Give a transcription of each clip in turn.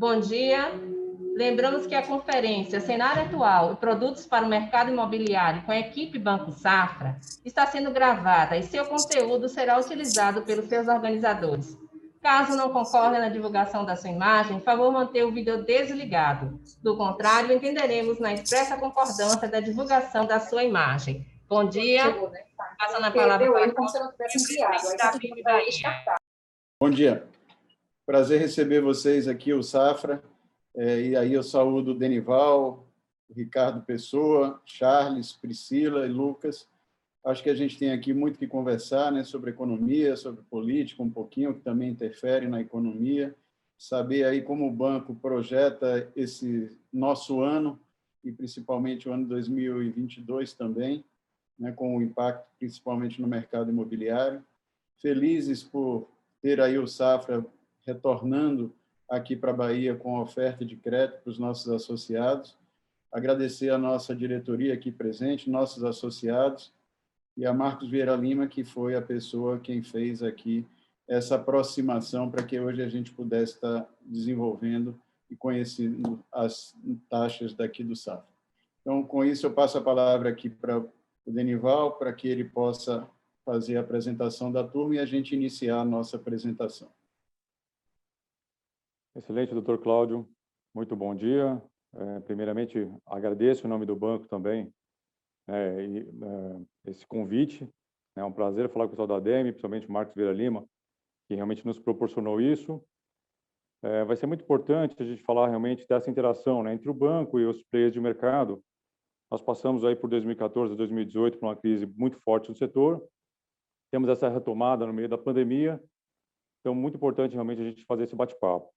Bom dia. Lembramos que a conferência Cenário Atual e Produtos para o Mercado Imobiliário com a equipe Banco Safra está sendo gravada e seu conteúdo será utilizado pelos seus organizadores. Caso não concordem na divulgação da sua imagem, favor manter o vídeo desligado. Do contrário, entenderemos na expressa concordância da divulgação da sua imagem. Bom dia. Passando a palavra para o presidente da PIB Bahia. Bom dia. Prazer receber vocês aqui, o Safra. E aí eu saúdo o Denival, o Ricardo Pessoa, Charles, Priscila e Lucas. Acho que a gente tem aqui muito que conversar, né, sobre economia, sobre política, um pouquinho, que também interfere na economia. Saber aí como o banco projeta esse nosso ano, e principalmente o ano 2022 também, né, com o impacto principalmente no mercado imobiliário. Felizes por ter aí o Safra retornando aqui para a Bahia com a oferta de crédito para os nossos associados. Agradecer a nossa diretoria aqui presente, nossos associados, e a Marcos Vieira Lima, que foi a pessoa quem fez aqui essa aproximação para que hoje a gente pudesse estar desenvolvendo e conhecendo as taxas daqui do Safra. Então, com isso, eu passo a palavra aqui para o Denival, para que ele possa fazer a apresentação da turma e a gente iniciar a nossa apresentação. Excelente, doutor Cláudio. Muito bom dia. Primeiramente, agradeço em nome do banco também esse convite. É um prazer falar com o pessoal da ADEME, principalmente o Marcos Vieira Lima, que realmente nos proporcionou isso. Vai ser muito importante a gente falar realmente dessa interação, né, entre o banco e os players de mercado. Nós passamos aí por 2014 a 2018 por uma crise muito forte no setor. Temos essa retomada no meio da pandemia. Então, muito importante realmente a gente fazer esse bate-papo.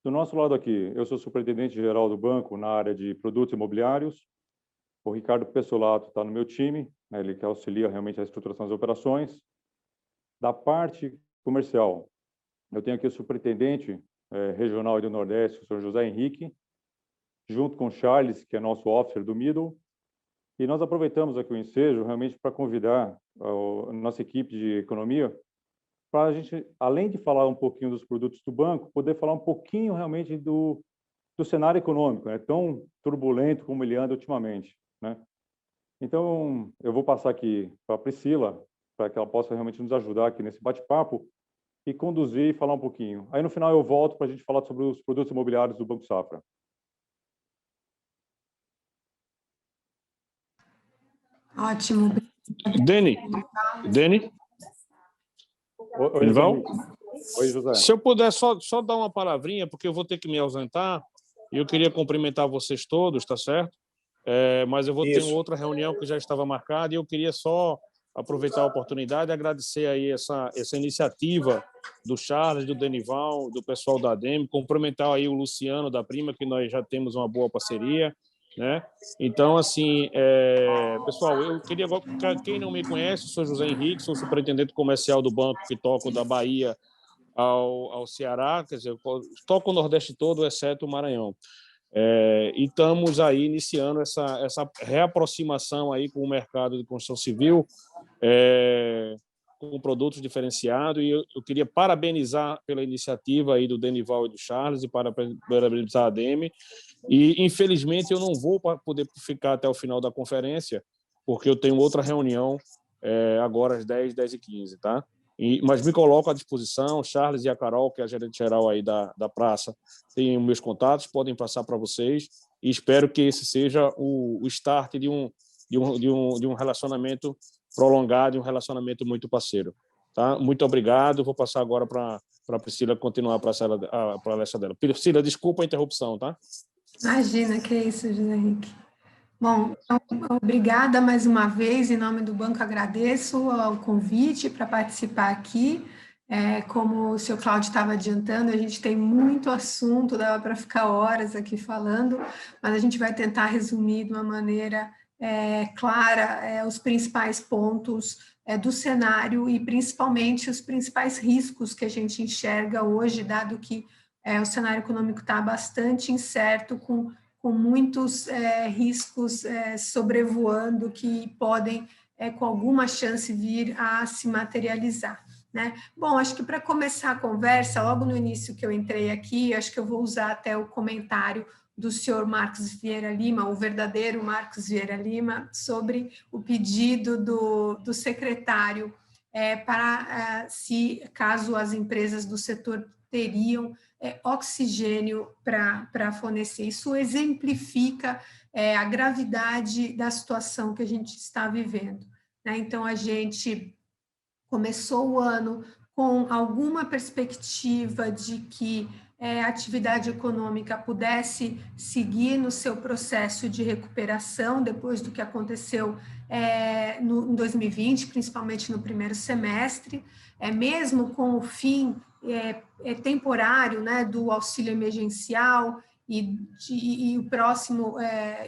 Do nosso lado aqui, eu sou superintendente-geral do banco na área de produtos imobiliários. O Ricardo Pessolato está no meu time, né, ele que auxilia realmente a estruturação das operações. Da parte comercial, eu tenho aqui o superintendente regional do Nordeste, o senhor José Henrique, junto com o Charles, que é nosso officer do Middle. E nós aproveitamos aqui o ensejo realmente para convidar a nossa equipe de economia para a gente, além de falar um pouquinho dos produtos do banco, poder falar um pouquinho realmente do cenário econômico, né, tão turbulento como ele anda ultimamente, né? Então, eu vou passar aqui para a Priscila, para que ela possa realmente nos ajudar aqui nesse bate-papo e conduzir e falar um pouquinho. Aí, no final, eu volto para a gente falar sobre os produtos imobiliários do Banco Safra. Ótimo. Deni. Oi, Denival? Oi, José. Se eu puder só dar uma palavrinha, porque eu vou ter que me ausentar, e eu queria cumprimentar vocês todos, tá certo? Mas eu vou ter outra reunião que já estava marcada, e eu queria só aproveitar a oportunidade e agradecer aí essa iniciativa do Charles, do Denival, do pessoal da ADEME, cumprimentar aí o Luciano da Prima, que nós já temos uma boa parceria, né? Então, assim, pessoal, eu queria, quem não me conhece, sou José Henrique, sou superintendente comercial do banco que toco da Bahia ao Ceará, quer dizer, eu toco o Nordeste todo, exceto o Maranhão. E estamos aí iniciando essa reaproximação aí com o mercado de construção civil, com produtos diferenciados, e eu queria parabenizar pela iniciativa aí do Denival e do Charles, e parabenizar a ADEME, e infelizmente eu não vou poder ficar até o final da conferência, porque eu tenho outra reunião agora às 10h15, tá? Mas me coloco à disposição, Charles e a Carol, que é a gerente-geral aí da praça, têm meus contatos, podem passar para vocês, e espero que esse seja o start de um relacionamento prolongado, e um relacionamento muito parceiro. Tá? Muito obrigado, vou passar agora para a Priscila continuar a palestra dela. Priscila, desculpa a interrupção, tá? Imagina, que é isso, José Henrique. Bom, então, obrigada mais uma vez, em nome do banco agradeço o convite para participar aqui. Como o senhor Cláudio estava adiantando, a gente tem muito assunto, dava para ficar horas aqui falando, mas a gente vai tentar resumir de uma maneira clara os principais pontos do cenário e principalmente os principais riscos que a gente enxerga hoje, dado que o cenário econômico está bastante incerto, com muitos riscos sobrevoando que podem, com alguma chance, vir a se materializar. né? Bom, acho que para começar a conversa, logo no início que eu entrei aqui, acho que eu vou usar até o comentário do senhor Marcos Vieira Lima, o verdadeiro Marcos Vieira Lima, sobre o pedido do secretário para se caso as empresas do setor teriam oxigênio para fornecer. Isso exemplifica a gravidade da situação que a gente está vivendo, né? Então, a gente começou o ano com alguma perspectiva de que a atividade econômica pudesse seguir no seu processo de recuperação depois do que aconteceu em 2020, principalmente no primeiro semestre, mesmo com o fim temporário, né, do auxílio emergencial e o próximo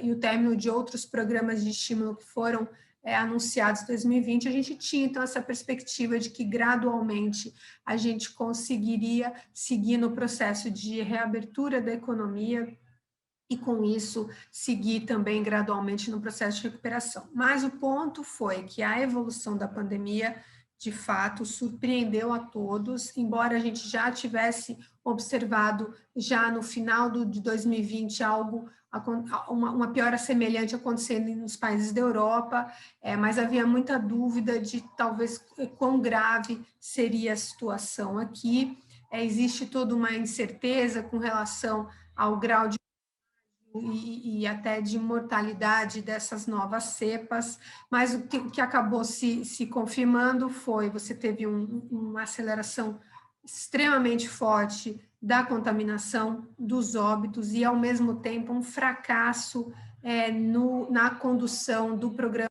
e o término de outros programas de estímulo que foram anunciados em 2020, a gente tinha, então, essa perspectiva de que, gradualmente, a gente conseguiria seguir no processo de reabertura da economia e, com isso, seguir também gradualmente no processo de recuperação. Mas o ponto foi que a evolução da pandemia, de fato, surpreendeu a todos, embora a gente já tivesse observado, já no final de 2020, uma piora semelhante acontecendo nos países da Europa, mas havia muita dúvida de talvez quão grave seria a situação aqui. Existe toda uma incerteza com relação ao grau de e até de mortalidade dessas novas cepas, mas o que acabou se confirmando foi, você teve uma aceleração extremamente forte da contaminação, dos óbitos, e, ao mesmo tempo, um fracasso na condução do programa,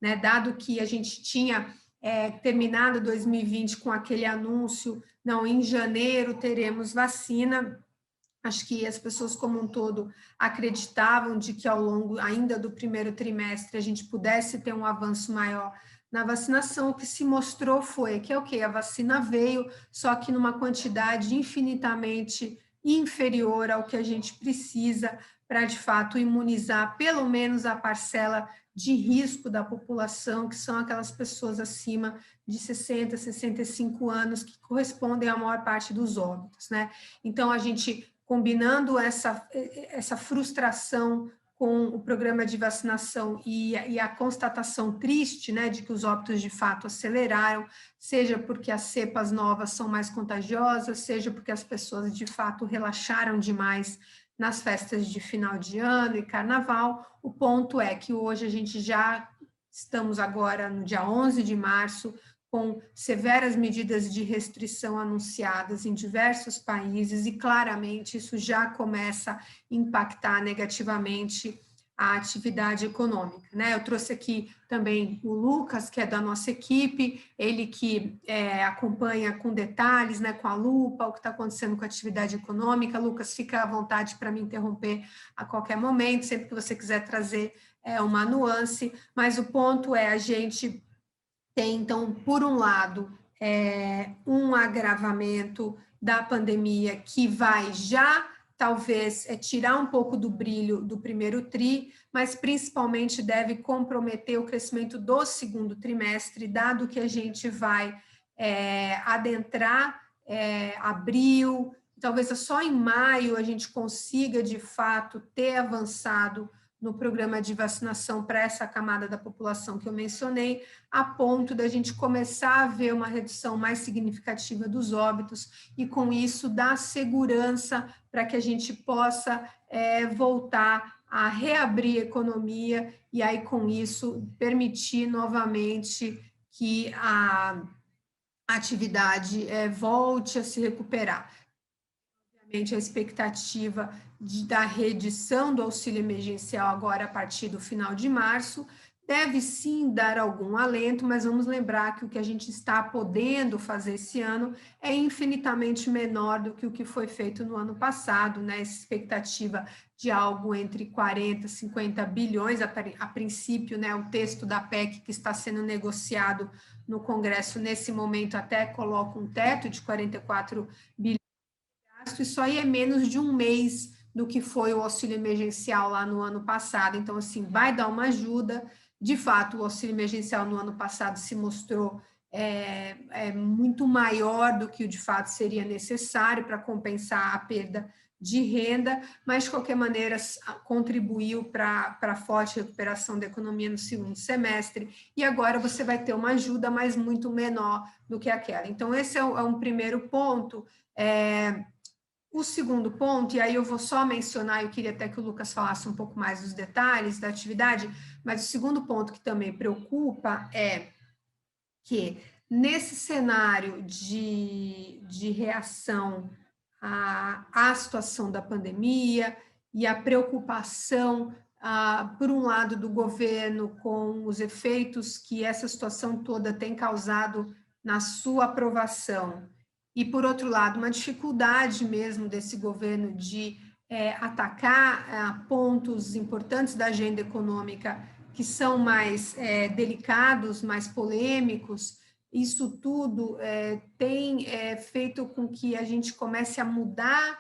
né? Dado que a gente tinha terminado 2020 com aquele anúncio, não, em janeiro teremos vacina. Acho que as pessoas como um todo acreditavam de que ao longo ainda do primeiro trimestre a gente pudesse ter um avanço maior na vacinação. O que se mostrou foi que, a vacina veio, só que numa quantidade infinitamente inferior ao que a gente precisa para, de fato, imunizar pelo menos a parcela de risco da população, que são aquelas pessoas acima de 60, 65 anos, que correspondem à maior parte dos óbitos, né? Então, a gente, combinando essa frustração com o programa de vacinação e a constatação triste, né, de que os óbitos de fato aceleraram, seja porque as cepas novas são mais contagiosas, seja porque as pessoas de fato relaxaram demais nas festas de final de ano e carnaval. O ponto é que hoje a gente já estamos agora no dia 11 de março, com severas medidas de restrição anunciadas em diversos países, e claramente isso já começa a impactar negativamente a atividade econômica, né? Eu trouxe aqui também o Lucas, que é da nossa equipe, ele que acompanha com detalhes, né, com a lupa, o que está acontecendo com a atividade econômica. Lucas, fica à vontade para me interromper a qualquer momento, sempre que você quiser trazer uma nuance, mas o ponto é, a gente tem, então, por um lado, um agravamento da pandemia que vai já, talvez, tirar um pouco do brilho do primeiro TRI, mas principalmente deve comprometer o crescimento do segundo trimestre, dado que a gente vai adentrar abril, talvez só em maio a gente consiga, de fato, ter avançado no programa de vacinação para essa camada da população que eu mencionei, a ponto da gente começar a ver uma redução mais significativa dos óbitos e, com isso, dar segurança para que a gente possa voltar a reabrir a economia e, aí, com isso, permitir novamente que a atividade volte a se recuperar. Obviamente, a expectativa da reedição do auxílio emergencial agora a partir do final de março deve sim dar algum alento, mas vamos lembrar que o que a gente está podendo fazer esse ano é infinitamente menor do que o que foi feito no ano passado, né? Essa expectativa de algo entre 40 e 50 bilhões, a princípio, né? O texto da PEC que está sendo negociado no Congresso nesse momento até coloca um teto de 44 bilhões. Isso aí é menos de um mês do que foi o auxílio emergencial lá no ano passado. Então, assim, vai dar uma ajuda. De fato, o auxílio emergencial no ano passado se mostrou é muito maior do que o de fato seria necessário para compensar a perda de renda, mas, de qualquer maneira, contribuiu para a forte recuperação da economia no segundo semestre, e agora você vai ter uma ajuda, mas muito menor do que aquela. Então, esse é um primeiro ponto. O segundo ponto, e aí eu vou só mencionar, eu queria até que o Lucas falasse um pouco mais dos detalhes da atividade, mas o segundo ponto que também preocupa é que, nesse cenário de reação à situação da pandemia e a preocupação, por um lado, do governo com os efeitos que essa situação toda tem causado na sua aprovação, e, por outro lado, uma dificuldade mesmo desse governo de atacar pontos importantes da agenda econômica que são mais delicados, mais polêmicos. Isso tudo tem feito com que a gente comece a mudar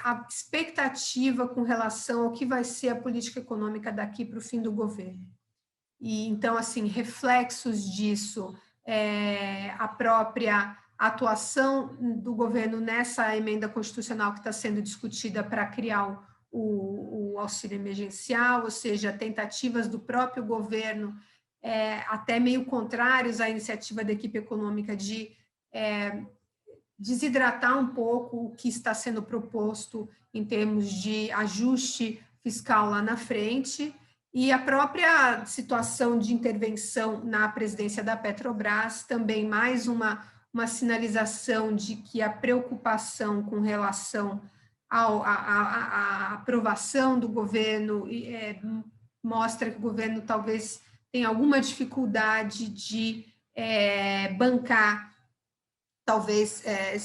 a expectativa com relação ao que vai ser a política econômica daqui para o fim do governo. E, então, assim, reflexos disso, a própria atuação do governo nessa emenda constitucional que está sendo discutida para criar o auxílio emergencial, ou seja, tentativas do próprio governo, até meio contrários à iniciativa da equipe econômica de desidratar um pouco o que está sendo proposto em termos de ajuste fiscal lá na frente, e a própria situação de intervenção na presidência da Petrobras, também mais uma sinalização de que a preocupação com relação à aprovação do governo mostra que o governo talvez tenha alguma dificuldade de bancar, talvez,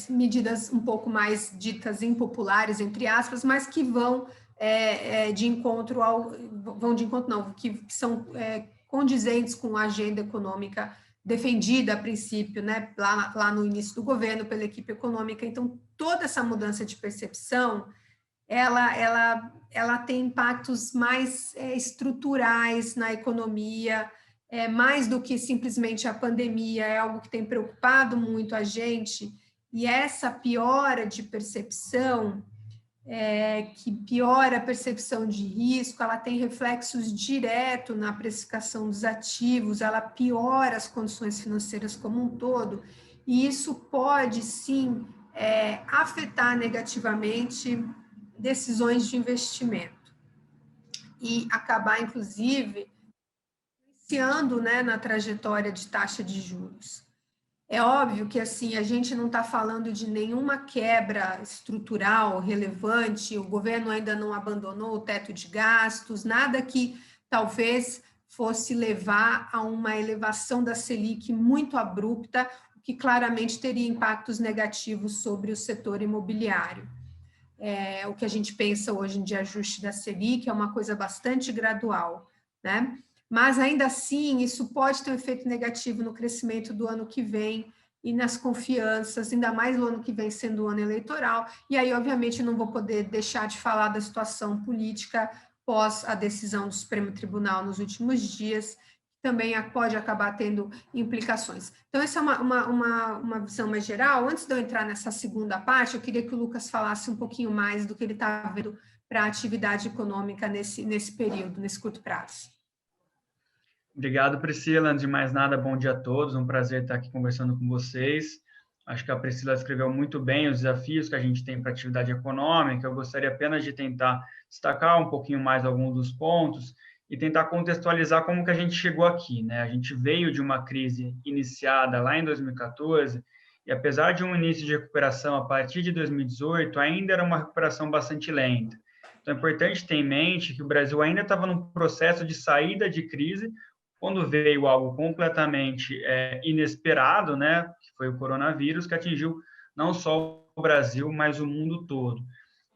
medidas um pouco mais ditas impopulares, entre aspas, mas que vão de encontro que são condizentes com a agenda econômica defendida a princípio, né, lá no início do governo pela equipe econômica. Então, toda essa mudança de percepção, ela tem impactos mais estruturais na economia, mais do que simplesmente a pandemia, é algo que tem preocupado muito a gente, e essa piora de percepção, que piora a percepção de risco, ela tem reflexos diretos na precificação dos ativos, ela piora as condições financeiras como um todo, e isso pode, sim, afetar negativamente decisões de investimento e acabar, inclusive, iniciando, né, na trajetória de taxa de juros. É óbvio que, assim, a gente não está falando de nenhuma quebra estrutural relevante, o governo ainda não abandonou o teto de gastos, nada que talvez fosse levar a uma elevação da Selic muito abrupta, o que claramente teria impactos negativos sobre o setor imobiliário. O que a gente pensa hoje de ajuste da Selic é uma coisa bastante gradual, né? Mas, ainda assim, isso pode ter um efeito negativo no crescimento do ano que vem e nas confianças, ainda mais no ano que vem sendo o ano eleitoral. E aí, obviamente, não vou poder deixar de falar da situação política pós a decisão do Supremo Tribunal nos últimos dias, que também pode acabar tendo implicações. Então, essa é uma visão mais geral. Antes de eu entrar nessa segunda parte, eu queria que o Lucas falasse um pouquinho mais do que ele está vendo para a atividade econômica nesse período, nesse curto prazo. Obrigado, Priscila. Antes de mais nada, bom dia a todos. Um prazer estar aqui conversando com vocês. Acho que a Priscila escreveu muito bem os desafios que a gente tem para a atividade econômica. Eu gostaria apenas de tentar destacar um pouquinho mais alguns dos pontos e tentar contextualizar como que a gente chegou aqui, né? A gente veio de uma crise iniciada lá em 2014 e, apesar de um início de recuperação a partir de 2018, ainda era uma recuperação bastante lenta. Então, é importante ter em mente que o Brasil ainda estava num processo de saída de crise, quando veio algo completamente inesperado, né, que foi o coronavírus, que atingiu não só o Brasil, mas o mundo todo.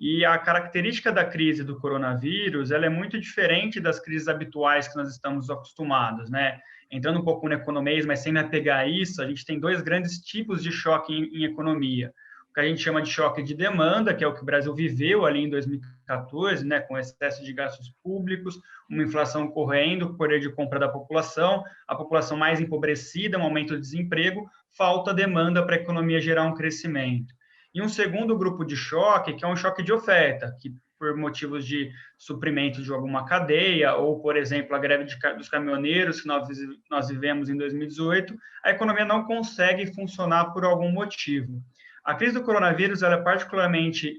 E a característica da crise do coronavírus, ela é muito diferente das crises habituais que nós estamos acostumados, né? Entrando um pouco no economês, mas sem me apegar a isso, a gente tem dois grandes tipos de choque em economia. O que a gente chama de choque de demanda, que é o que o Brasil viveu ali em 2014, né, com excesso de gastos públicos, uma inflação correndo, o poder de compra da população, a população mais empobrecida, um aumento do desemprego, falta demanda para a economia gerar um crescimento. E um segundo grupo de choque, que é um choque de oferta, que por motivos de suprimento de alguma cadeia, ou, por exemplo, a greve dos caminhoneiros que nós vivemos em 2018, a economia não consegue funcionar por algum motivo. A crise do coronavírus ela é particularmente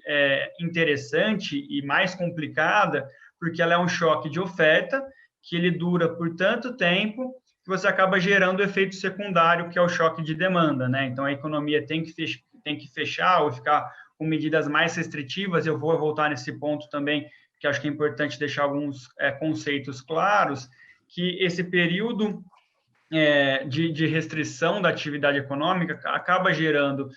interessante e mais complicada, porque ela é um choque de oferta, que ele dura por tanto tempo, que você acaba gerando o efeito secundário, que é o choque de demanda, né? Então, a economia tem que fechar ou ficar com medidas mais restritivas. Eu vou voltar nesse ponto também, que acho que é importante deixar alguns conceitos claros, que esse período de restrição da atividade econômica acaba gerando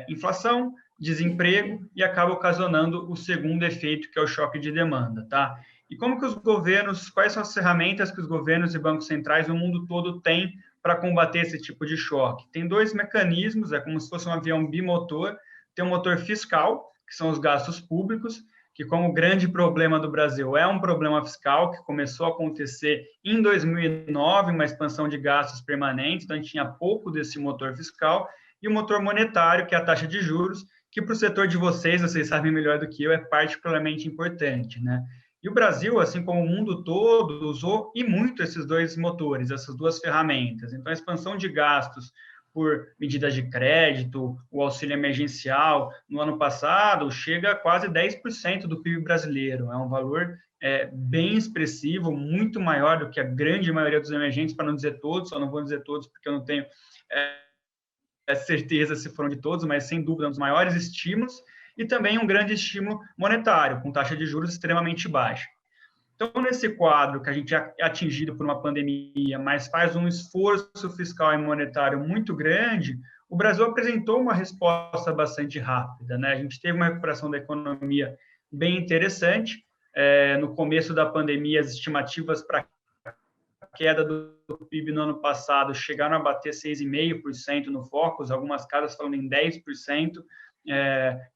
inflação, desemprego e acaba ocasionando o segundo efeito, que é o choque de demanda, tá? E como que os governos, quais são as ferramentas que os governos e bancos centrais no mundo todo têm para combater esse tipo de choque? Tem dois mecanismos, é como se fosse um avião bimotor. Tem um motor fiscal, que são os gastos públicos, que como grande problema do Brasil é um problema fiscal que começou a acontecer em 2009, uma expansão de gastos permanente, então a gente tinha pouco desse motor fiscal, e o motor monetário, que é a taxa de juros, que para o setor de vocês sabem melhor do que eu, é particularmente importante, né? E o Brasil, assim como o mundo todo, usou e muito esses dois motores, essas duas ferramentas. Então, a expansão de gastos por medidas de crédito, o auxílio emergencial, no ano passado, chega a quase 10% do PIB brasileiro. É um valor bem expressivo, muito maior do que a grande maioria dos emergentes, para não dizer todos, só não vou dizer todos porque eu não tenho certeza se foram de todos, mas sem dúvida um dos maiores estímulos, e também um grande estímulo monetário, com taxa de juros extremamente baixa. Então, nesse quadro que a gente é atingido por uma pandemia, mas faz um esforço fiscal e monetário muito grande, o Brasil apresentou uma resposta bastante rápida, né? A gente teve uma recuperação da economia bem interessante. No começo da pandemia, as estimativas para a queda do PIB no ano passado chegaram a bater 6,5% no Focus, algumas casas falando em 10%.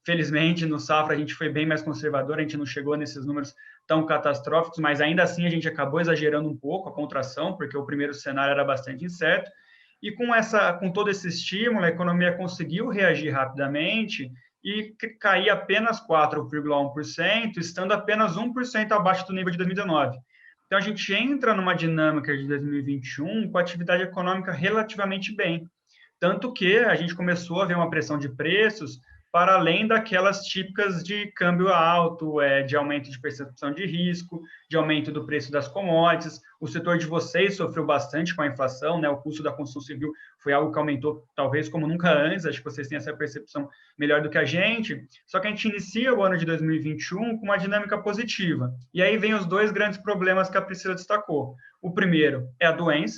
Felizmente, no Safra, a gente foi bem mais conservador, a gente não chegou nesses números tão catastróficos, mas ainda assim a gente acabou exagerando um pouco a contração, porque o primeiro cenário era bastante incerto, e com todo esse estímulo, a economia conseguiu reagir rapidamente e cair apenas 4,1%, estando apenas 1% abaixo do nível de 2019. Então, a gente entra numa dinâmica de 2021 com a atividade econômica relativamente bem, tanto que a gente começou a ver uma pressão de preços para além daquelas típicas de câmbio alto, de aumento de percepção de risco, de aumento do preço das commodities. O setor de vocês sofreu bastante com a inflação, né? O custo da construção civil foi algo que aumentou talvez como nunca antes, acho que vocês têm essa percepção melhor do que a gente, só que a gente inicia o ano de 2021 com uma dinâmica positiva. E aí vem os dois grandes problemas que a Priscila destacou. O primeiro é a doença.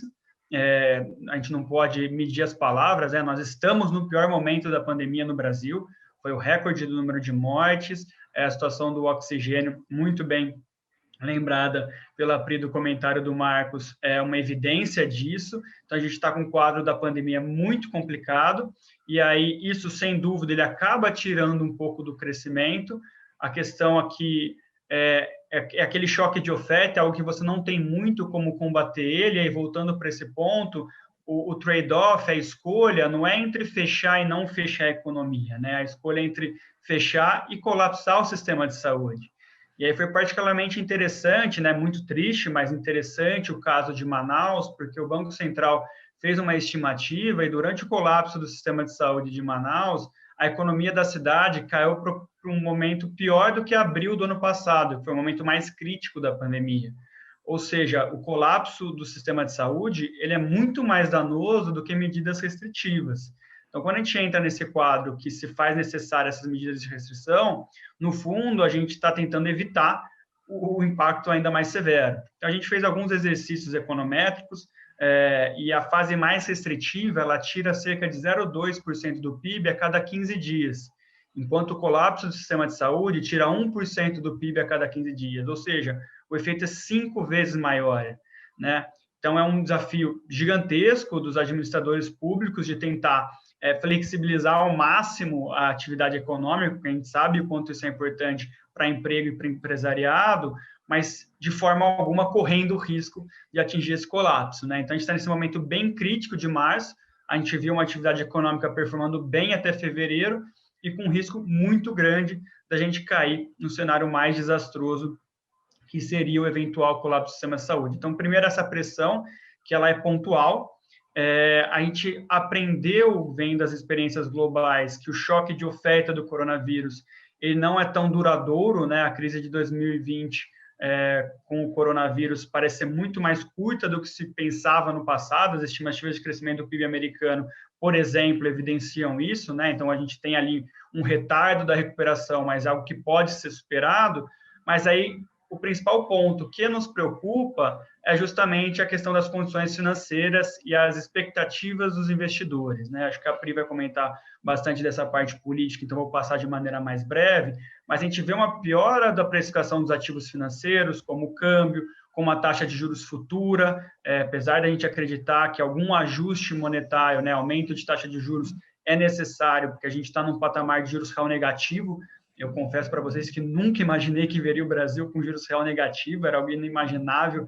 A gente não pode medir as palavras, nós estamos no pior momento da pandemia no Brasil, foi o recorde do número de mortes, a situação do oxigênio, muito bem lembrada pela Pri do comentário do Marcos, é uma evidência disso. Então, a gente está com um quadro da pandemia muito complicado, e aí isso, sem dúvida, ele acaba tirando um pouco do crescimento. A questão aqui é aquele choque de oferta, é algo que você não tem muito como combater ele, e aí, voltando para esse ponto, o trade-off, a escolha, não é entre fechar e não fechar a economia, né? A escolha é entre fechar e colapsar o sistema de saúde. E aí foi particularmente interessante, né? Muito triste, mas interessante o caso de Manaus, porque o Banco Central fez uma estimativa e durante o colapso do sistema de saúde de Manaus, a economia da cidade caiu para um momento pior do que abril do ano passado, que foi o momento mais crítico da pandemia. Ou seja, o colapso do sistema de saúde, ele é muito mais danoso do que medidas restritivas. Então, quando a gente entra nesse quadro que se faz necessário essas medidas de restrição, no fundo, a gente está tentando evitar o impacto ainda mais severo. Então, a gente fez alguns exercícios econométricos, e a fase mais restritiva, ela tira cerca de 0,2% do PIB a cada 15 dias, enquanto o colapso do sistema de saúde tira 1% do PIB a cada 15 dias, ou seja, o efeito é 5 vezes maior, né? Então, é um desafio gigantesco dos administradores públicos de tentar flexibilizar ao máximo a atividade econômica, porque a gente sabe o quanto isso é importante para emprego e para empresariado, mas de forma alguma correndo o risco de atingir esse colapso, né? Então, a gente está nesse momento bem crítico de março, a gente viu uma atividade econômica performando bem até fevereiro e com um risco muito grande da gente cair no cenário mais desastroso, que seria o eventual colapso do sistema de saúde. Então, primeiro, essa pressão, que ela é pontual. A gente aprendeu, vendo as experiências globais, que o choque de oferta do coronavírus ele não é tão duradouro, né? A crise de 2020 com o coronavírus parece ser muito mais curta do que se pensava no passado. As estimativas de crescimento do PIB americano, por exemplo, evidenciam isso, né? Então, a gente tem ali um retardo da recuperação, mas algo que pode ser superado. Mas aí, o principal ponto que nos preocupa é justamente a questão das condições financeiras e as expectativas dos investidores, né? Acho que a Pri vai comentar bastante dessa parte política, então vou passar de maneira mais breve, mas a gente vê uma piora da precificação dos ativos financeiros, como o câmbio, como a taxa de juros futura, apesar da gente acreditar que algum ajuste monetário, né, aumento de taxa de juros é necessário, porque a gente está num patamar de juros real negativo. Eu confesso para vocês que nunca imaginei que veria o Brasil com juros real negativo, era algo inimaginável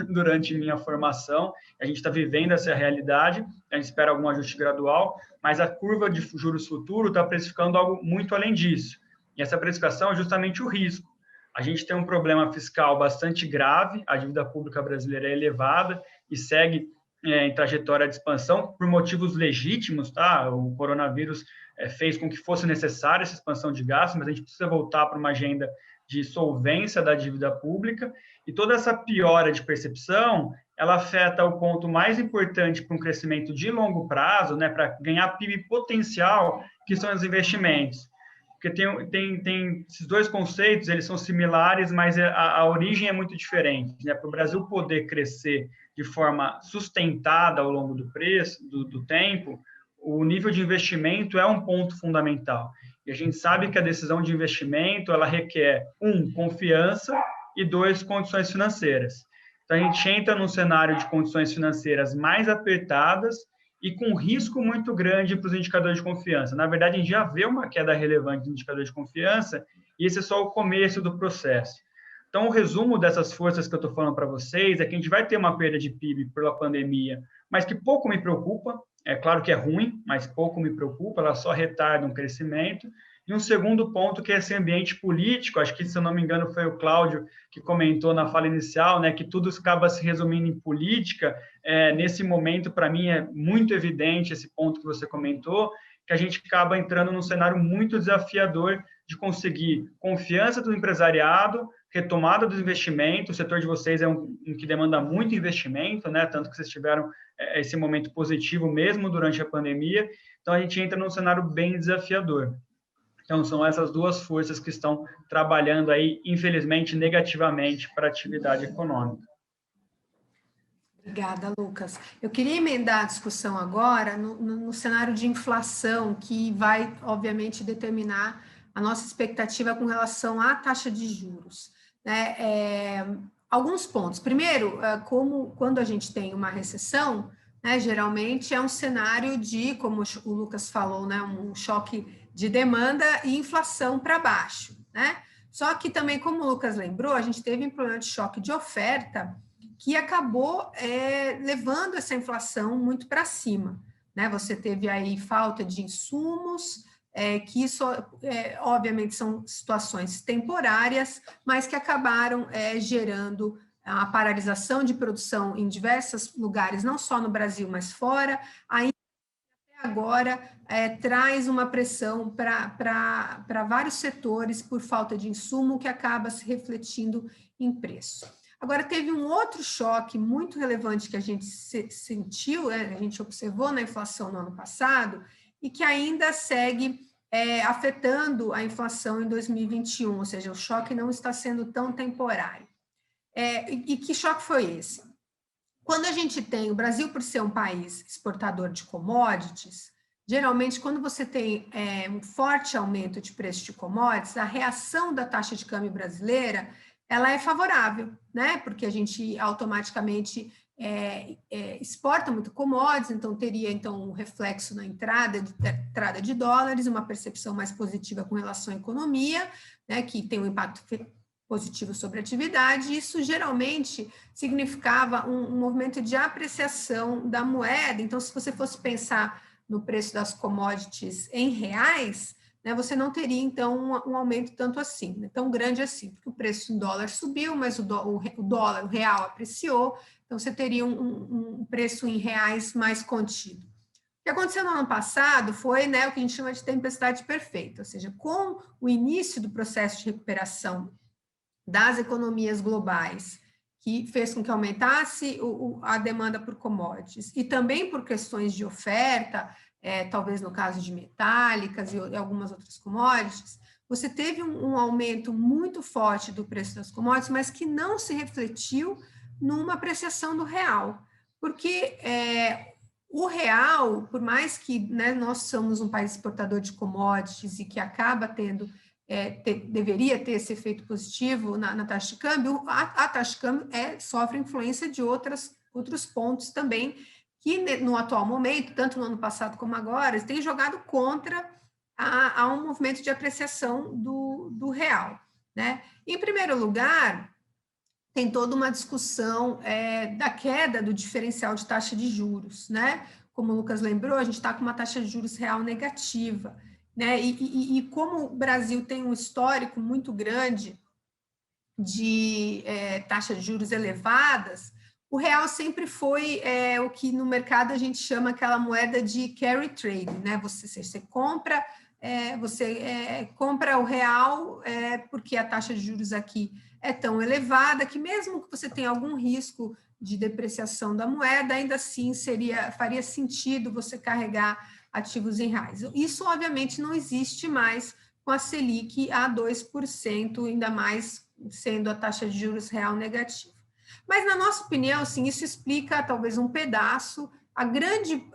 durante minha formação. A gente está vivendo essa realidade, a gente espera algum ajuste gradual, mas a curva de juros futuro está precificando algo muito além disso. E essa precificação é justamente o risco. A gente tem um problema fiscal bastante grave, a dívida pública brasileira é elevada e segue em trajetória de expansão por motivos legítimos, tá? O coronavírus fez com que fosse necessária essa expansão de gastos, mas a gente precisa voltar para uma agenda de solvência da dívida pública, e toda essa piora de percepção, ela afeta o ponto mais importante para um crescimento de longo prazo, né, para ganhar PIB potencial, que são os investimentos. Porque tem esses dois conceitos, eles são similares, mas a origem é muito diferente, né? Para o Brasil poder crescer de forma sustentada ao longo do tempo, o nível de investimento é um ponto fundamental. E a gente sabe que a decisão de investimento, ela requer, confiança, e 2, condições financeiras. Então, a gente entra num cenário de condições financeiras mais apertadas e com risco muito grande para os indicadores de confiança. Na verdade, a gente já vê uma queda relevante dos indicadores de confiança, e esse é só o começo do processo. Então, o resumo dessas forças que eu estou falando para vocês é que a gente vai ter uma perda de PIB pela pandemia, mas que pouco me preocupa. É claro que é ruim, mas pouco me preocupa, ela só retarda um crescimento. E um segundo ponto, que é esse ambiente político, acho que, se eu não me engano, foi o Cláudio que comentou na fala inicial, né, que tudo acaba se resumindo em política. Nesse momento, para mim, é muito evidente esse ponto que você comentou, que a gente acaba entrando num cenário muito desafiador de conseguir confiança do empresariado, retomada dos investimentos. O setor de vocês é um que demanda muito investimento, né, tanto que vocês tiveram esse momento positivo mesmo durante a pandemia. Então, a gente entra num cenário bem desafiador. Então, são essas duas forças que estão trabalhando aí, infelizmente, negativamente para a atividade econômica. Obrigada, Lucas. Eu queria emendar a discussão agora no cenário de inflação, que vai, obviamente, determinar a nossa expectativa com relação à taxa de juros, né? Alguns pontos. Primeiro, quando a gente tem uma recessão, né, geralmente é um cenário de, como o Lucas falou, né, um choque de demanda e inflação para baixo, né? Só que também, como o Lucas lembrou, a gente teve um problema de choque de oferta que acabou levando essa inflação muito para cima, né? Você teve aí falta de insumos, que isso, obviamente, são situações temporárias, mas que acabaram gerando a paralisação de produção em diversos lugares, não só no Brasil, mas fora. Aí, agora, traz uma pressão para vários setores por falta de insumo, que acaba se refletindo em preço. Agora, teve um outro choque muito relevante que a gente sentiu, a gente observou na inflação no ano passado, e que ainda segue afetando a inflação em 2021, ou seja, o choque não está sendo tão temporário. E que choque foi esse? Quando a gente tem, o Brasil, por ser um país exportador de commodities, geralmente, quando você tem um forte aumento de preço de commodities, a reação da taxa de câmbio brasileira, ela é favorável, né? Porque a gente automaticamente exporta muito commodities, então teria então um reflexo na entrada de dólares, uma percepção mais positiva com relação à economia, né, que tem um impacto positivo sobre a atividade. Isso geralmente significava um movimento de apreciação da moeda. Então, se você fosse pensar no preço das commodities em reais, né, você não teria, então, um aumento tanto assim, né, tão grande assim, porque o preço em dólar subiu, mas o real apreciou, então você teria um preço em reais mais contido. O que aconteceu no ano passado foi, né, o que a gente chama de tempestade perfeita, ou seja, com o início do processo de recuperação das economias globais, que fez com que aumentasse a demanda por commodities, e também por questões de oferta, talvez no caso de metálicas e algumas outras commodities, você teve um aumento muito forte do preço das commodities, mas que não se refletiu numa apreciação do real, porque o real, por mais que, né, nós somos um país exportador de commodities e que acaba tendo, deveria ter esse efeito positivo na taxa de câmbio, a taxa de câmbio sofre influência de outros pontos também, que no atual momento, tanto no ano passado como agora, tem jogado contra a um movimento de apreciação do real, né? Em primeiro lugar, tem toda uma discussão da queda do diferencial de taxa de juros, né? Como o Lucas lembrou, a gente está com uma taxa de juros real negativa, né? E como o Brasil tem um histórico muito grande de taxa de juros elevadas, o real sempre foi o que no mercado a gente chama aquela moeda de carry trade, né? Você compra, compra o real porque a taxa de juros aqui é tão elevada que mesmo que você tenha algum risco de depreciação da moeda, ainda assim faria sentido você carregar ativos em reais. Isso, obviamente, não existe mais com a Selic a 2%, ainda mais sendo a taxa de juros real negativa. Mas, na nossa opinião, sim, isso explica talvez um pedaço.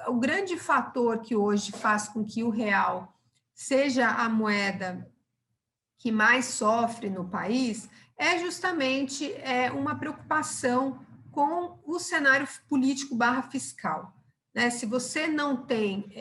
O grande fator que hoje faz com que o real seja a moeda que mais sofre no país é justamente uma preocupação com o cenário político /fiscal. Né? Se você não tem...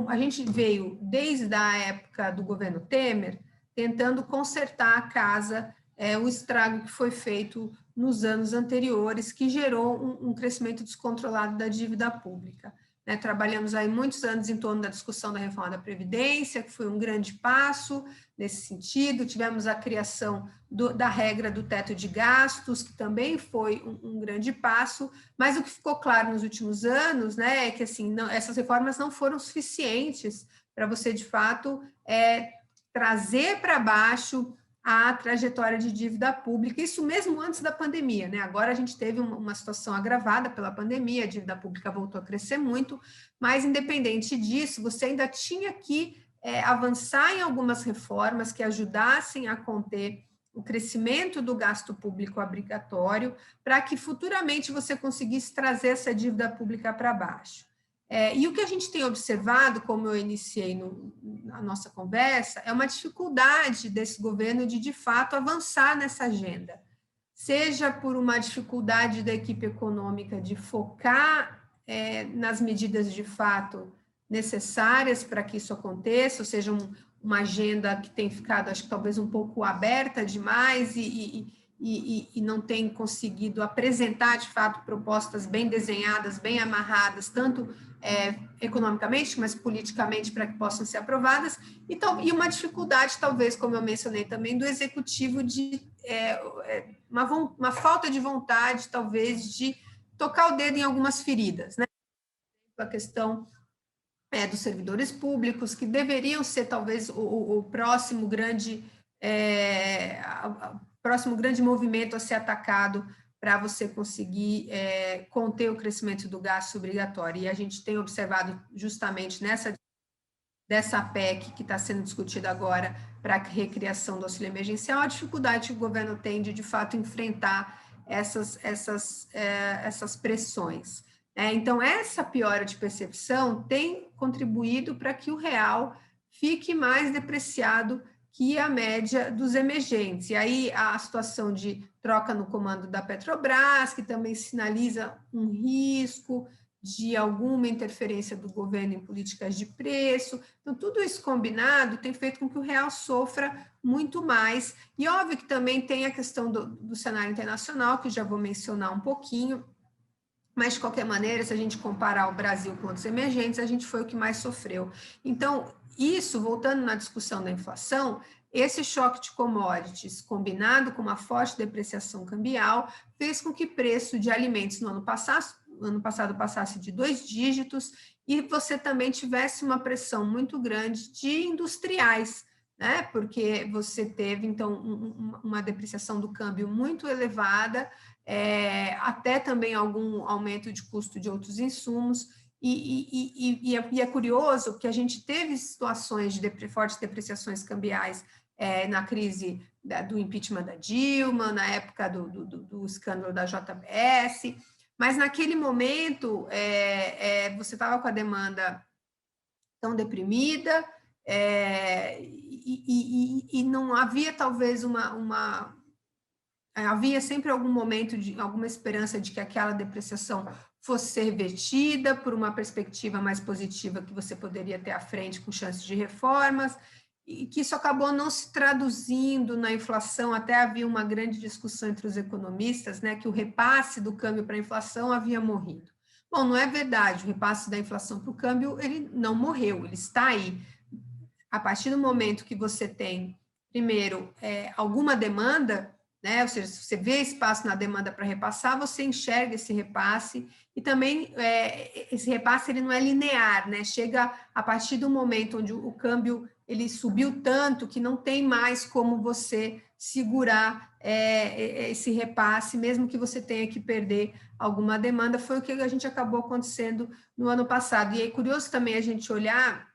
a gente veio, desde a época do governo Temer, tentando consertar a casa, o estrago que foi feito nos anos anteriores, que gerou um crescimento descontrolado da dívida pública. Né? Trabalhamos aí muitos anos em torno da discussão da reforma da Previdência, que foi um grande passo nesse sentido. Tivemos a criação da regra do teto de gastos, que também foi um grande passo, mas o que ficou claro nos últimos anos, né, é que assim, essas reformas não foram suficientes para você, de fato, trazer para baixo a trajetória de dívida pública, isso mesmo antes da pandemia, né? Agora a gente teve uma situação agravada pela pandemia, a dívida pública voltou a crescer muito, mas independente disso, você ainda tinha que avançar em algumas reformas que ajudassem a conter o crescimento do gasto público obrigatório, para que futuramente você conseguisse trazer essa dívida pública para baixo. E o que a gente tem observado, como eu iniciei na nossa conversa, é uma dificuldade desse governo de fato, avançar nessa agenda, seja por uma dificuldade da equipe econômica de focar nas medidas de fato necessárias para que isso aconteça, ou seja, uma agenda que tem ficado, acho que talvez um pouco aberta demais e não tem conseguido apresentar, de fato, propostas bem desenhadas, bem amarradas, tanto economicamente, mas politicamente, para que possam ser aprovadas, e uma dificuldade, talvez, como eu mencionei também, do executivo de uma falta de vontade, talvez, de tocar o dedo em algumas feridas, né? A questão dos servidores públicos, que deveriam ser, talvez, o próximo grande movimento a ser atacado para você conseguir conter o crescimento do gasto obrigatório. E a gente tem observado justamente dessa PEC que está sendo discutida agora para a recriação do auxílio emergencial, a dificuldade que o governo tem de fato, enfrentar essas pressões. Então, essa piora de percepção tem contribuído para que o real fique mais depreciado que a média dos emergentes. E aí a situação de troca no comando da Petrobras, que também sinaliza um risco de alguma interferência do governo em políticas de preço. Então, tudo isso combinado tem feito com que o real sofra muito mais. E óbvio que também tem a questão do cenário internacional, que eu já vou mencionar um pouquinho, mas, de qualquer maneira, se a gente comparar o Brasil com outros emergentes, a gente foi o que mais sofreu. Então, isso, voltando na discussão da inflação, esse choque de commodities, combinado com uma forte depreciação cambial, fez com que o preço de alimentos no ano passado passasse de 2 dígitos, e você também tivesse uma pressão muito grande de industriais, né? Porque você teve, então, uma depreciação do câmbio muito elevada, até também algum aumento de custo de outros insumos, e é curioso porque a gente teve situações de fortes depreciações cambiais na crise do impeachment da Dilma, na época do escândalo da JBS, mas naquele momento você estava com a demanda tão deprimida, e não havia talvez havia sempre algum momento de alguma esperança de que aquela depreciação fosse ser revertida por uma perspectiva mais positiva que você poderia ter à frente com chances de reformas, e que isso acabou não se traduzindo na inflação. Até havia uma grande discussão entre os economistas, né, que o repasse do câmbio para a inflação havia morrido. Bom, não é verdade, o repasse da inflação para o câmbio, ele não morreu, ele está aí. A partir do momento que você tem, primeiro, alguma demanda, né, ou seja, se você vê espaço na demanda para repassar, você enxerga esse repasse, e também esse repasse ele não é linear, né, chega a partir do momento onde o câmbio ele subiu tanto que não tem mais como você segurar esse repasse, mesmo que você tenha que perder alguma demanda. Foi o que a gente acabou acontecendo no ano passado. E é curioso também a gente olhar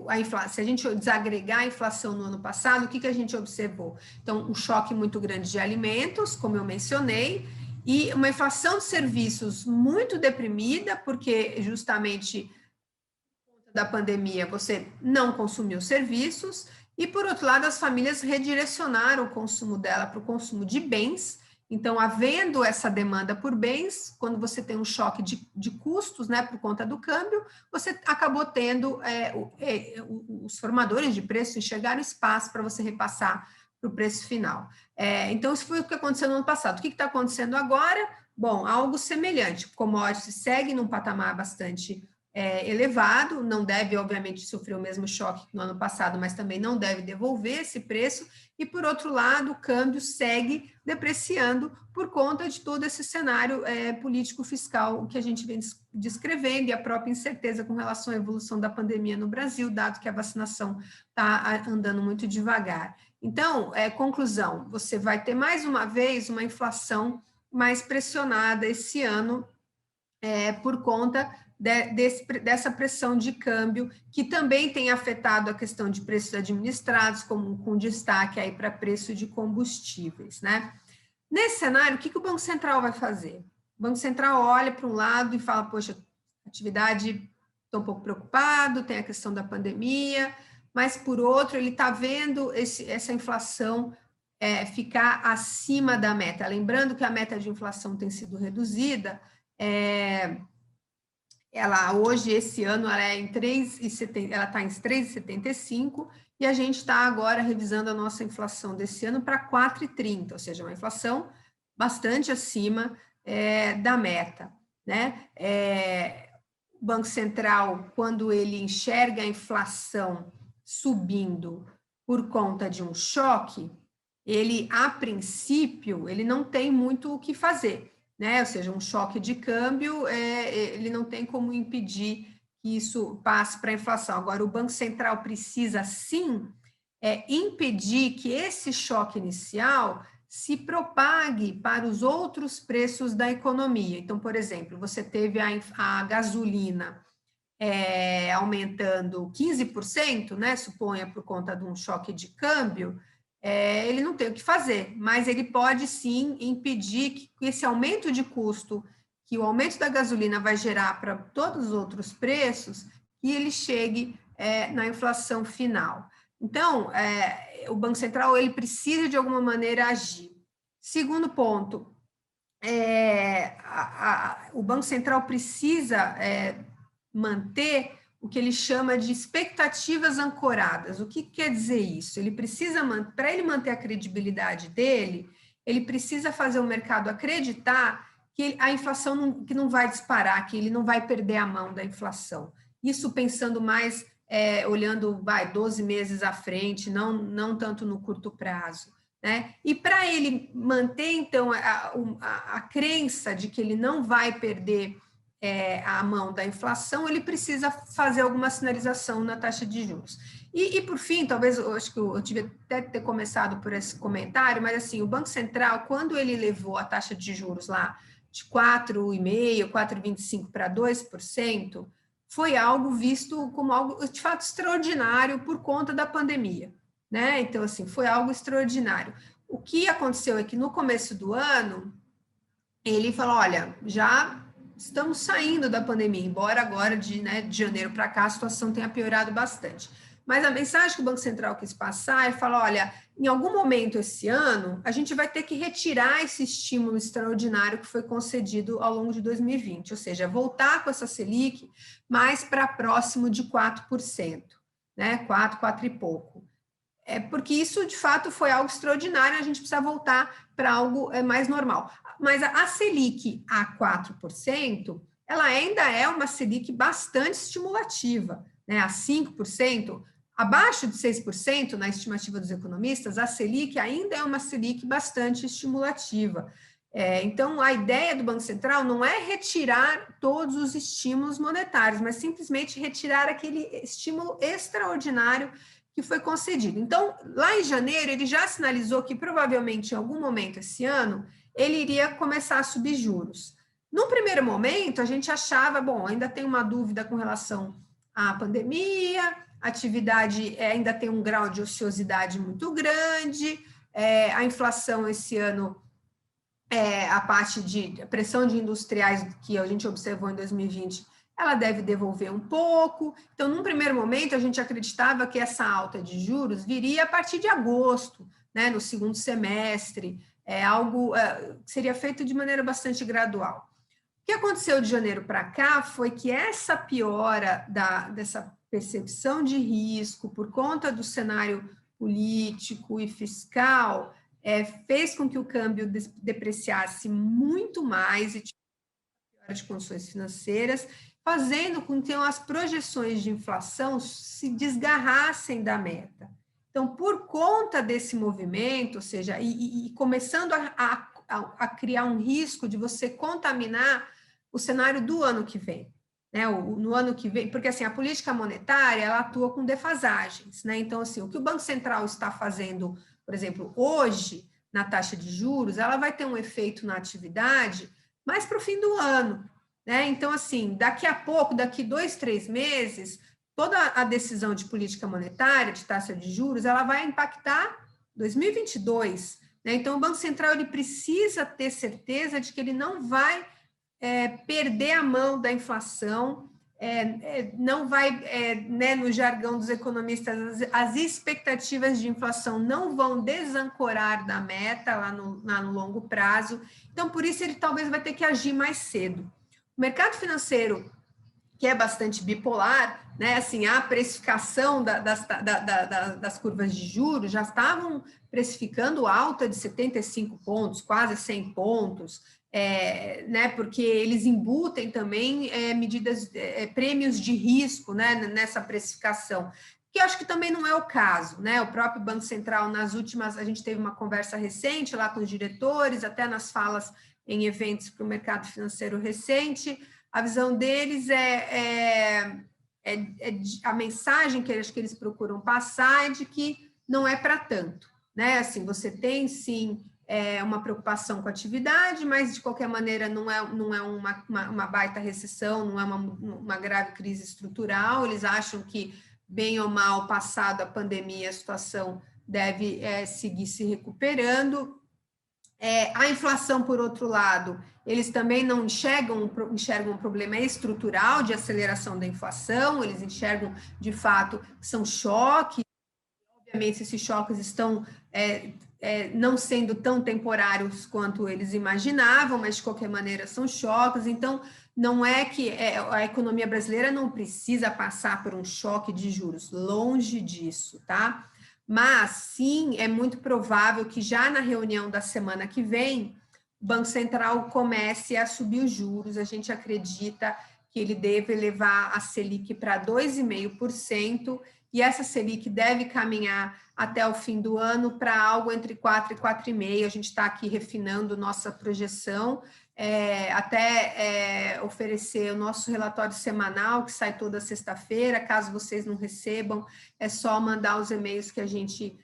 a inflação. Se a gente desagregar a inflação no ano passado, o que a gente observou? Então, um choque muito grande de alimentos, como eu mencionei, e uma inflação de serviços muito deprimida, porque justamente da pandemia você não consumiu serviços, e por outro lado as famílias redirecionaram o consumo dela para o consumo de bens. Então, havendo essa demanda por bens, quando você tem um choque de custos, né, por conta do câmbio, você acabou tendo os formadores de preço enxergaram espaço para você repassar para o preço final. Então, isso foi o que aconteceu no ano passado. O que está acontecendo agora? Bom, algo semelhante. O commodity segue num patamar bastante elevado, não deve, obviamente, sofrer o mesmo choque que no ano passado, mas também não deve devolver esse preço, e, por outro lado, o câmbio segue depreciando por conta de todo esse cenário político-fiscal que a gente vem descrevendo, e a própria incerteza com relação à evolução da pandemia no Brasil, dado que a vacinação está andando muito devagar. Então, conclusão, você vai ter mais uma vez uma inflação mais pressionada esse ano, por conta dessa pressão de câmbio, que também tem afetado a questão de preços administrados, com destaque aí para preço de combustíveis, né? Nesse cenário, o que o Banco Central vai fazer? O Banco Central olha para um lado e fala, poxa, atividade, estou um pouco preocupado, tem a questão da pandemia, mas, por outro, ele está vendo essa inflação ficar acima da meta. Lembrando que a meta de inflação tem sido reduzida, ela hoje, esse ano, ela está em 3,75, e a gente está agora revisando a nossa inflação desse ano para 4,30, ou seja, uma inflação bastante acima da meta, né? O Banco Central, quando ele enxerga a inflação subindo por conta de um choque, ele, a princípio, ele não tem muito o que fazer, né? Ou seja, um choque de câmbio, ele não tem como impedir que isso passe para a inflação. Agora, o Banco Central precisa, sim, impedir que esse choque inicial se propague para os outros preços da economia. Então, por exemplo, você teve a gasolina aumentando 15%, né? Suponha, por conta de um choque de câmbio, ele não tem o que fazer, mas ele pode sim impedir que esse aumento de custo, que o aumento da gasolina vai gerar para todos os outros preços, que ele chegue na inflação final. Então, o Banco Central ele precisa, de alguma maneira, agir. Segundo ponto, o Banco Central precisa manter o que ele chama de expectativas ancoradas. O que quer dizer isso? Ele precisa, para ele manter a credibilidade dele, ele precisa fazer o mercado acreditar que a inflação que não vai disparar, que ele não vai perder a mão da inflação. Isso pensando mais, olhando 12 meses à frente, não tanto no curto prazo. Né? E para ele manter, então, a crença de que ele não vai perder a mão da inflação, ele precisa fazer alguma sinalização na taxa de juros. E por fim, talvez, eu acho que eu devia até ter começado por esse comentário, mas assim, o Banco Central, quando ele levou a taxa de juros lá de 4,5%, 4,25% para 2%, foi algo visto como algo, de fato, extraordinário por conta da pandemia. Né? Então, assim, foi algo extraordinário. O que aconteceu é que no começo do ano, ele falou, olha, já estamos saindo da pandemia, embora agora de janeiro para cá a situação tenha piorado bastante. Mas a mensagem que o Banco Central quis passar é falar, olha, em algum momento esse ano, a gente vai ter que retirar esse estímulo extraordinário que foi concedido ao longo de 2020, ou seja, voltar com essa Selic mais para próximo de 4%, né? 4 e pouco. Porque isso, de fato, foi algo extraordinário, a gente precisa voltar para algo mais normal. Mas a Selic a 4%, ela ainda é uma Selic bastante estimulativa, né? A 5%, abaixo de 6%, na estimativa dos economistas, a Selic ainda é uma Selic bastante estimulativa. Então, a ideia do Banco Central não é retirar todos os estímulos monetários, mas simplesmente retirar aquele estímulo extraordinário que foi concedido. Então, lá em janeiro, ele já sinalizou que provavelmente em algum momento esse ano, ele iria começar a subir juros. Num primeiro momento, a gente achava, bom, ainda tem uma dúvida com relação à pandemia, a atividade ainda tem um grau de ociosidade muito grande, a inflação esse ano, a parte de pressão de industriais que a gente observou em 2020, ela deve devolver um pouco. Então, num primeiro momento, a gente acreditava que essa alta de juros viria a partir de agosto, né, no segundo semestre, algo que seria feito de maneira bastante gradual. O que aconteceu de janeiro para cá foi que essa piora dessa percepção de risco por conta do cenário político e fiscal fez com que o câmbio depreciasse muito mais e piora de condições financeiras, fazendo com que as projeções de inflação se desgarrassem da meta. Então, por conta desse movimento, ou seja, e começando a criar um risco de você contaminar o cenário do ano que vem, né? No ano que vem, porque assim, a política monetária, ela atua com defasagens, né? Então, assim, o que o Banco Central está fazendo, por exemplo, hoje, na taxa de juros, ela vai ter um efeito na atividade mais para o fim do ano, né? Então, assim, daqui a pouco, daqui 2, 3 meses, toda a decisão de política monetária, de taxa de juros, ela vai impactar 2022, né? Então, o Banco Central ele precisa ter certeza de que ele não vai perder a mão da inflação, não vai, né, no jargão dos economistas, as expectativas de inflação não vão desancorar da meta lá no longo prazo. Então, por isso, ele talvez vai ter que agir mais cedo. O mercado financeiro, que é bastante bipolar, né, assim, a precificação das curvas de juros já estavam precificando alta de 75 pontos, quase 100 pontos, né, porque eles embutem também medidas, prêmios de risco, né, nessa precificação, que eu acho que também não é o caso, né? O próprio Banco Central, nas últimas, a gente teve uma conversa recente lá com os diretores, até nas falas em eventos para o mercado financeiro recente, a visão deles a mensagem que acho que eles procuram passar é de que não é para tanto, né? Assim, você tem sim uma preocupação com a atividade, mas de qualquer maneira não é uma baita recessão, não é uma grave crise estrutural. Eles acham que, bem ou mal, passado a pandemia, a situação deve seguir se recuperando. A inflação, por outro lado, eles também não enxergam um problema estrutural de aceleração da inflação, eles enxergam, de fato, que são choques, obviamente, esses choques estão não sendo tão temporários quanto eles imaginavam, mas, de qualquer maneira, são choques. Então, não é que a economia brasileira não precisa passar por um choque de juros, longe disso, tá? Mas, sim, é muito provável que já na reunião da semana que vem, o Banco Central comece a subir os juros. A gente acredita que ele deve levar a Selic para 2,5%, e essa Selic deve caminhar até o fim do ano para algo entre 4 e 4,5%. A gente está aqui refinando nossa projeção, até oferecer o nosso relatório semanal, que sai toda sexta-feira. Caso vocês não recebam, é só mandar os e-mails que a gente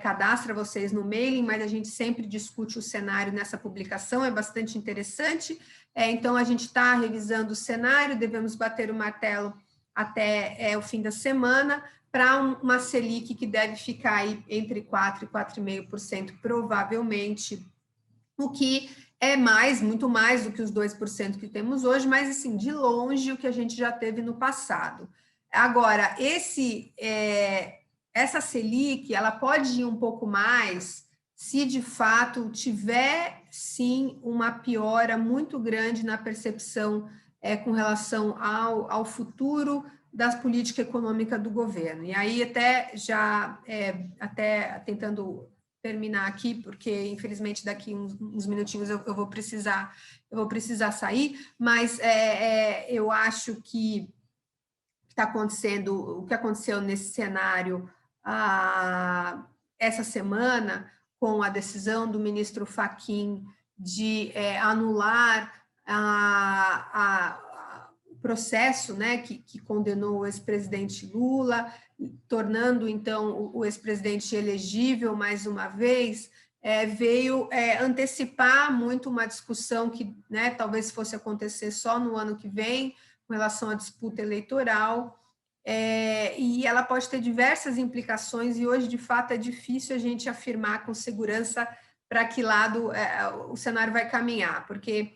cadastra vocês no mailing, mas a gente sempre discute o cenário nessa publicação, é bastante interessante. Então, a gente está revisando o cenário, devemos bater o martelo até o fim da semana, para uma Selic que deve ficar aí entre 4% e 4,5%, provavelmente, o que é muito mais do que os 2% que temos hoje, mas, assim, de longe, o que a gente já teve no passado. Agora, essa Selic, ela pode ir um pouco mais se, de fato, tiver, sim, uma piora muito grande na percepção com relação ao futuro da política econômica do governo. E aí, até tentando terminar aqui, porque, infelizmente, daqui uns minutinhos eu vou precisar sair, mas eu acho que está acontecendo, o que aconteceu nesse cenário essa semana, com a decisão do ministro Fachin de anular o processo, né, que condenou o ex-presidente Lula, tornando, então, o ex-presidente elegível mais uma vez, veio antecipar muito uma discussão que, né, talvez fosse acontecer só no ano que vem, com relação à disputa eleitoral, e ela pode ter diversas implicações, e hoje, de fato, é difícil a gente afirmar com segurança para que lado o cenário vai caminhar, porque,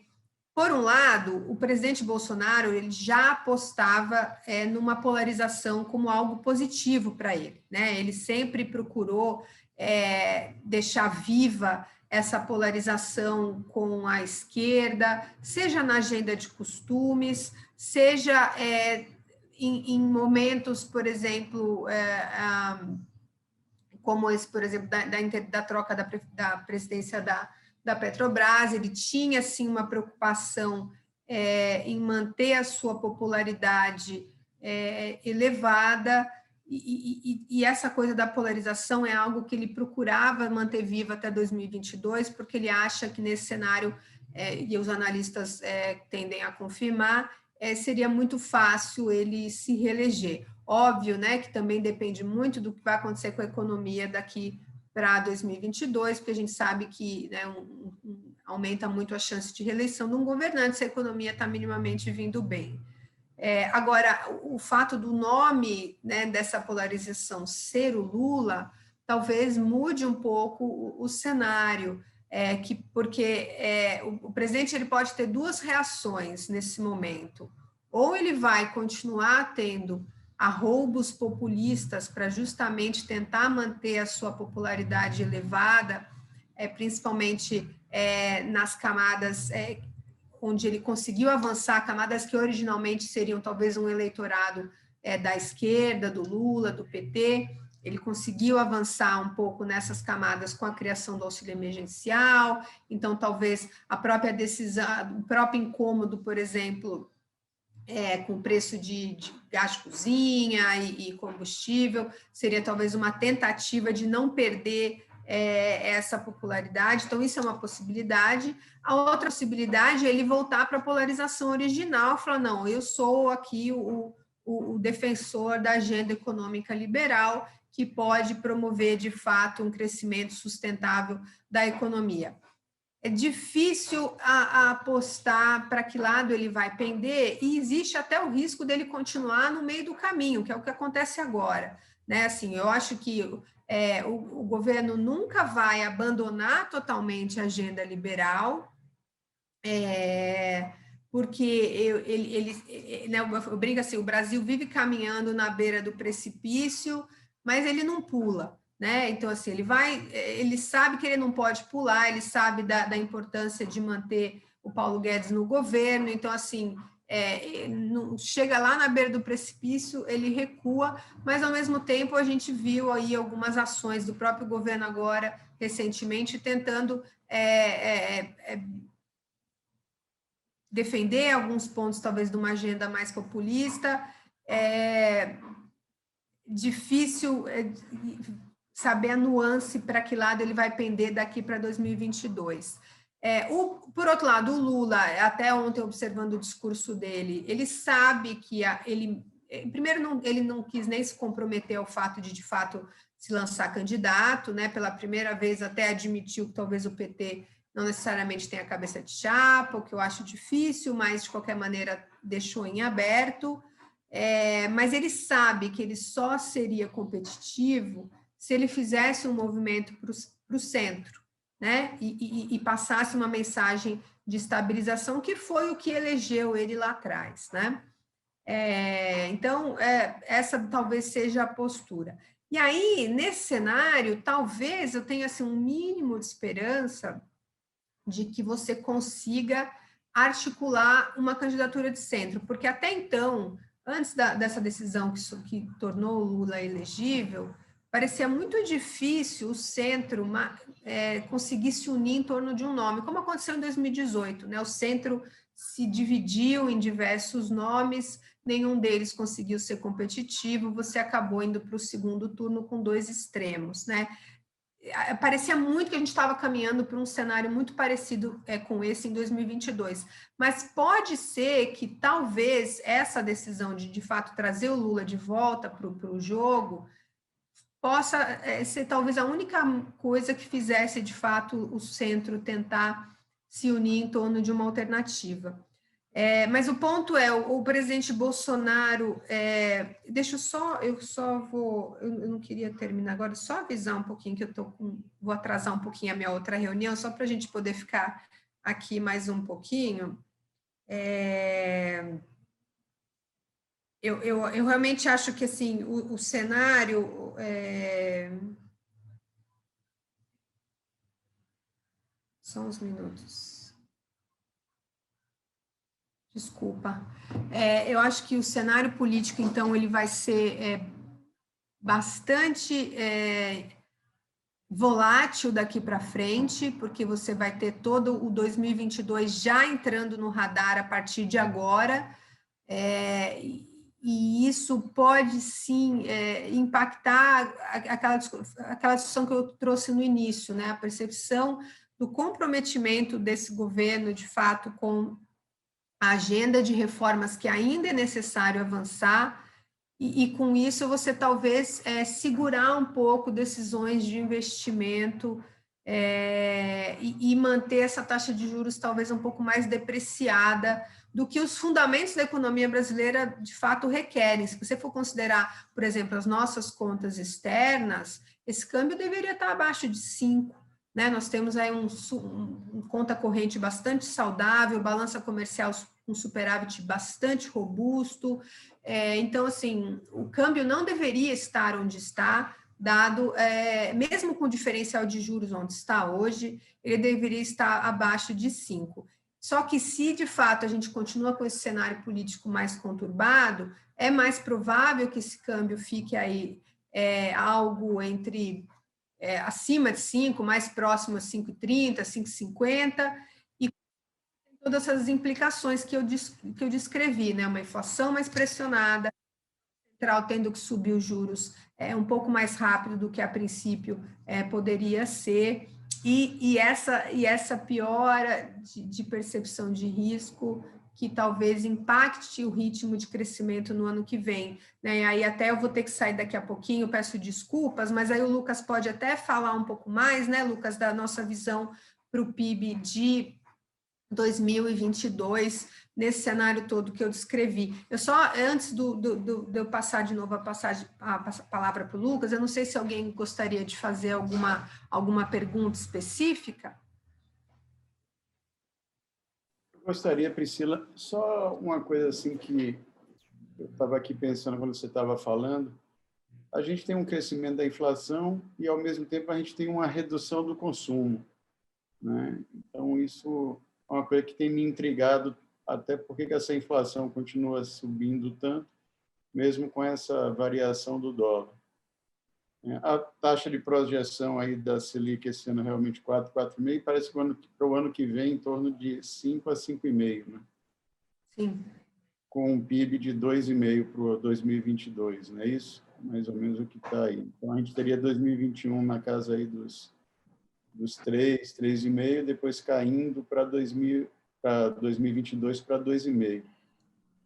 por um lado, o presidente Bolsonaro ele já apostava numa polarização como algo positivo para ele, né? Ele sempre procurou deixar viva essa polarização com a esquerda, seja na agenda de costumes, seja em momentos, por exemplo, como esse, por exemplo, da troca da presidência da Petrobras. Ele tinha, sim, uma preocupação em manter a sua popularidade elevada, e essa coisa da polarização é algo que ele procurava manter vivo até 2022, porque ele acha que nesse cenário, e os analistas tendem a confirmar, seria muito fácil ele se reeleger. Óbvio, né, que também depende muito do que vai acontecer com a economia daqui para 2022, porque a gente sabe que, né, aumenta muito a chance de reeleição de um governante se a economia está minimamente vindo bem. Agora, o fato do nome, né, dessa polarização ser o Lula, talvez mude um pouco o cenário, porque o presidente ele pode ter duas reações nesse momento. Ou ele vai continuar tendo arroubos populistas para justamente tentar manter a sua popularidade elevada, principalmente nas camadas onde ele conseguiu avançar, camadas que originalmente seriam talvez um eleitorado da esquerda, do Lula, do PT. Ele conseguiu avançar um pouco nessas camadas com a criação do auxílio emergencial. Então, talvez a própria decisão, o próprio incômodo, por exemplo, com o preço de gás de cozinha e combustível, seria talvez uma tentativa de não perder essa popularidade. Então, isso é uma possibilidade. A outra possibilidade é ele voltar para a polarização original, falar, não, eu sou aqui o defensor da agenda econômica liberal, que pode promover, de fato, um crescimento sustentável da economia. É difícil apostar para que lado ele vai pender, e existe até o risco dele continuar no meio do caminho, que é o que acontece agora, né? Assim, eu acho que o governo nunca vai abandonar totalmente a agenda liberal, porque eu brinco assim, o Brasil vive caminhando na beira do precipício, mas ele não pula, né? Então, assim, ele sabe que ele não pode pular, ele sabe da importância de manter o Paulo Guedes no governo, então, assim, chega lá na beira do precipício, ele recua, mas, ao mesmo tempo, a gente viu aí algumas ações do próprio governo agora, recentemente, tentando defender alguns pontos, talvez, de uma agenda mais populista. Difícil saber a nuance para que lado ele vai pender daqui para 2022. Por outro lado, o Lula, até ontem observando o discurso dele, ele sabe que primeiro, ele não quis nem se comprometer ao fato de fato, se lançar candidato, né? Pela primeira vez até admitiu que talvez o PT não necessariamente tenha cabeça de chapa, o que eu acho difícil, mas, de qualquer maneira, deixou em aberto. Mas ele sabe que ele só seria competitivo se ele fizesse um movimento para o centro, né? E passasse uma mensagem de estabilização, que foi o que elegeu ele lá atrás, né? Então, essa talvez seja a postura. E aí, nesse cenário, talvez eu tenha assim, um mínimo de esperança de que você consiga articular uma candidatura de centro, porque até então, antes dessa decisão que tornou o Lula elegível, parecia muito difícil o centro conseguir se unir em torno de um nome, como aconteceu em 2018, né? O centro se dividiu em diversos nomes, nenhum deles conseguiu ser competitivo, você acabou indo para o segundo turno com 2 extremos, né? Parecia muito que a gente estava caminhando para um cenário muito parecido com esse em 2022, mas pode ser que talvez essa decisão de fato trazer o Lula de volta para o jogo possa ser talvez a única coisa que fizesse de fato o centro tentar se unir em torno de uma alternativa. Mas o ponto o presidente Bolsonaro, eu não queria terminar agora, só avisar um pouquinho que vou atrasar um pouquinho a minha outra reunião, só para a gente poder ficar aqui mais um pouquinho. Eu realmente acho que, assim, o cenário... Só uns minutos. Desculpa. Eu acho que o cenário político, então, ele vai ser bastante volátil daqui para frente, porque você vai ter todo o 2022 já entrando no radar a partir de agora, e isso pode, sim, impactar aquela discussão que eu trouxe no início, né? A percepção do comprometimento desse governo, de fato, com a agenda de reformas que ainda é necessário avançar, e com isso você talvez segurar um pouco decisões de investimento e manter essa taxa de juros talvez um pouco mais depreciada do que os fundamentos da economia brasileira de fato requerem. Se você for considerar, por exemplo, as nossas contas externas, esse câmbio deveria estar abaixo de 5, né? Nós temos aí um conta corrente bastante saudável, balança comercial com superávit bastante robusto. Então, assim, o câmbio não deveria estar onde está, dado, mesmo com o diferencial de juros onde está hoje, ele deveria estar abaixo de 5. Só que, se de fato a gente continua com esse cenário político mais conturbado, é mais provável que esse câmbio fique aí algo entre acima de 5, mais próximo a 5,30, 5,50, e todas essas implicações que eu descrevi, né? Uma inflação mais pressionada, o central tendo que subir os juros um pouco mais rápido do que a princípio poderia ser, e essa piora de percepção de risco que talvez impacte o ritmo de crescimento no ano que vem, né? E aí até eu vou ter que sair daqui a pouquinho, peço desculpas, mas aí o Lucas pode até falar um pouco mais, né, Lucas, da nossa visão para o PIB de 2022, nesse cenário todo que eu descrevi. Eu só, antes de eu passar de novo a palavra para o Lucas, eu não sei se alguém gostaria de fazer alguma pergunta específica. Gostaria, Priscila, só uma coisa assim que eu estava aqui pensando quando você estava falando. a gente tem um crescimento da inflação e, ao mesmo tempo, a gente tem uma redução do consumo, né? Então, isso é uma coisa que tem me intrigado, até porque que essa inflação continua subindo tanto, mesmo com essa variação do dólar. A taxa de projeção aí da Selic esse ano é realmente 4, 4,5, parece que para o ano que vem em torno de 5 a 5,5, né? Sim. Com um PIB de 2,5 para 2022, não é isso? Mais ou menos o que está aí. Então, a gente teria 2021 na casa aí dos 3, 3,5, depois caindo para 2022 para 2,5.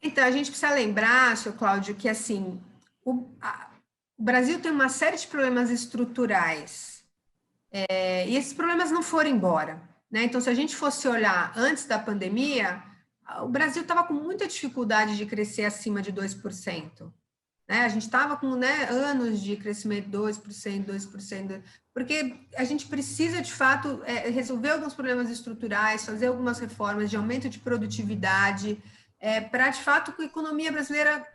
Então, a gente precisa lembrar, senhor Cláudio, que assim, o Brasil tem uma série de problemas estruturais, e esses problemas não foram embora, né? Então, se a gente fosse olhar antes da pandemia, o Brasil estava com muita dificuldade de crescer acima de 2%. Né? A gente estava com, né, anos de crescimento 2%, 2%, porque a gente precisa, de fato, resolver alguns problemas estruturais, fazer algumas reformas de aumento de produtividade, para, de fato, que a economia brasileira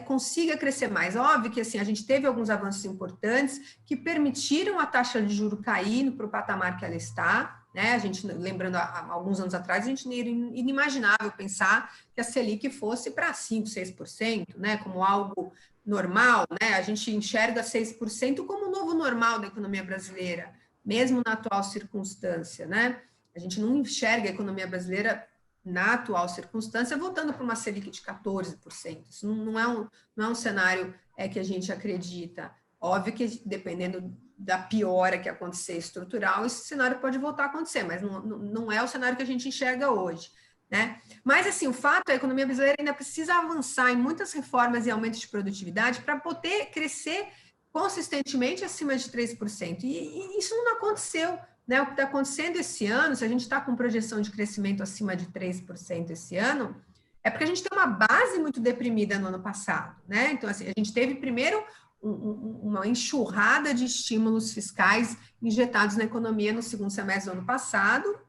consiga crescer mais. Óbvio que assim, a gente teve alguns avanços importantes que permitiram a taxa de juros cair para o patamar que ela está, né? A gente, lembrando, há alguns anos atrás, a gente era inimaginável pensar que a Selic fosse para 5%, 6%, né? Como algo normal, né? A gente enxerga 6% como o novo normal da economia brasileira, mesmo na atual circunstância, né? A gente não enxerga a economia brasileira na atual circunstância, voltando para uma Selic de 14%. Isso não é um cenário que a gente acredita. Óbvio que, dependendo da piora que acontecer estrutural, esse cenário pode voltar a acontecer, mas não é o cenário que a gente enxerga hoje, né? Mas, assim, o fato é que a economia brasileira ainda precisa avançar em muitas reformas e aumentos de produtividade para poder crescer consistentemente acima de 3%. E isso não aconteceu. Né, o que está acontecendo esse ano, se a gente está com projeção de crescimento acima de 3% esse ano, é porque a gente tem uma base muito deprimida no ano passado. Né? Então, assim, a gente teve primeiro uma enxurrada de estímulos fiscais injetados na economia no segundo semestre do ano passado,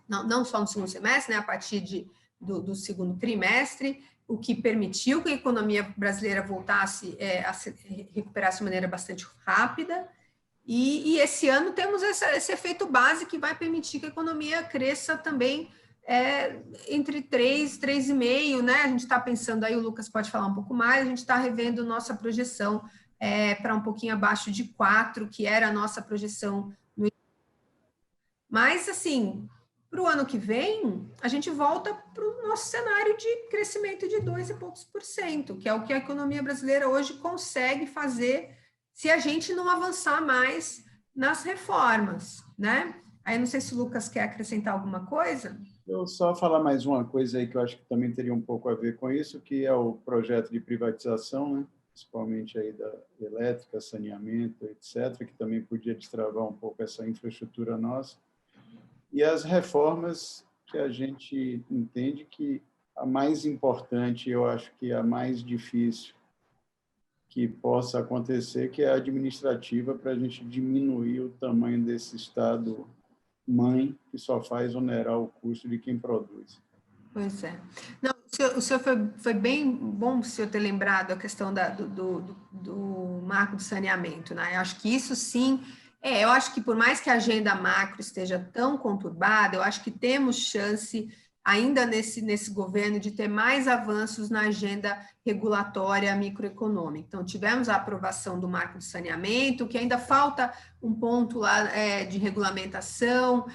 não só no segundo semestre, né, a partir do segundo trimestre, o que permitiu que a economia brasileira voltasse a se recuperasse de maneira bastante rápida. E esse ano temos esse efeito base que vai permitir que a economia cresça também entre 3 e 3,5, né? A gente está pensando, aí o Lucas pode falar um pouco mais, a gente está revendo nossa projeção para um pouquinho abaixo de 4, que era a nossa projeção. Mas, assim, para o ano que vem, a gente volta para o nosso cenário de crescimento de 2 e poucos %, que é o que a economia brasileira hoje consegue fazer se a gente não avançar mais nas reformas, né? Aí não sei se o Lucas quer acrescentar alguma coisa. Eu só falar mais uma coisa aí que eu acho que também teria um pouco a ver com isso, que é o projeto de privatização, né? Principalmente aí da elétrica, saneamento, etc., que também podia destravar um pouco essa infraestrutura nossa. E as reformas que a gente entende que a mais importante, eu acho que a mais difícil que possa acontecer, que é a administrativa, para a gente diminuir o tamanho desse Estado-mãe, que só faz onerar o custo de quem produz. Pois é. Não, o senhor foi bem bom o senhor ter lembrado a questão do marco do saneamento, né? Eu acho que isso sim, eu acho que por mais que a agenda macro esteja tão conturbada, eu acho que temos chance ainda nesse governo, de ter mais avanços na agenda regulatória microeconômica. Então, tivemos a aprovação do marco de saneamento, que ainda falta um ponto lá de regulamentação,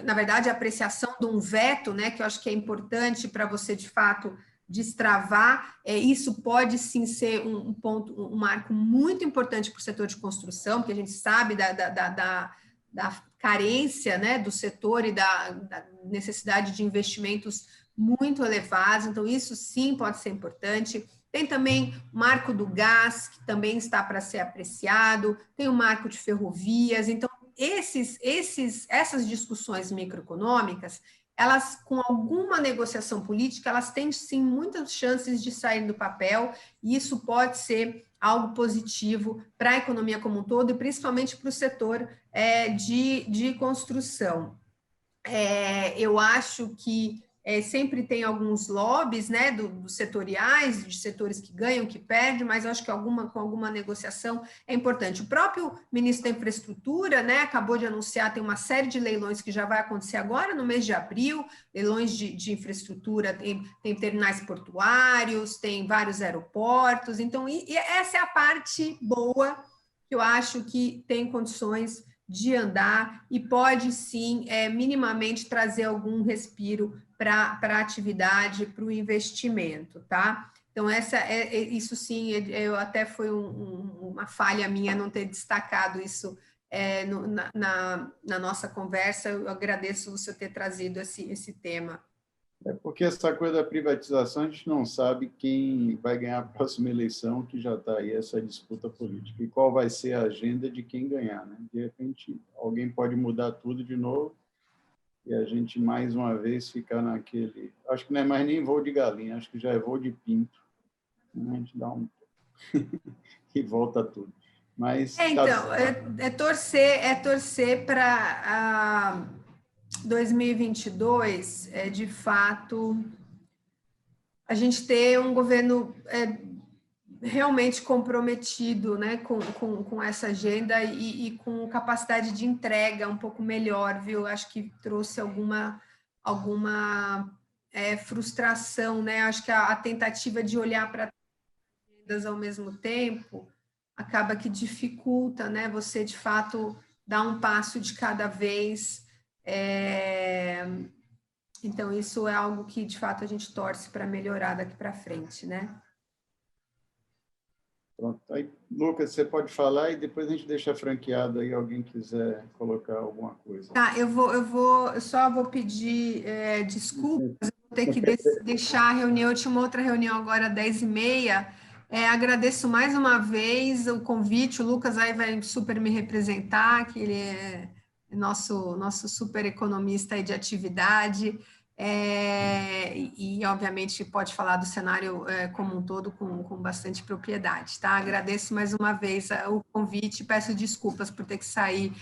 na verdade, a apreciação de um veto, né, que eu acho que é importante para você, de fato, destravar. Isso pode, sim, ser um ponto, um marco muito importante para o setor de construção, porque a gente sabe da carência, né, do setor e da necessidade de investimentos muito elevados, então isso sim pode ser importante. Tem também o marco do gás, que também está para ser apreciado, tem o marco de ferrovias, então essas discussões microeconômicas, elas, com alguma negociação política, elas têm sim muitas chances de sair do papel, e isso pode ser algo positivo para a economia como um todo, e principalmente para o setor de construção. Eu acho que sempre tem alguns lobbies, né, dos setoriais, de setores que ganham, que perdem, mas eu acho que com alguma negociação é importante. O próprio ministro da Infraestrutura, né, acabou de anunciar, tem uma série de leilões que já vai acontecer agora no mês de abril, leilões de infraestrutura, tem terminais portuários, tem vários aeroportos, então e essa é a parte boa que eu acho que tem condições de andar e pode sim minimamente trazer algum respiro para a atividade, para o investimento, tá? Então, isso sim, eu até foi uma falha minha não ter destacado isso na nossa conversa. Eu agradeço você ter trazido esse tema. É porque essa coisa da privatização, a gente não sabe quem vai ganhar a próxima eleição, que já está aí essa disputa política, e qual vai ser a agenda de quem ganhar, né? De repente, alguém pode mudar tudo de novo e a gente, mais uma vez, ficar naquele... Acho que não é mais nem voo de galinha, acho que já é voo de pinto. A gente dá um... e volta tudo. Mas, então, torcer para 2022, de fato, a gente ter um governo realmente comprometido, né, com essa agenda e com capacidade de entrega um pouco melhor, viu? Acho que trouxe alguma frustração, né? Acho que a tentativa de olhar para agendas ao mesmo tempo acaba que dificulta, né? Você, de fato, dar um passo de cada vez. Então, isso é algo que, de fato, a gente torce para melhorar daqui para frente, né? Pronto. Aí, Lucas, você pode falar e depois a gente deixa franqueado aí, alguém quiser colocar alguma coisa. Tá, eu só vou pedir desculpas, eu vou ter que deixar a reunião, eu tinha uma outra reunião agora às 10h30, agradeço mais uma vez o convite, o Lucas aí vai super me representar, que ele é nosso super economista aí de atividade, e obviamente pode falar do cenário como um todo com bastante propriedade, tá? Agradeço mais uma vez o convite, peço desculpas por ter que sair,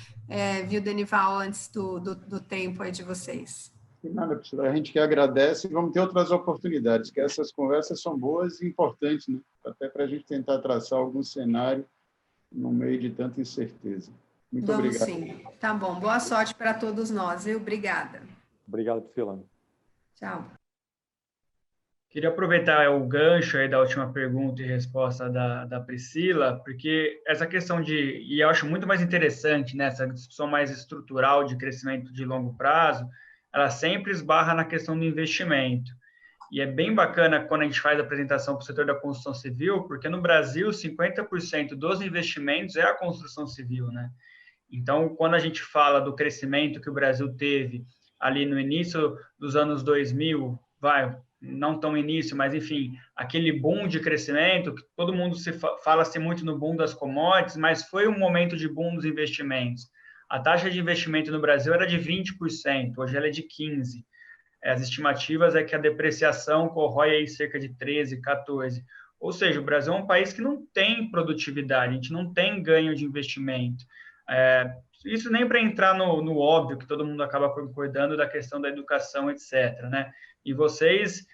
viu, Denival, antes do tempo aí de vocês. Nada, Priscila, a gente que agradece e vamos ter outras oportunidades, que essas conversas são boas e importantes, né? Até para a gente tentar traçar algum cenário no meio de tanta incerteza. Muito obrigado. Sim, tá bom. Boa sorte para todos nós, viu? Obrigada. Obrigado, Priscila. Tchau. Queria aproveitar o gancho aí da última pergunta e resposta da Priscila, porque essa questão e eu acho muito mais interessante, né, essa discussão mais estrutural de crescimento de longo prazo, ela sempre esbarra na questão do investimento. E é bem bacana quando a gente faz a apresentação para o setor da construção civil, porque no Brasil, 50% dos investimentos é a construção civil, né? Então, quando a gente fala do crescimento que o Brasil teve ali no início dos anos 2000, não tão início, mas enfim, aquele boom de crescimento, que todo mundo fala-se muito no boom das commodities, mas foi um momento de boom dos investimentos. A taxa de investimento no Brasil era de 20%, hoje ela é de 15%. As estimativas é que a depreciação corrói aí cerca de 13%, 14%. Ou seja, o Brasil é um país que não tem produtividade, a gente não tem ganho de investimento. Isso nem para entrar no óbvio, que todo mundo acaba concordando da questão da educação, etc., né? E vocês,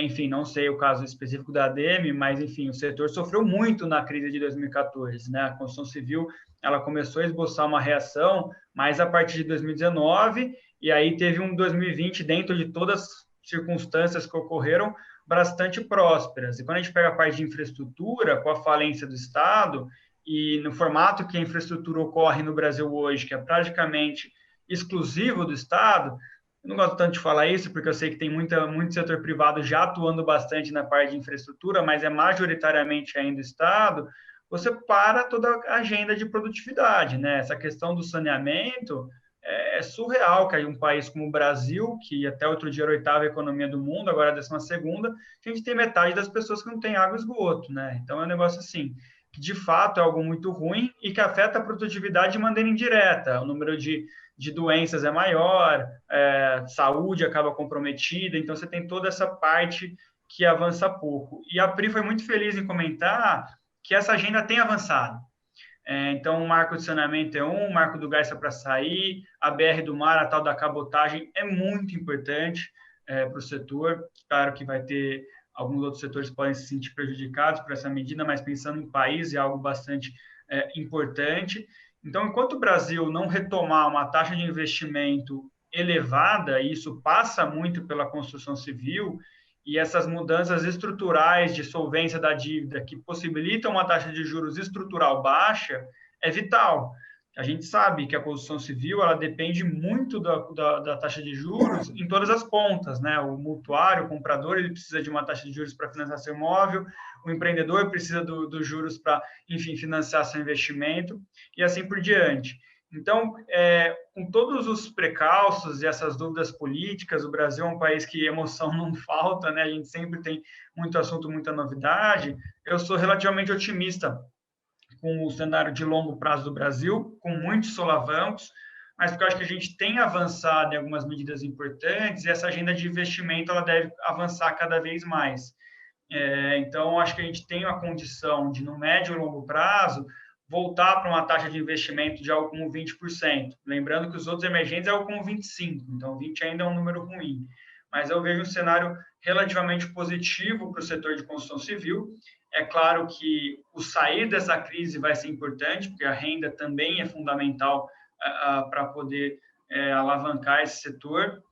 enfim, não sei o caso específico da ADEME, mas, enfim, o setor sofreu muito na crise de 2014, né? A construção civil, ela começou a esboçar uma reação, mas a partir de 2019, e aí teve um 2020 dentro de todas as circunstâncias que ocorreram, bastante prósperas. E quando a gente pega a parte de infraestrutura, com a falência do Estado, e no formato que a infraestrutura ocorre no Brasil hoje, que é praticamente exclusivo do Estado, eu não gosto tanto de falar isso, porque eu sei que tem muito setor privado já atuando bastante na parte de infraestrutura, mas é majoritariamente ainda o Estado, você para toda a agenda de produtividade, né? Essa questão do saneamento é surreal, que um país como o Brasil, que até outro dia era a 8ª economia do mundo, agora é a 12ª, a gente tem metade das pessoas que não tem água e esgoto, né? Então é um negócio assim, que de fato é algo muito ruim e que afeta a produtividade de maneira indireta. O número de doenças é maior, saúde acaba comprometida, então você tem toda essa parte que avança pouco. E a Pri foi muito feliz em comentar que essa agenda tem avançado. Então, o marco de saneamento é o marco do gás para sair, a BR do mar, a tal da cabotagem, é muito importante. para o setor. Claro que vai ter alguns outros setores que podem se sentir prejudicados por essa medida, mas pensando em país é algo bastante importante. Então, enquanto o Brasil não retomar uma taxa de investimento elevada, e isso passa muito pela construção civil, e essas mudanças estruturais de solvência da dívida que possibilitam uma taxa de juros estrutural baixa, é vital. A gente sabe que a construção civil ela depende muito da taxa de juros em todas as pontas, né? O mutuário, o comprador, ele precisa de uma taxa de juros para financiar seu imóvel, o empreendedor precisa dos juros para, enfim, financiar seu investimento, e assim por diante. Então, com todos os precalços e essas dúvidas políticas, o Brasil é um país que emoção não falta, né? A gente sempre tem muito assunto, muita novidade. Eu sou relativamente otimista com o cenário de longo prazo do Brasil, com muitos solavancos, mas porque eu acho que a gente tem avançado em algumas medidas importantes e essa agenda de investimento ela deve avançar cada vez mais. Então, acho que a gente tem a condição de, no médio e longo prazo, voltar para uma taxa de investimento de algo como 20%. Lembrando que os outros emergentes é algo como 25%, então 20% ainda é um número ruim. Mas eu vejo um cenário relativamente positivo para o setor de construção civil. É claro que o sair dessa crise vai ser importante, porque a renda também é fundamental para poder alavancar esse setor,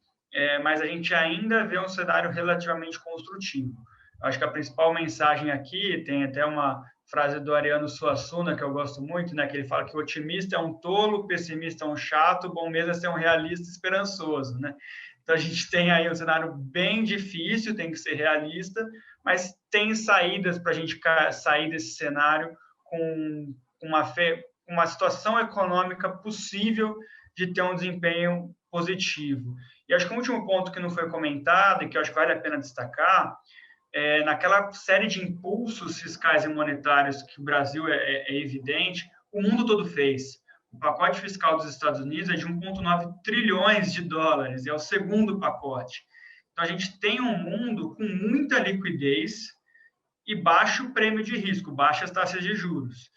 mas a gente ainda vê um cenário relativamente construtivo. Acho que a principal mensagem aqui, tem até uma frase do Ariano Suassuna, que eu gosto muito, né, que ele fala que o otimista é um tolo, o pessimista é um chato, o bom mesmo é ser um realista esperançoso, né? Então, a gente tem aí um cenário bem difícil, tem que ser realista, mas tem saídas para a gente sair desse cenário com uma situação econômica possível de ter um desempenho positivo. E acho que o último ponto que não foi comentado e que eu acho que vale a pena destacar naquela série de impulsos fiscais e monetários que o Brasil é evidente, o mundo todo fez. O pacote fiscal dos Estados Unidos é de 1,9 trilhões de dólares, é o segundo pacote. Então, a gente tem um mundo com muita liquidez e baixo prêmio de risco, baixas taxas de juros.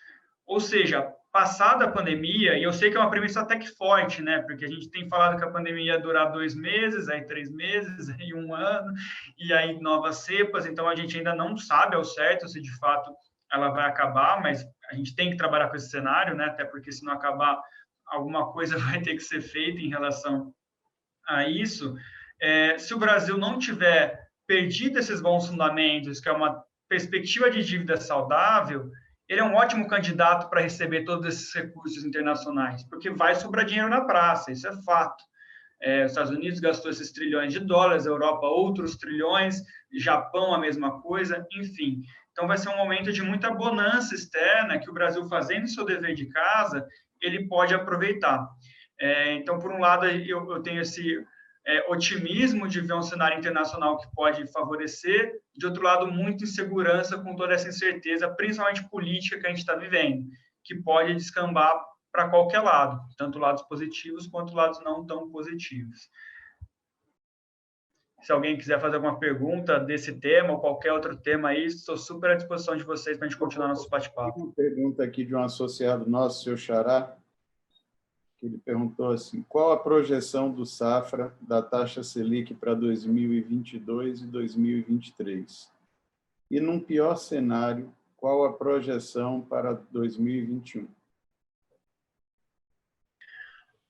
Ou seja, passada a pandemia, e eu sei que é uma premissa até que forte, né? Porque a gente tem falado que a pandemia ia durar 2 meses, aí 3 meses, aí 1 ano, e aí novas cepas, então a gente ainda não sabe ao certo se de fato ela vai acabar, mas a gente tem que trabalhar com esse cenário, né? Até porque se não acabar, alguma coisa vai ter que ser feita em relação a isso. Se o Brasil não tiver perdido esses bons fundamentos, que é uma perspectiva de dívida saudável, ele é um ótimo candidato para receber todos esses recursos internacionais, porque vai sobrar dinheiro na praça, isso é fato. Os Estados Unidos gastou esses trilhões de dólares, a Europa outros trilhões, Japão a mesma coisa, enfim. Então, vai ser um momento de muita bonança externa que o Brasil, fazendo seu dever de casa, ele pode aproveitar. Então, por um lado, eu tenho esse otimismo de ver um cenário internacional que pode favorecer, de outro lado, muita insegurança com toda essa incerteza, principalmente política que a gente está vivendo, que pode descambar para qualquer lado, tanto lados positivos quanto lados não tão positivos. Se alguém quiser fazer alguma pergunta desse tema ou qualquer outro tema aí, estou super à disposição de vocês para a gente continuar nosso bate-papo. Uma pergunta aqui de um associado nosso, seu Xará, que ele perguntou assim: qual a projeção do Safra da taxa Selic para 2022 e 2023? E, num pior cenário, qual a projeção para 2021?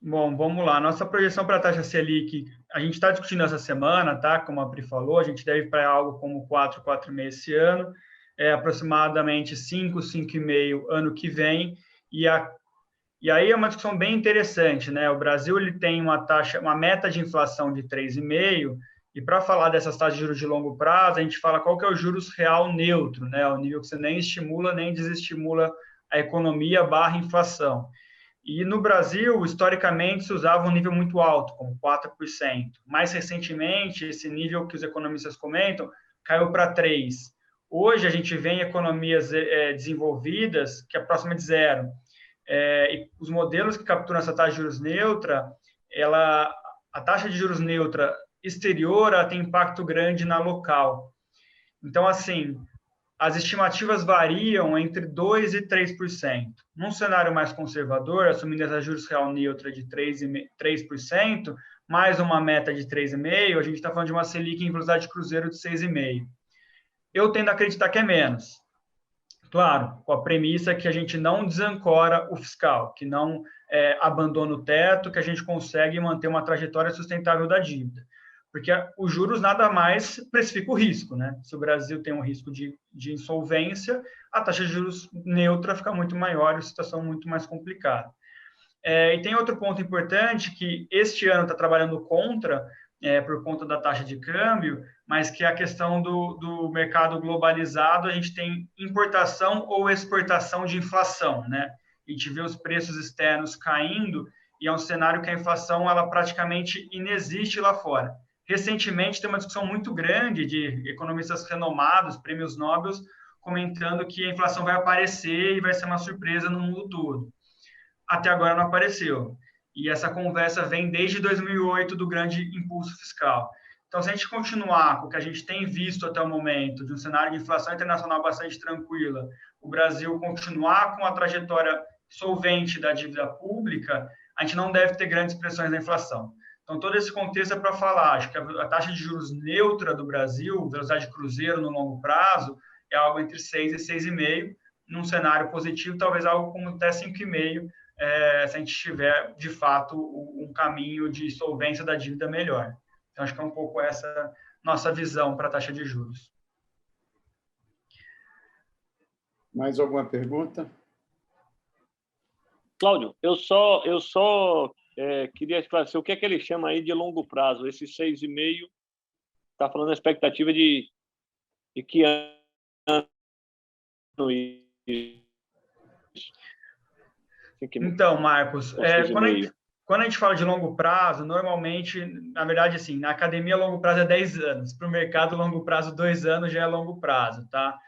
Bom, vamos lá. Nossa projeção para a taxa Selic, a gente está discutindo essa semana, tá? Como a Pri falou, a gente deve ir para algo como 4, 4,5 esse ano, aproximadamente 5, 5,5 ano que vem, e aí é uma discussão bem interessante, né? O Brasil ele tem uma meta de inflação de 3,5, e para falar dessas taxas de juros de longo prazo, a gente fala qual que é o juros real neutro, né? O nível que você nem estimula nem desestimula a economia / inflação. E no Brasil, historicamente, se usava um nível muito alto, como 4%. Mais recentemente, esse nível que os economistas comentam caiu para 3%. Hoje, a gente vê em economias desenvolvidas que é próxima de 0%. E os modelos que capturam essa taxa de juros neutra, a taxa de juros neutra exterior tem impacto grande na local. Então, assim, as estimativas variam entre 2% e 3%. Num cenário mais conservador, assumindo essa juros real neutra de 3%, mais uma meta de 3,5%, a gente está falando de uma Selic em velocidade de cruzeiro de 6,5%. Eu tendo a acreditar que é menos. Claro, com a premissa que a gente não desancora o fiscal, que não abandona o teto, que a gente consegue manter uma trajetória sustentável da dívida. Porque os juros nada mais precifica o risco, né? Se o Brasil tem um risco de insolvência, a taxa de juros neutra fica muito maior e a situação muito mais complicada. E tem outro ponto importante que este ano está trabalhando contra, por conta da taxa de câmbio, mas que é a questão do mercado globalizado, a gente tem importação ou exportação de inflação, né? A gente vê os preços externos caindo e é um cenário que a inflação ela praticamente inexiste lá fora. Recentemente, tem uma discussão muito grande de economistas renomados, prêmios Nobel, comentando que a inflação vai aparecer e vai ser uma surpresa no mundo todo. Até agora não apareceu. E essa conversa vem desde 2008 do grande impulso fiscal. Então, se a gente continuar com o que a gente tem visto até o momento, de um cenário de inflação internacional bastante tranquila, o Brasil continuar com a trajetória solvente da dívida pública, a gente não deve ter grandes pressões na inflação. Então, todo esse contexto é para falar, acho que a taxa de juros neutra do Brasil, velocidade de cruzeiro no longo prazo, é algo entre 6 e 6,5, num cenário positivo, talvez algo como até 5,5, se a gente tiver, de fato, um caminho de solvência da dívida melhor. Então, acho que é um pouco essa nossa visão para a taxa de juros. Mais alguma pergunta? Cláudio, eu só queria esclarecer o que é que ele chama aí de longo prazo. Esse 6,5 está falando a expectativa de que ano isso? Então, Marcos, quando a gente fala de longo prazo, normalmente, na verdade, assim, na academia, longo prazo é 10 anos. Para o mercado, longo prazo, 2 anos já é longo prazo, tá?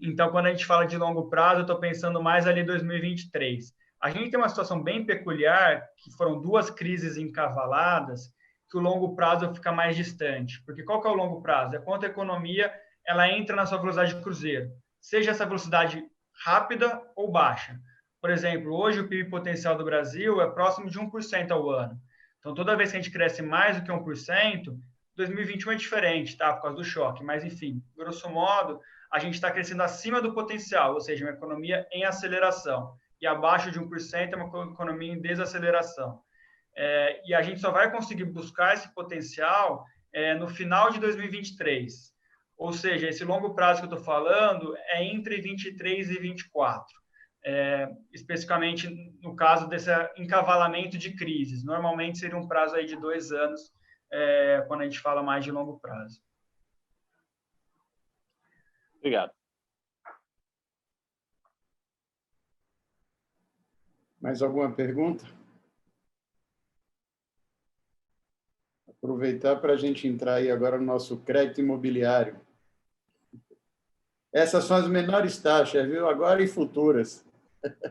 Então, quando a gente fala de longo prazo, eu estou pensando mais ali em 2023. A gente tem uma situação bem peculiar, que foram 2 crises encavaladas, que o longo prazo fica mais distante. Porque qual que é o longo prazo? É quanto a economia ela entra na sua velocidade de cruzeiro. Seja essa velocidade rápida ou baixa. Por exemplo, hoje o PIB potencial do Brasil é próximo de 1% ao ano. Então, toda vez que a gente cresce mais do que 1%, 2021 é diferente, tá? Por causa do choque. Mas, enfim, grosso modo, a gente está crescendo acima do potencial, ou seja, uma economia em aceleração. E abaixo de 1% é uma economia em desaceleração. E a gente só vai conseguir buscar esse potencial no final de 2023. Ou seja, esse longo prazo que eu estou falando é entre 23 e 24. Especificamente no caso desse encavalamento de crises. Normalmente seria um prazo aí de 2 anos, quando a gente fala mais de longo prazo. Obrigado. Mais alguma pergunta? Aproveitar para a gente entrar aí agora no nosso crédito imobiliário. Essas são as menores taxas, viu? Agora e futuras.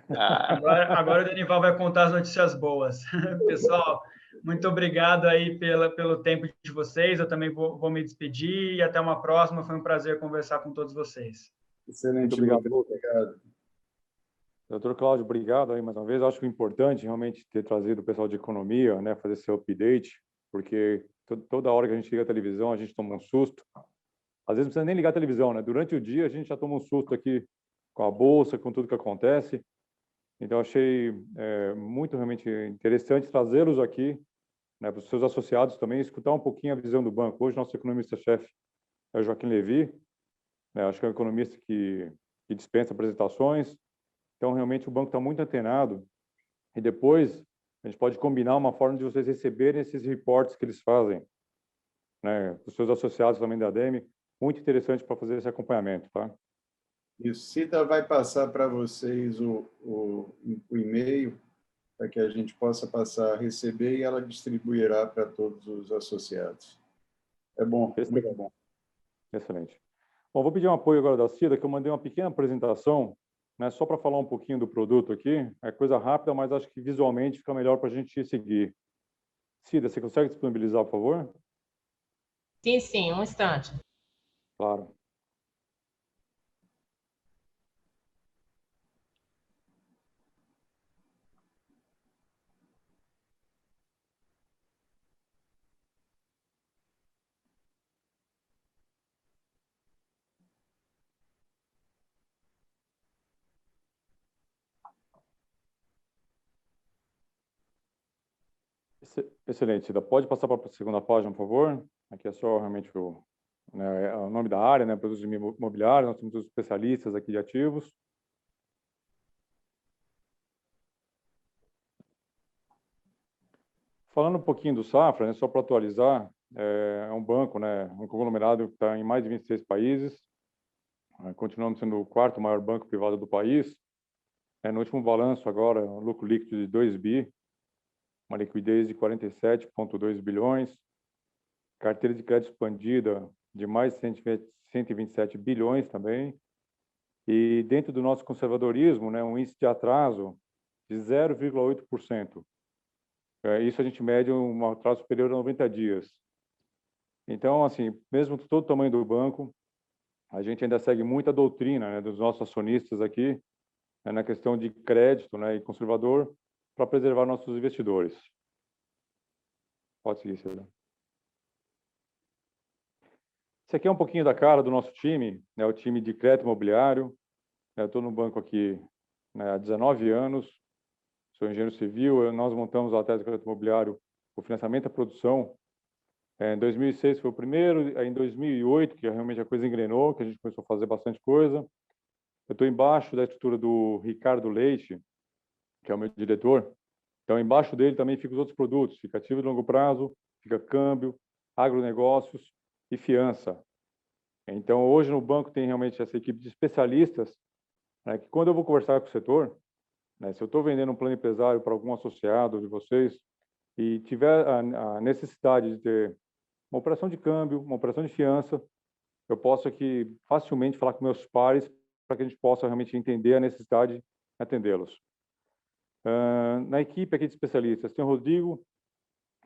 Agora o Denival vai contar as notícias boas. Pessoal, muito obrigado aí pelo tempo de vocês. Eu também vou me despedir e até uma próxima. Foi um prazer conversar com todos vocês. Excelente, muito obrigado. Obrigado. Doutor Cláudio, obrigado aí mais uma vez. Eu acho importante realmente ter trazido o pessoal de economia, né, fazer esse update, porque toda hora que a gente liga a televisão, a gente toma um susto. Às vezes não precisa nem ligar a televisão, né? Durante o dia, a gente já toma um susto aqui com a bolsa, com tudo que acontece. Então, achei muito realmente interessante trazê-los aqui, né, para os seus associados também, escutar um pouquinho a visão do banco. Hoje, nosso economista-chefe é o Joaquim Levy, né, acho que é um economista que dispensa apresentações. Então, realmente, o banco está muito antenado. E depois, a gente pode combinar uma forma de vocês receberem esses reportes que eles fazem, né, os seus associados também da ADEME. Muito interessante para fazer esse acompanhamento, tá? E Cida vai passar para vocês o e-mail para que a gente possa passar a receber e ela distribuirá para todos os associados. É bom, Excelente. muito bom. Excelente. Bom, vou pedir um apoio agora da Cida, que eu mandei uma pequena apresentação, né, só para falar um pouquinho do produto aqui. É coisa rápida, mas acho que visualmente fica melhor para a gente seguir. Cida, você consegue disponibilizar, por favor? Sim, um instante. Claro. Excelente, Cida. Pode passar para a segunda página, por favor? Aqui é só realmente o nome da área, né? Produtos imobiliários, nós temos os especialistas aqui de ativos. Falando um pouquinho do Safra, né, só para atualizar, é um banco, né, um conglomerado que está em mais de 26 países, continuamos sendo o quarto maior banco privado do país. No último balanço agora, um lucro líquido de 2 bi, uma liquidez de 47,2 bilhões, carteira de crédito expandida de mais de 127 bilhões também, e dentro do nosso conservadorismo, né, um índice de atraso de 0,8%. Isso a gente mede um atraso superior a 90 dias. Então, assim, mesmo com todo o tamanho do banco, a gente ainda segue muita doutrina, né, dos nossos acionistas aqui, né, na questão de crédito, né, e conservador, para preservar nossos investidores. Pode seguir, Cida. Esse aqui é um pouquinho da cara do nosso time, né, o time de crédito imobiliário. Eu estou no banco aqui, né, há 19 anos, sou engenheiro civil, nós montamos a tese de crédito imobiliário, o financiamento e a produção. Em 2006 foi o primeiro, aí em 2008, que realmente a coisa engrenou, que a gente começou a fazer bastante coisa. Eu estou embaixo da estrutura do Ricardo Leite, que é o meu diretor. Então, embaixo dele também ficam os outros produtos, fica ativo de longo prazo, fica câmbio, agronegócios e fiança. Então, hoje no banco tem realmente essa equipe de especialistas, né, que quando eu vou conversar com o setor, né, se eu estou vendendo um plano empresário para algum associado de vocês e tiver a necessidade de ter uma operação de câmbio, uma operação de fiança, eu posso aqui facilmente falar com meus pares para que a gente possa realmente entender a necessidade de atendê-los. Na equipe aqui de especialistas tem o Rodrigo,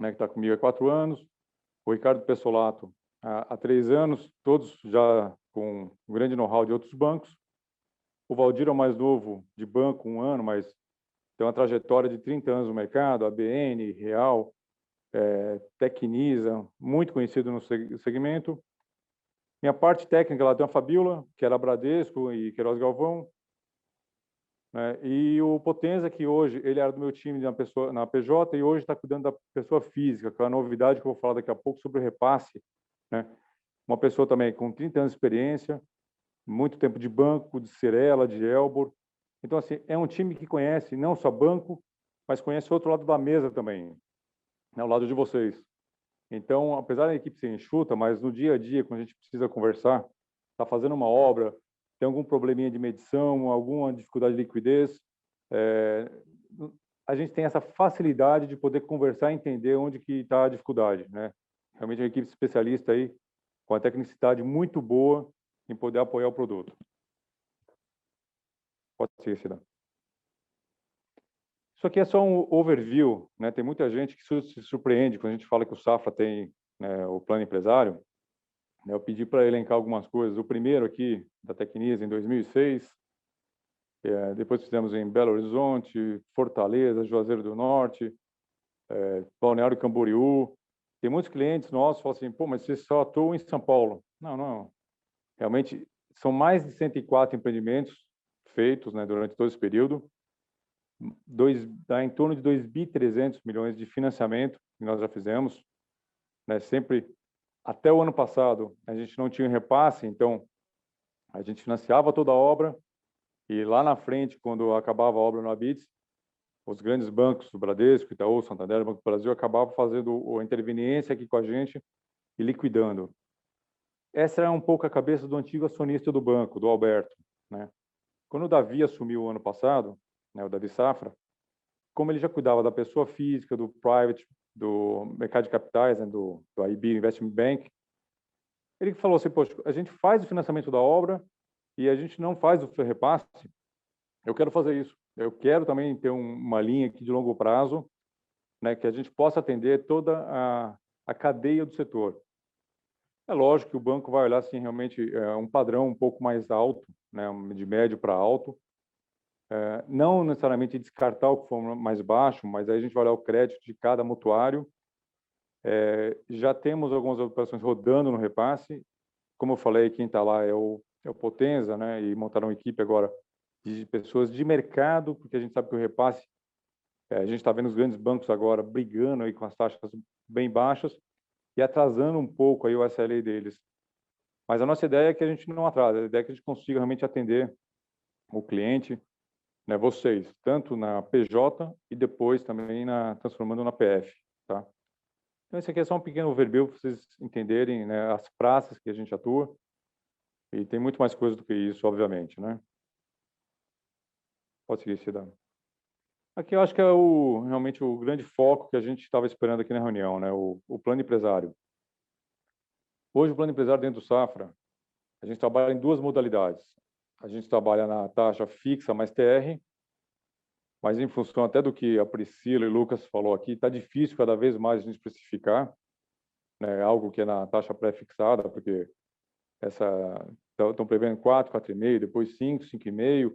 né, que está comigo há 4 anos, o Ricardo Pessolato há 3 anos, todos já com um grande know-how de outros bancos. O Valdir é o mais novo de banco, 1 ano, mas tem uma trajetória de 30 anos no mercado, ABN, Real, Tecnisa, muito conhecido no segmento. Minha parte técnica, ela tem a Fabiola, que era Bradesco e Queiroz Galvão, né? E o Potenza, que hoje ele era do meu time na PJ e hoje está cuidando da pessoa física, que é a novidade que eu vou falar daqui a pouco sobre o repasse, né? Uma pessoa também com 30 anos de experiência, muito tempo de banco, de Cirela, de Elbor. Então, assim, é um time que conhece não só banco, mas conhece o outro lado da mesa também, né? O lado de vocês. Então, apesar da equipe ser enxuta, mas no dia a dia, quando a gente precisa conversar, está fazendo uma obra, tem algum probleminha de medição, alguma dificuldade de liquidez, a gente tem essa facilidade de poder conversar e entender onde que está a dificuldade, né? Realmente é uma equipe especialista aí, com a tecnicidade muito boa em poder apoiar o produto. Pode ser, Cida. Isso aqui é só um overview, né? Tem muita gente que se surpreende quando a gente fala que o Safra tem, né, o plano empresário. Eu pedi para elencar algumas coisas. O primeiro aqui, da Tecnisa, em 2006. Depois fizemos em Belo Horizonte, Fortaleza, Juazeiro do Norte, Balneário Camboriú. Tem muitos clientes nossos que falam assim, pô, mas você só atua em São Paulo. Não, não. Realmente, são mais de 104 empreendimentos feitos, né, durante todo esse período. Dá em torno de 2.300 milhões de financiamento que nós já fizemos, né? Sempre até o ano passado a gente não tinha repasse, então a gente financiava toda a obra e lá na frente, quando acabava a obra no Habits, os grandes bancos, o Bradesco, Itaú, Santander, Banco do Brasil, acabavam fazendo a interveniência aqui com a gente e liquidando. Essa é um pouco a cabeça do antigo acionista do banco, do Alberto, né? Quando o Davi assumiu o ano passado, né, o Davi Safra, como ele já cuidava da pessoa física, do private, do mercado de capitais, né, do IB, Investment Bank, ele falou assim, poxa, a gente faz o financiamento da obra e a gente não faz o repasse, eu quero fazer isso. Eu quero também ter uma linha aqui de longo prazo, né, que a gente possa atender toda a cadeia do setor. É lógico que o banco vai olhar, assim, realmente um padrão um pouco mais alto, né, de médio para alto, não necessariamente descartar o que for mais baixo, mas aí a gente vai olhar o crédito de cada mutuário. Já temos algumas operações rodando no repasse. Como eu falei, quem está lá é o Potenza, né? E montaram uma equipe agora de pessoas de mercado, porque a gente sabe que o repasse A gente está vendo os grandes bancos agora brigando aí com as taxas bem baixas e atrasando um pouco aí o SLA deles. Mas a nossa ideia é que a gente não atrase, a ideia é que a gente consiga realmente atender o cliente, né, vocês, tanto na PJ e depois também transformando na PF, tá? Então, esse aqui é só um pequeno overview para vocês entenderem, né, as praças que a gente atua, e tem muito mais coisa do que isso, obviamente, né? Pode seguir, Cida. Aqui eu acho que é realmente o grande foco que a gente estava esperando aqui na reunião, né, o plano empresário. Hoje, o plano empresário dentro do Safra, a gente trabalha em duas modalidades. A gente trabalha na taxa fixa mais TR, mas em função até do que a Priscila e o Lucas falou aqui, está difícil cada vez mais a gente especificar, né, algo que é na taxa pré-fixada, porque estão prevendo 4, 4,5, depois 5, 5,5.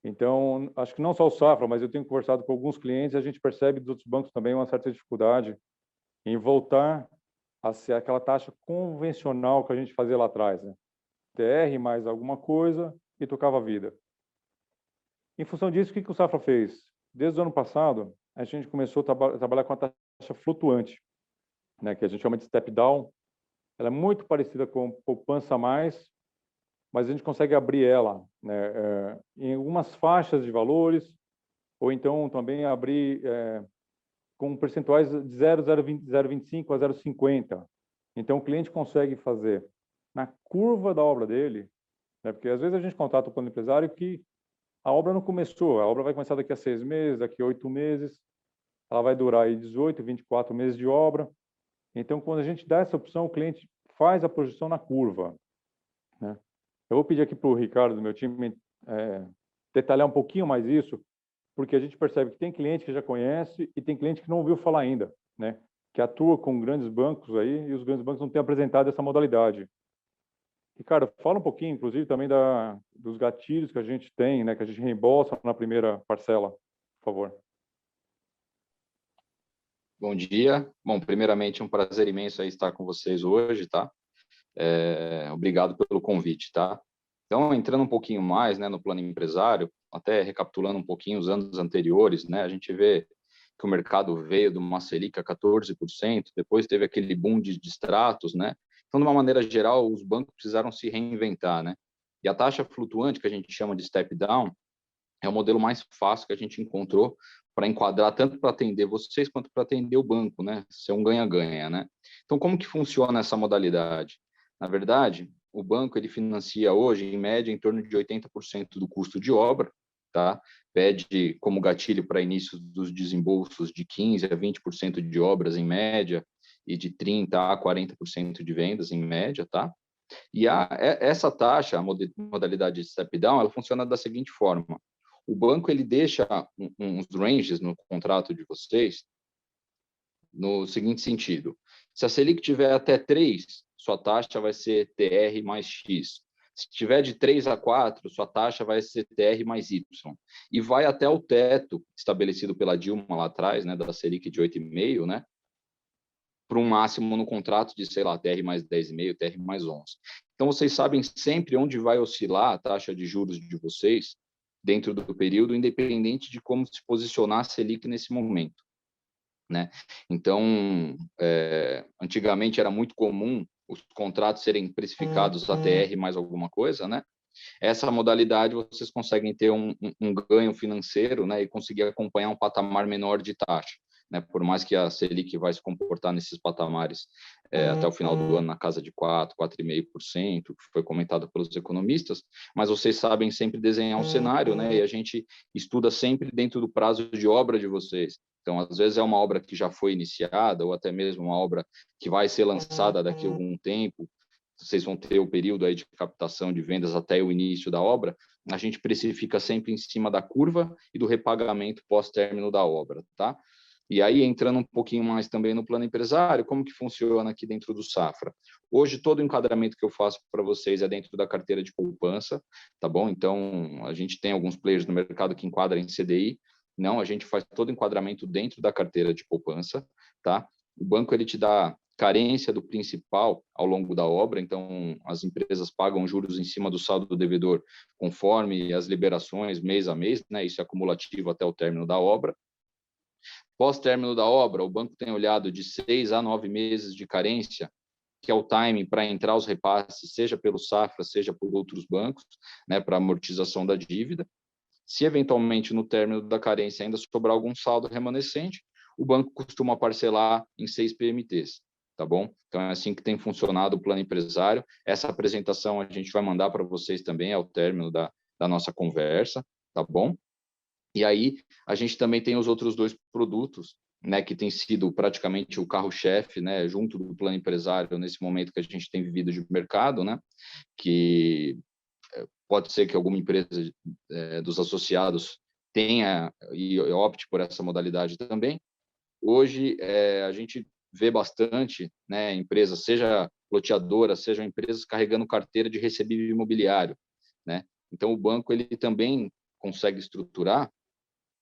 Então, acho que não só o Safra, mas eu tenho conversado com alguns clientes e a gente percebe dos outros bancos também uma certa dificuldade em voltar a ser aquela taxa convencional que a gente fazia lá atrás, né? TR mais alguma coisa e tocava a vida. Em função disso, o que o Safra fez? Desde o ano passado, a gente começou a trabalhar com a taxa flutuante, né, que a gente chama de step down. Ela é muito parecida com poupança mais, mas a gente consegue abrir ela, né, em algumas faixas de valores, ou então também abrir com percentuais de 0,25 a 0,50. Então, o cliente consegue fazer na curva da obra dele, né, porque às vezes a gente contrata o plano empresário que a obra não começou, a obra vai começar daqui a 6 meses, daqui a 8 meses, ela vai durar aí 18, 24 meses de obra. Então, quando a gente dá essa opção, o cliente faz a projeção na curva, né? Eu vou pedir aqui para o Ricardo, do meu time, detalhar um pouquinho mais isso, porque a gente percebe que tem cliente que já conhece e tem cliente que não ouviu falar ainda, né? Que atua com grandes bancos aí e os grandes bancos não têm apresentado essa modalidade. Ricardo, fala um pouquinho, inclusive, também dos gatilhos que a gente tem, né? Que a gente reembolsa na primeira parcela, por favor. Bom dia. Bom, primeiramente, é um prazer imenso aí estar com vocês hoje, tá? Obrigado pelo convite, tá? Então, entrando um pouquinho mais, né, no plano empresário, até recapitulando um pouquinho os anos anteriores, né, a gente vê que o mercado veio de uma Selic a 14%, depois teve aquele boom de extratos, né? Então, de uma maneira geral, os bancos precisaram se reinventar, né? E a taxa flutuante, que a gente chama de step down, é o modelo mais fácil que a gente encontrou para enquadrar tanto para atender vocês quanto para atender o banco, né? Ser um ganha-ganha, né? Então, como que funciona essa modalidade? Na verdade, o banco ele financia hoje, em média, em torno de 80% do custo de obra, tá? Pede como gatilho para início dos desembolsos de 15% a 20% de obras em média e de 30% a 40% de vendas em média, tá? E essa taxa, a modalidade de step down, ela funciona da seguinte forma: o banco ele deixa uns ranges no contrato de vocês no seguinte sentido: se a Selic tiver até 3, sua taxa vai ser TR mais X. Se tiver de 3 a 4, sua taxa vai ser TR mais Y. E vai até o teto estabelecido pela Dilma lá atrás, né, da Selic de 8,5, né, para um máximo no contrato de, sei lá, TR mais 10,5, TR mais 11. Então, vocês sabem sempre onde vai oscilar a taxa de juros de vocês dentro do período, independente de como se posicionar a Selic nesse momento, né? Então, antigamente era muito comum os contratos serem precificados a TR mais alguma coisa, né? Essa modalidade vocês conseguem ter um ganho financeiro, né, e conseguir acompanhar um patamar menor de taxa, né? Por mais que a Selic vai se comportar nesses patamares até o final do ano na casa de 4, 4,5%, que foi comentado pelos economistas, mas vocês sabem sempre desenhar um cenário, né? E a gente estuda sempre dentro do prazo de obra de vocês. Então, às vezes é uma obra que já foi iniciada ou até mesmo uma obra que vai ser lançada daqui a algum tempo. Vocês vão ter o período aí de captação de vendas até o início da obra. A gente precifica sempre em cima da curva e do repagamento pós-término da obra, tá? E aí, entrando um pouquinho mais também no plano empresário, como que funciona aqui dentro do Safra? Hoje, todo o enquadramento que eu faço para vocês é dentro da carteira de poupança, tá bom? Então, a gente tem alguns players no mercado que enquadram em CDI. Não, a gente faz todo o enquadramento dentro da carteira de poupança, tá? O banco, ele te dá carência do principal ao longo da obra, então as empresas pagam juros em cima do saldo do devedor conforme as liberações mês a mês, né? Isso é acumulativo até o término da obra. Pós-término da obra, o banco tem olhado de 6 a 9 meses de carência, que é o timing para entrar os repasses, seja pelo Safra, seja por outros bancos, né, para amortização da dívida. Se eventualmente no término da carência ainda sobrar algum saldo remanescente, o banco costuma parcelar em 6 PMTs, tá bom? Então é assim que tem funcionado o plano empresário. Essa apresentação a gente vai mandar para vocês também ao término da nossa conversa, tá bom? E aí a gente também tem os outros 2 produtos, né, que tem sido praticamente o carro-chefe, né, junto do plano empresário nesse momento que a gente tem vivido de mercado, né, que pode ser que alguma empresa dos associados tenha e opte por essa modalidade também. Hoje, a gente vê bastante, né, empresas, seja loteadoras, sejam empresas carregando carteira de recebível imobiliário, né? Então, o banco ele também consegue estruturar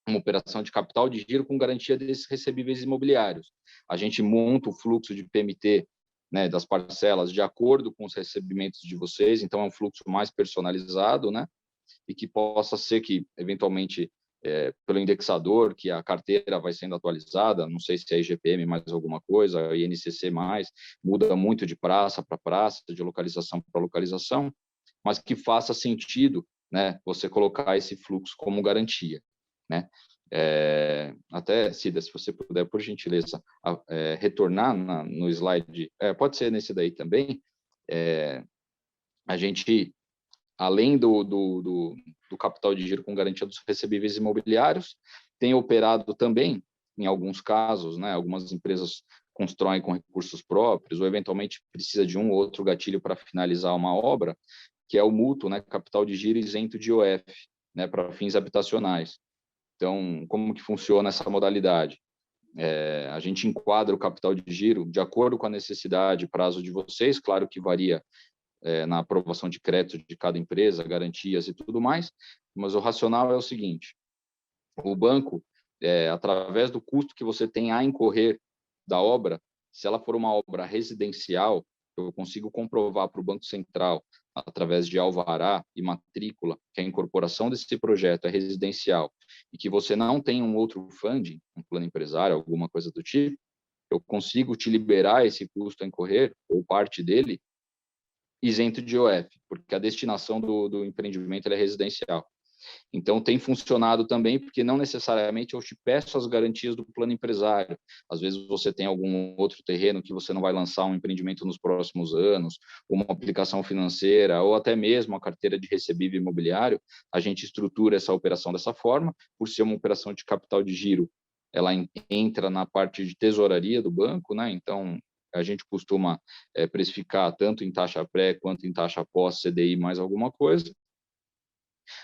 uma operação de capital de giro com garantia desses recebíveis imobiliários. A gente monta o fluxo de PMT, né, das parcelas de acordo com os recebimentos de vocês, então é um fluxo mais personalizado, né, e que possa ser que, eventualmente, pelo indexador, que a carteira vai sendo atualizada, não sei se é IGPM mais alguma coisa, INCC mais, muda muito de praça para praça, de localização para localização, mas que faça sentido, né, você colocar esse fluxo como garantia, né? Até, Cida, se você puder, por gentileza, retornar no slide, pode ser nesse daí também, a gente, além do capital de giro com garantia dos recebíveis imobiliários, tem operado também, em alguns casos, né, algumas empresas constroem com recursos próprios, ou eventualmente precisa de um ou outro gatilho para finalizar uma obra, que é o mútuo, né, capital de giro isento de IOF, né, para fins habitacionais. Então, como que funciona essa modalidade? A gente enquadra o capital de giro de acordo com a necessidade e prazo de vocês, claro que varia na aprovação de crédito de cada empresa, garantias e tudo mais, mas o racional é o seguinte: o banco, através do custo que você tem a incorrer da obra, se ela for uma obra residencial, eu consigo comprovar para o Banco Central, através de alvará e matrícula, que a incorporação desse projeto é residencial e que você não tem um outro funding, um plano empresário, alguma coisa do tipo, eu consigo te liberar esse custo a incorrer, ou parte dele, isento de IOF, porque a destinação do empreendimento é residencial. Então, tem funcionado também, porque não necessariamente eu te peço as garantias do plano empresário. Às vezes, você tem algum outro terreno que você não vai lançar um empreendimento nos próximos anos, uma aplicação financeira, ou até mesmo a carteira de recebível imobiliário. A gente estrutura essa operação dessa forma, por ser uma operação de capital de giro, ela entra na parte de tesouraria do banco, né? Então, a gente costuma precificar tanto em taxa pré quanto em taxa pós, CDI mais alguma coisa,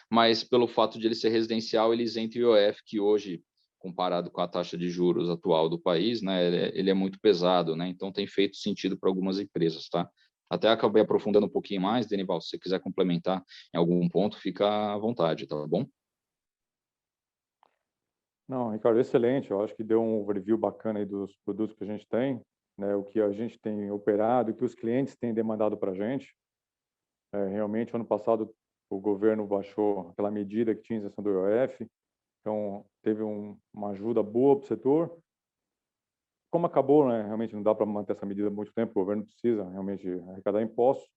mas pelo fato de ele ser residencial, ele isenta o IOF, que hoje, comparado com a taxa de juros atual do país, né, ele é muito pesado, né? Então tem feito sentido para algumas empresas, tá? Até acabei aprofundando um pouquinho mais, Denival, se você quiser complementar em algum ponto, fica à vontade, tá bom? Não, Ricardo, excelente. Eu acho que deu um overview bacana aí dos produtos que a gente tem, né, o que a gente tem operado e o que os clientes têm demandado para a gente. Realmente, ano passado, o governo baixou aquela medida que tinha isenção do IOF, então teve uma ajuda boa para o setor. Como acabou, né, realmente não dá para manter essa medida muito tempo, o governo precisa realmente arrecadar impostos,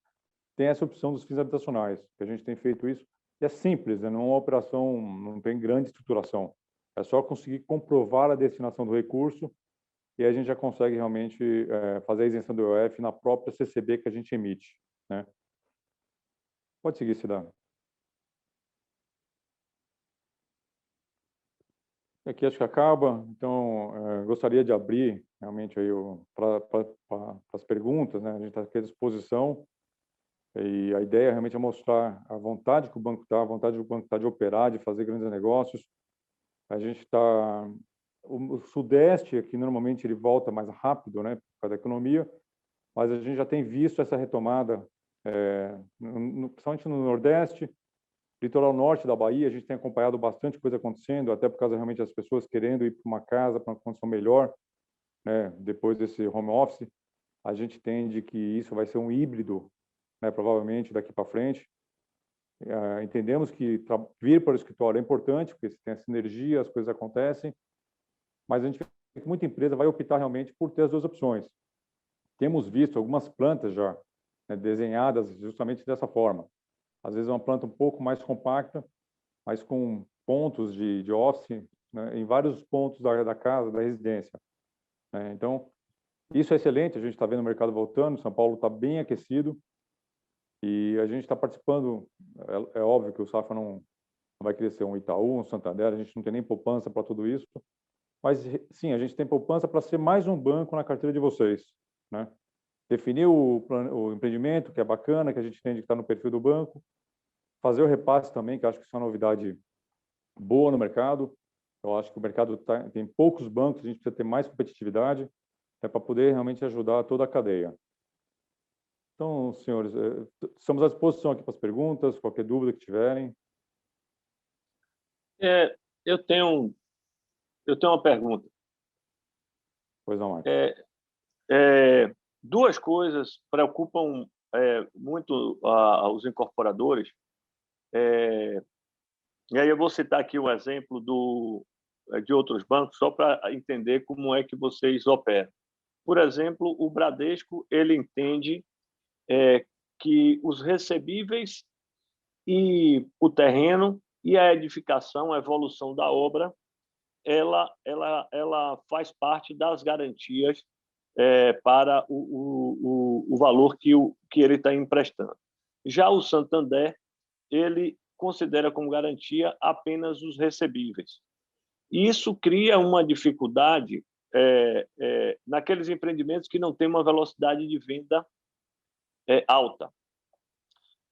tem essa opção dos fins habitacionais, que a gente tem feito isso, e é simples, né, não é uma operação, não tem grande estruturação, é só conseguir comprovar a destinação do recurso e a gente já consegue realmente fazer a isenção do IOF na própria CCB que a gente emite, né? Pode seguir, Cidadão. Aqui acho que acaba, então gostaria de abrir realmente aí para as perguntas, né? A gente está aqui à disposição e a ideia realmente é mostrar a vontade que o banco está, a vontade do banco está de operar, de fazer grandes negócios. A gente está... O Sudeste aqui normalmente ele volta mais rápido, né, por causa da economia, mas a gente já tem visto essa retomada, principalmente no Nordeste, litoral norte da Bahia, a gente tem acompanhado bastante coisa acontecendo, até por causa realmente das pessoas querendo ir para uma casa, para uma condição melhor, né, depois desse home office. A gente entende que isso vai ser um híbrido, né, provavelmente daqui para frente. Entendemos que vir para o escritório é importante, porque se tem a sinergia, as coisas acontecem, mas a gente vê que muita empresa vai optar realmente por ter as duas opções. Temos visto algumas plantas já, né, desenhadas justamente dessa forma. Às vezes é uma planta um pouco mais compacta, mas com pontos de office, né, em vários pontos da casa, da residência. Né? Então, isso é excelente, a gente está vendo o mercado voltando, São Paulo está bem aquecido, e a gente está participando, é óbvio que o Safra não vai querer ser um Itaú, um Santander, a gente não tem nem poupança para tudo isso, mas sim, a gente tem poupança para ser mais um banco na carteira de vocês, né? Definir o empreendimento, que é bacana, que a gente entende que está no perfil do banco, fazer o repasse também, que eu acho que isso é uma novidade boa no mercado. Eu acho que o mercado tem poucos bancos, a gente precisa ter mais competitividade, para poder realmente ajudar toda a cadeia. Então, senhores, estamos à disposição aqui para as perguntas, qualquer dúvida que tiverem. Eu tenho uma pergunta. Pois não, Marcos. Duas coisas preocupam muito os incorporadores. E aí eu vou citar aqui o exemplo de outros bancos, só para entender como é que vocês operam. Por exemplo, o Bradesco, ele entende que os recebíveis e o terreno e a edificação, a evolução da obra, ela faz parte das garantias para o valor que ele está emprestando. Já o Santander, ele considera como garantia apenas os recebíveis. Isso cria uma dificuldade naqueles empreendimentos que não têm uma velocidade de venda alta,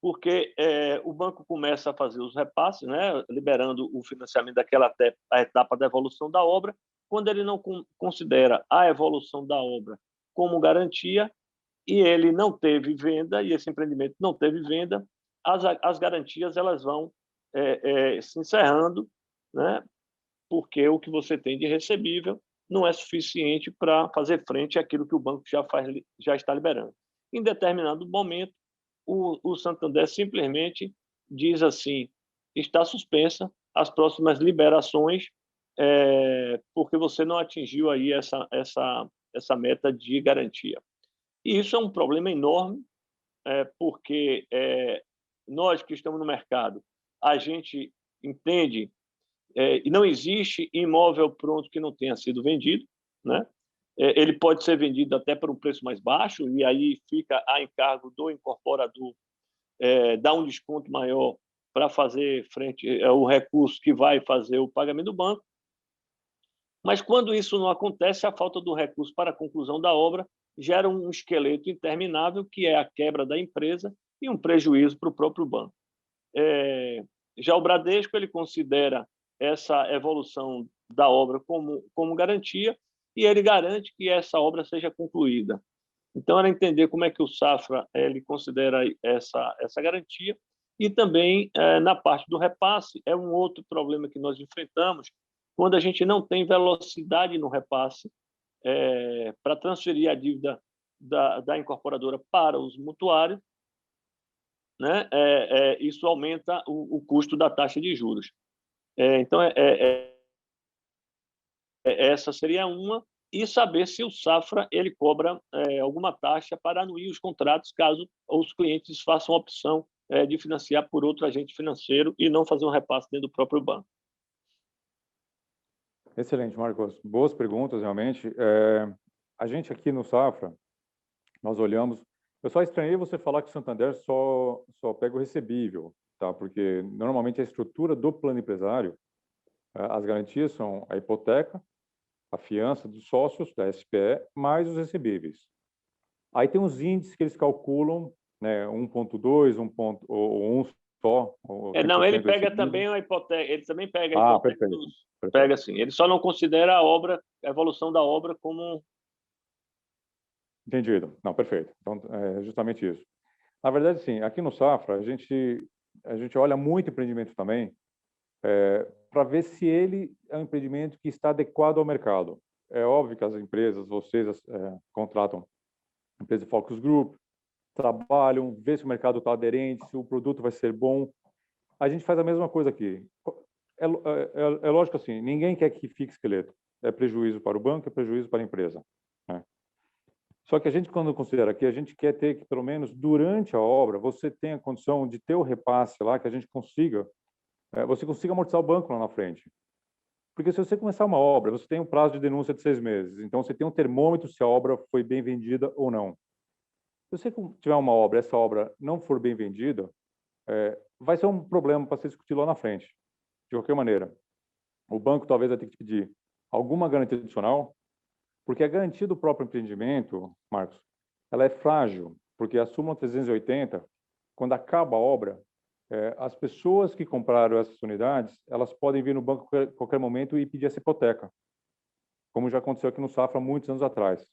porque o banco começa a fazer os repasses, né, liberando o financiamento daquela a etapa da evolução da obra. Quando ele não considera a evolução da obra como garantia e ele não teve venda, e esse empreendimento não teve venda, as garantias elas vão se encerrando, né, porque o que você tem de recebível não é suficiente para fazer frente àquilo que o banco já está liberando. Em determinado momento, o Santander simplesmente diz assim: está suspensa as próximas liberações, porque você não atingiu aí essa meta de garantia. E isso é um problema enorme, porque nós que estamos no mercado, a gente entende e não existe imóvel pronto que não tenha sido vendido, né? Ele pode ser vendido até por um preço mais baixo, e aí fica a encargo do incorporador dar um desconto maior para fazer frente ao recurso que vai fazer o pagamento do banco. Mas quando isso não acontece, a falta do recurso para a conclusão da obra gera um esqueleto interminável, que é a quebra da empresa e um prejuízo para o próprio banco. Já o Bradesco, ele considera essa evolução da obra como garantia, e ele garante que essa obra seja concluída. Então, era entender como é que o Safra ele considera essa garantia. E também, na parte do repasse, é um outro problema que nós enfrentamos, quando a gente não tem velocidade no repasse para transferir a dívida da incorporadora para os mutuários, né? Isso aumenta o custo da taxa de juros. Então, essa seria uma, e saber se o Safra ele cobra alguma taxa para anuir os contratos, caso os clientes façam a opção de financiar por outro agente financeiro e não fazer um repasse dentro do próprio banco. Excelente, Marcos. Boas perguntas, realmente. A gente aqui no Safra, nós olhamos... Eu só estranhei você falar que o Santander só pega o recebível, tá? Porque normalmente a estrutura do plano empresário, as garantias são a hipoteca, a fiança dos sócios da SPE, mais os recebíveis. Aí tem os índices que eles calculam, né, 1.2, 1 ou 1 só. Não, ele pega também a hipoteca, ele também pega a hipoteca. Perfeito. Pega assim, ele só não considera a evolução da obra como... Entendido. Não, perfeito. Então, é justamente isso. Na verdade, sim, aqui no Safra, a gente olha muito empreendimento também, para ver se ele é um empreendimento que está adequado ao mercado. É óbvio que as empresas, vocês contratam empresa de focus group, trabalham, vê se o mercado está aderente, se o produto vai ser bom. A gente faz a mesma coisa aqui. É lógico assim, ninguém quer que fique esqueleto. é prejuízo para o banco, é prejuízo para a empresa, né? Só que a gente, quando considera que a gente quer ter que, pelo menos durante a obra, você tenha a condição de ter o repasse lá, que a gente consiga, você consiga amortizar o banco lá na frente. Porque se você começar uma obra, você tem um prazo de denúncia de 6 meses, então você tem um termômetro se a obra foi bem vendida ou não. Se você tiver uma obra, essa obra não for bem vendida, vai ser um problema para ser discutido lá na frente. De qualquer maneira, o banco talvez vai ter que te pedir alguma garantia adicional, porque a garantia do próprio empreendimento, Marcos, ela é frágil, porque a súmula 380, quando acaba a obra, as pessoas que compraram essas unidades, elas podem vir no banco a qualquer momento e pedir essa hipoteca, como já aconteceu aqui no Safra muitos anos atrás.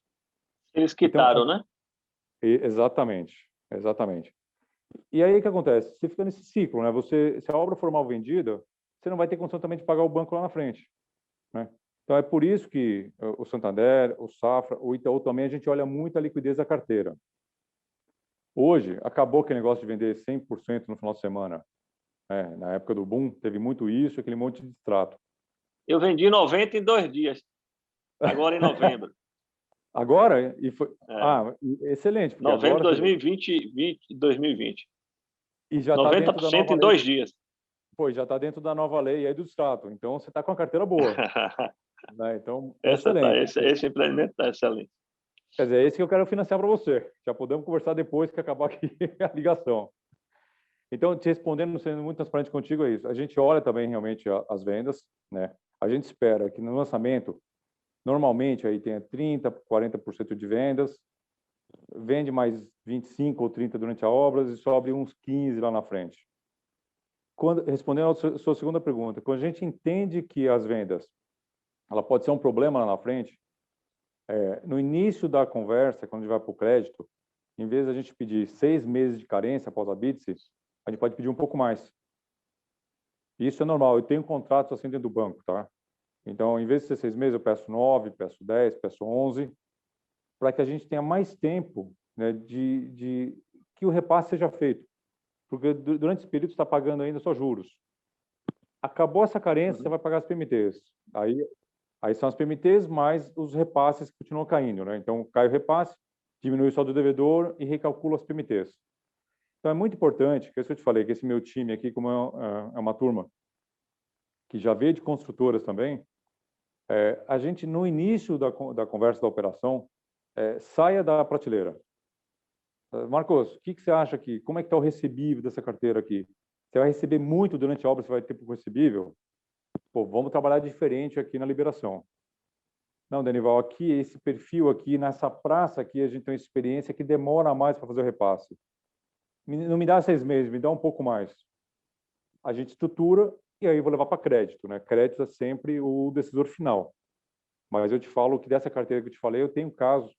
Eles quitaram, né? Exatamente, exatamente. E aí o que acontece? Você fica nesse ciclo, né? Se a obra for mal vendida, você não vai ter condição também de pagar o banco lá na frente, né? Então é por isso que o Santander, o Safra, o Itaú também, a gente olha muito a liquidez da carteira. Hoje, acabou aquele negócio de vender 100% no final de semana. Na época do boom, teve muito isso, aquele monte de distrato. Eu vendi 90 em 2 dias, agora em novembro. Agora? Excelente. Novembro de agora, 2020. E já está dentro da 90% nova em 2 dias. Pô, já está dentro da nova lei aí do distrato. Então, você está com a carteira boa. Né? Então, excelente. Esse empreendimento está excelente. Quer dizer, é esse que eu quero financiar para você. Já podemos conversar depois que acabar aqui a ligação. Então, te respondendo, sendo muito transparente contigo, é isso. A gente olha também realmente as vendas, né? A gente espera que no lançamento, normalmente aí tenha 30%, 40% de vendas, vende mais 25% ou 30% durante a obra e sobre uns 15% lá na frente. Respondendo à sua segunda pergunta, quando a gente entende que as vendas, ela pode ser um problema lá na frente, no início da conversa, quando a gente vai para o crédito, em vez de a gente pedir 6 meses de carência após a BITSE, a gente pode pedir um pouco mais. Isso é normal. Eu tenho contratos assim dentro do banco, tá? Então, em vez de ser 6 meses, eu peço 9, peço 10, peço 11, para que a gente tenha mais tempo, né, de que o repasse seja feito. Porque durante esse período você está pagando ainda só juros. Acabou essa carência, você vai pagar as PMTs. Aí são as PMTs mais os repasses que continuam caindo, né? Então, cai o repasse, diminui o saldo do devedor e recalcula as PMTs. Então, é muito importante, que é isso que eu te falei, que esse meu time aqui, como é uma turma que já veio de construtoras também, a gente, no início da conversa da operação, saia da prateleira. Marcos, o que você acha aqui? Como é que está o recebível dessa carteira aqui? Você vai receber muito durante a obra, você vai ter pouco recebível? Pô, vamos trabalhar diferente aqui na liberação. Não, Denival, aqui, esse perfil aqui, nessa praça aqui, a gente tem uma experiência que demora mais para fazer o repasse. Não me dá 6 meses, me dá um pouco mais. A gente estrutura e aí eu vou levar para crédito, né? Crédito é sempre o decisor final. Mas eu te falo que dessa carteira que eu te falei, eu tenho casos.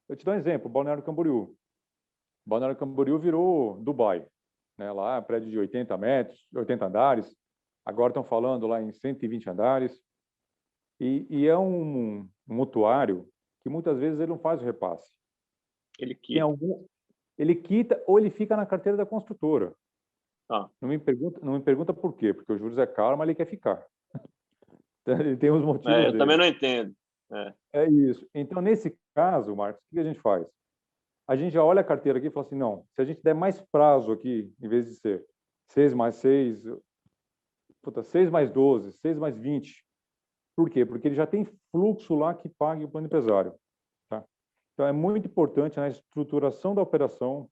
Eu te dou um exemplo, Balneário Camboriú. Balneário Camboriú virou Dubai, né? Lá, prédio de 80 metros, 80 andares. Agora estão falando lá em 120 andares. E é um mutuário que muitas vezes ele não faz o repasse. Ele quita. Ele quita ou ele fica na carteira da construtora. Não me pergunta por quê, porque o juros é caro, mas ele quer ficar. Ele tem os motivos eu dele. também não entendo. É isso. Então, nesse caso, Marcos, o que a gente faz? A gente já olha a carteira aqui e fala assim, não, se a gente der mais prazo aqui, em vez de ser 6 mais 6, 6 mais 12, 6 mais 20. Por quê? Porque ele já tem fluxo lá que pague o plano empresário. Tá? Então, é muito importante na estruturação da operação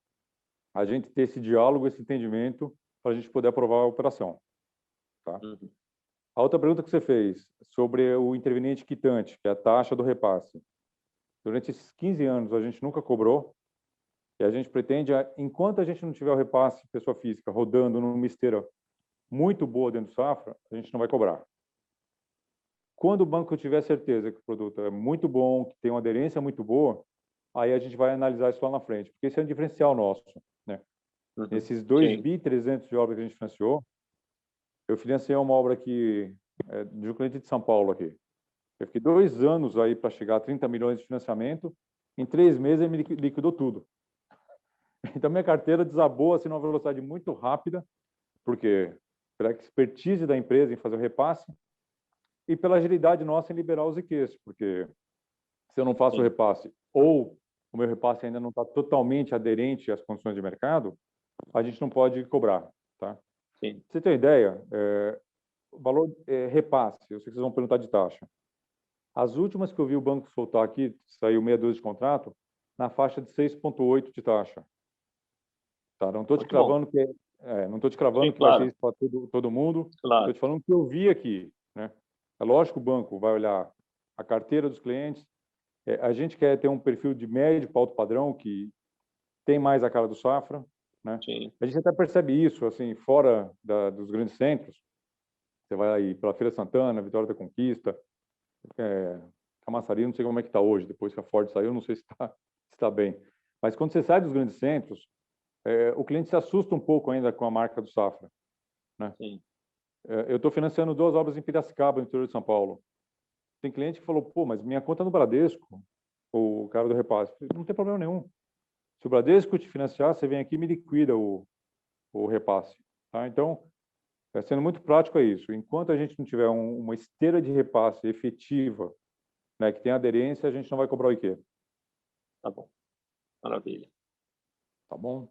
a gente ter esse diálogo, esse entendimento, para a gente poder aprovar a operação. Tá? A outra pergunta que você fez sobre o interveniente quitante, que é a taxa do repasse. Durante esses 15 anos, a gente nunca cobrou, e a gente pretende, enquanto a gente não tiver o repasse pessoa física rodando numa esteira muito boa dentro do Safra, a gente não vai cobrar. Quando o banco tiver certeza que o produto é muito bom, que tem uma aderência muito boa, aí a gente vai analisar isso lá na frente, porque esse é um diferencial nosso, né? Nesses 2.300 de obras que a gente financiou, eu financiei uma obra aqui, de um cliente de São Paulo aqui. Eu fiquei 2 anos aí para chegar a 30 milhões de financiamento, em 3 meses ele me liquidou tudo. Então, minha carteira desabou assim, numa velocidade muito rápida, porque pela expertise da empresa em fazer o repasse, e pela agilidade nossa em liberar os IQs, porque se eu não faço o repasse ou o meu repasse ainda não está totalmente aderente às condições de mercado, a gente não pode cobrar, tá? Sim. Você tem uma ideia? O valor repasse, eu sei que vocês vão perguntar de taxa. As últimas que eu vi o banco soltar aqui, saiu meia dúzia de contrato, na faixa de 6,8 de taxa. Tá? Não estou te cravando que não estou te cravando que vai ser isso para todo mundo. Estou te falando que eu vi aqui, né? É lógico que o banco vai olhar a carteira dos clientes. A gente quer ter um perfil de médio para alto padrão que tem mais a cara do Safra, né? Sim. A gente até percebe isso assim fora dos grandes centros. Você vai aí pela Feira Santana, Vitória da Conquista, Camaçari, não sei como é que está hoje. Depois que a Ford saiu, não sei se está bem. Mas quando você sai dos grandes centros, o cliente se assusta um pouco ainda com a marca do Safra, né? Sim. Eu estou financiando 2 obras em Piracicaba, no interior de São Paulo. Tem cliente que falou, pô, mas minha conta é no Bradesco, o cara do repasse. Não tem problema nenhum. Se o Bradesco te financiar, você vem aqui e me liquida o repasse. Tá? Então, sendo muito prático é isso. Enquanto a gente não tiver uma esteira de repasse efetiva, né, que tenha aderência, a gente não vai cobrar o IQ. Tá bom. Maravilha. Tá bom?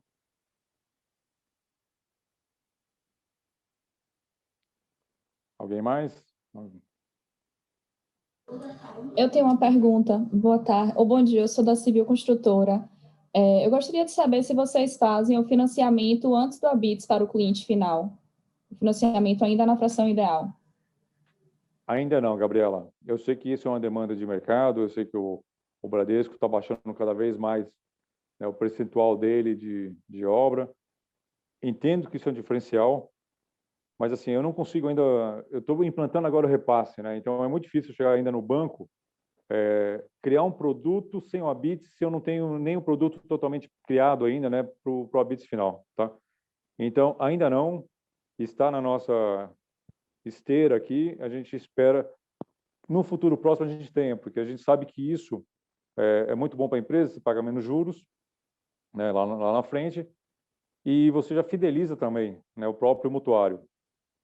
Alguém mais? Eu tenho uma pergunta. Boa tarde, ou bom dia, eu sou da Civil Construtora. Eu gostaria de saber se vocês fazem o financiamento antes do ABITS para o cliente final. O financiamento ainda na fração ideal. Ainda não, Gabriela. Eu sei que isso é uma demanda de mercado, eu sei que o Bradesco está baixando cada vez mais, né, o percentual dele de obra. Entendo que isso é um diferencial, mas assim, eu não consigo ainda... Eu estou implantando agora o repasse, né? Então é muito difícil chegar ainda no banco, criar um produto sem o ABITS se eu não tenho nem o produto totalmente criado ainda, né, para o ABITS final, tá? Então, ainda não, está na nossa esteira aqui, a gente espera no futuro próximo a gente tenha, porque a gente sabe que isso é muito bom para a empresa, você paga menos juros, né, lá na frente, e você já fideliza também, né, o próprio mutuário,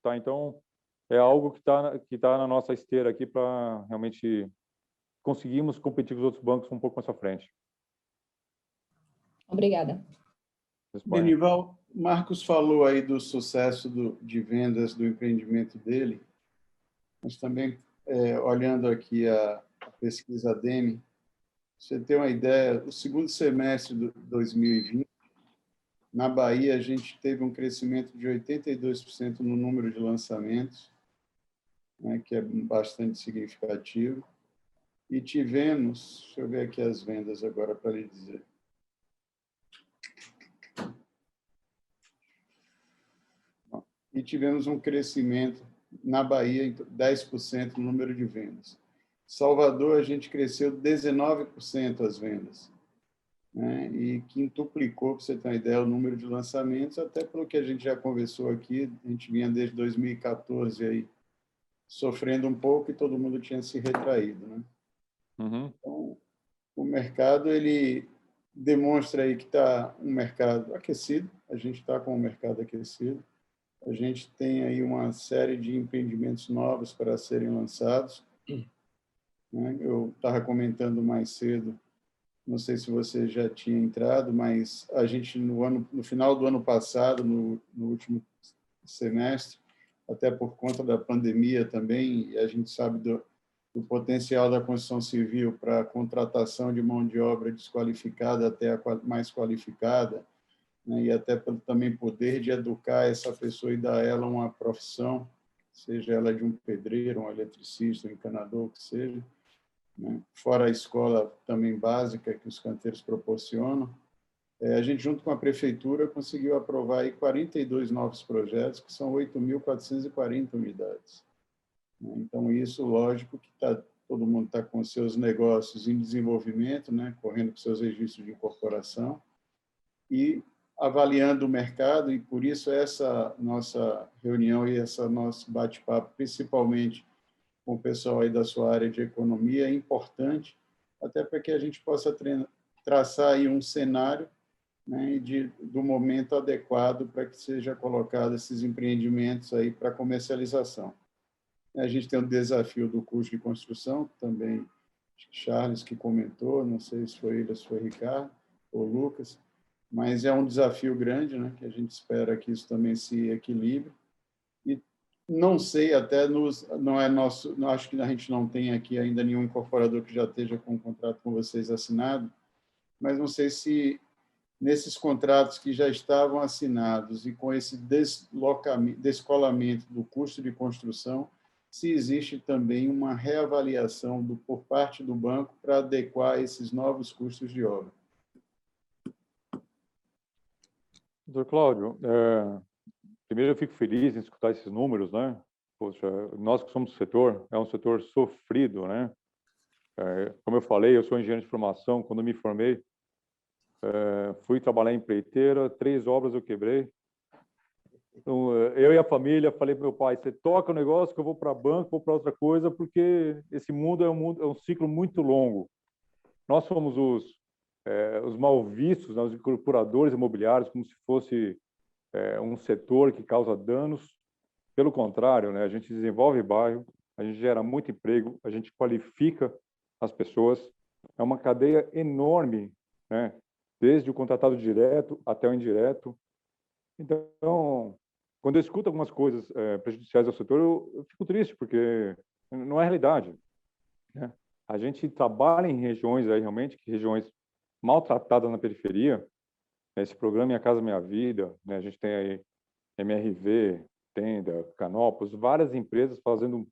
tá? Então, é algo que tá na nossa esteira aqui para realmente conseguirmos competir com os outros bancos um pouco mais à frente. Obrigada. Benival, Marcos falou aí do sucesso de vendas do empreendimento dele, mas também, olhando aqui a pesquisa DEME, você tem uma ideia, o segundo semestre de 2020, na Bahia, a gente teve um crescimento de 82% no número de lançamentos, né, que é bastante significativo, e tivemos, deixa eu ver aqui as vendas agora para lhe dizer. E tivemos um crescimento na Bahia de 10% no número de vendas. Salvador, a gente cresceu 19% as vendas, né? E quintuplicou, para você ter uma ideia, o número de lançamentos, até pelo que a gente já conversou aqui, a gente vinha desde 2014 aí, sofrendo um pouco e todo mundo tinha se retraído, né? Uhum. Então, o mercado, ele demonstra aí que está um mercado aquecido, a gente está com um mercado aquecido, a gente tem aí uma série de empreendimentos novos para serem lançados, né? Eu estava comentando mais cedo, não sei se você já tinha entrado, mas a gente, no final do ano passado, no último semestre, até por conta da pandemia também, e a gente sabe do potencial da construção civil para a contratação de mão de obra desqualificada até a mais qualificada, né, e até pelo também poder de educar essa pessoa e dar a ela uma profissão, seja ela de um pedreiro, um eletricista, um encanador, o que seja, né? Fora a escola também básica que os canteiros proporcionam. A gente, junto com a prefeitura, conseguiu aprovar aí 42 novos projetos, que são 8.440 unidades. Então, isso, lógico, que todo mundo está com seus negócios em desenvolvimento, né, correndo com seus registros de incorporação e avaliando o mercado, e por isso essa nossa reunião e esse nosso bate-papo, principalmente com o pessoal aí da sua área de economia, é importante, até para que a gente possa traçar aí um cenário, né, do momento adequado para que seja colocado esses empreendimentos aí para comercialização. A gente tem o desafio do custo de construção, também Charles que comentou, não sei se foi ele ou se foi Ricardo ou Lucas, mas é um desafio grande, né, que a gente espera que isso também se equilibre. E não sei, até não é nosso, acho que a gente não tem aqui ainda nenhum incorporador que já esteja com um contrato com vocês assinado, mas não sei se nesses contratos que já estavam assinados e com esse descolamento do custo de construção, se existe também uma reavaliação por parte do banco para adequar esses novos custos de obra. Doutor Cláudio, primeiro eu fico feliz em escutar esses números, né? Poxa, nós que somos do setor, é um setor sofrido, né? Como eu falei, eu sou engenheiro de formação, quando me formei, fui trabalhar em empreiteira, 3 obras eu quebrei. Então, eu e a família, falei para meu pai, você toca o negócio que eu vou para banco, vou para outra coisa, porque esse mundo é um ciclo muito longo. Nós somos os mal vistos, né, os incorporadores imobiliários, como se fosse um setor que causa danos. Pelo contrário, né, a gente desenvolve bairro, a gente gera muito emprego, a gente qualifica as pessoas. É uma cadeia enorme, né, desde o contratado direto até o indireto. Então, quando eu escuto algumas coisas prejudiciais ao setor, eu fico triste, porque não é realidade, né? A gente trabalha em regiões aí, realmente, regiões maltratadas na periferia. Esse programa Minha Casa Minha Vida, né? A gente tem aí MRV, Tenda, Canópolis, várias empresas fazendo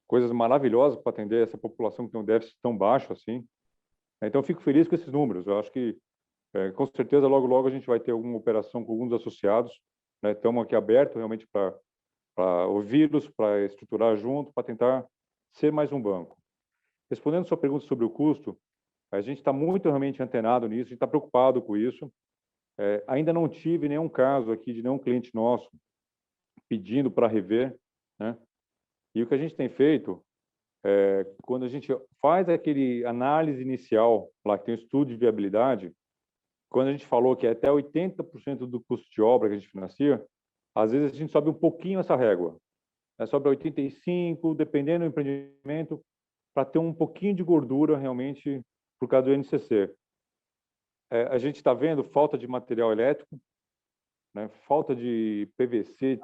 coisas maravilhosas para atender essa população que tem um déficit tão baixo assim. Então, eu fico feliz com esses números. Eu acho que, com certeza, logo, logo a gente vai ter alguma operação com alguns associados, né? Estamos aqui abertos realmente para ouvi-los, para estruturar junto, para tentar ser mais um banco. Respondendo a sua pergunta sobre o custo, a gente está muito realmente antenado nisso, a gente está preocupado com isso. Ainda não tive nenhum caso aqui de nenhum cliente nosso pedindo para rever, né? E o que a gente tem feito, quando a gente faz aquele análise inicial, lá que tem o estudo de viabilidade, quando a gente falou que é até 80% do custo de obra que a gente financia, às vezes a gente sobe um pouquinho essa régua, sobe a 85%, dependendo do empreendimento, para ter um pouquinho de gordura realmente por causa do INCC. A gente está vendo falta de material elétrico, né? Falta de PVC,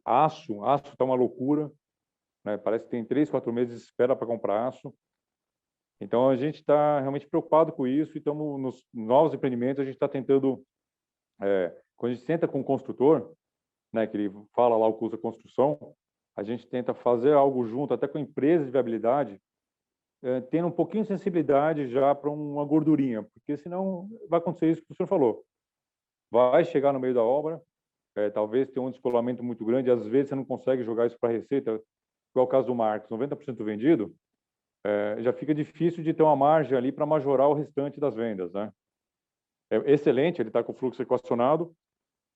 aço está uma loucura, né? Parece que tem 3, 4 meses de espera para comprar aço. Então, a gente está realmente preocupado com isso e estamos nos novos empreendimentos, a gente está tentando, quando a gente senta com o construtor, né, que ele fala lá o custo da construção, a gente tenta fazer algo junto, até com a empresa de viabilidade, tendo um pouquinho de sensibilidade já para uma gordurinha, porque senão vai acontecer isso que o senhor falou. Vai chegar no meio da obra, talvez tenha um descolamento muito grande, às vezes você não consegue jogar isso para a receita, igual o caso do Marcos, 90% vendido, já fica difícil de ter uma margem ali para majorar o restante das vendas, né? É excelente, ele está com o fluxo equacionado,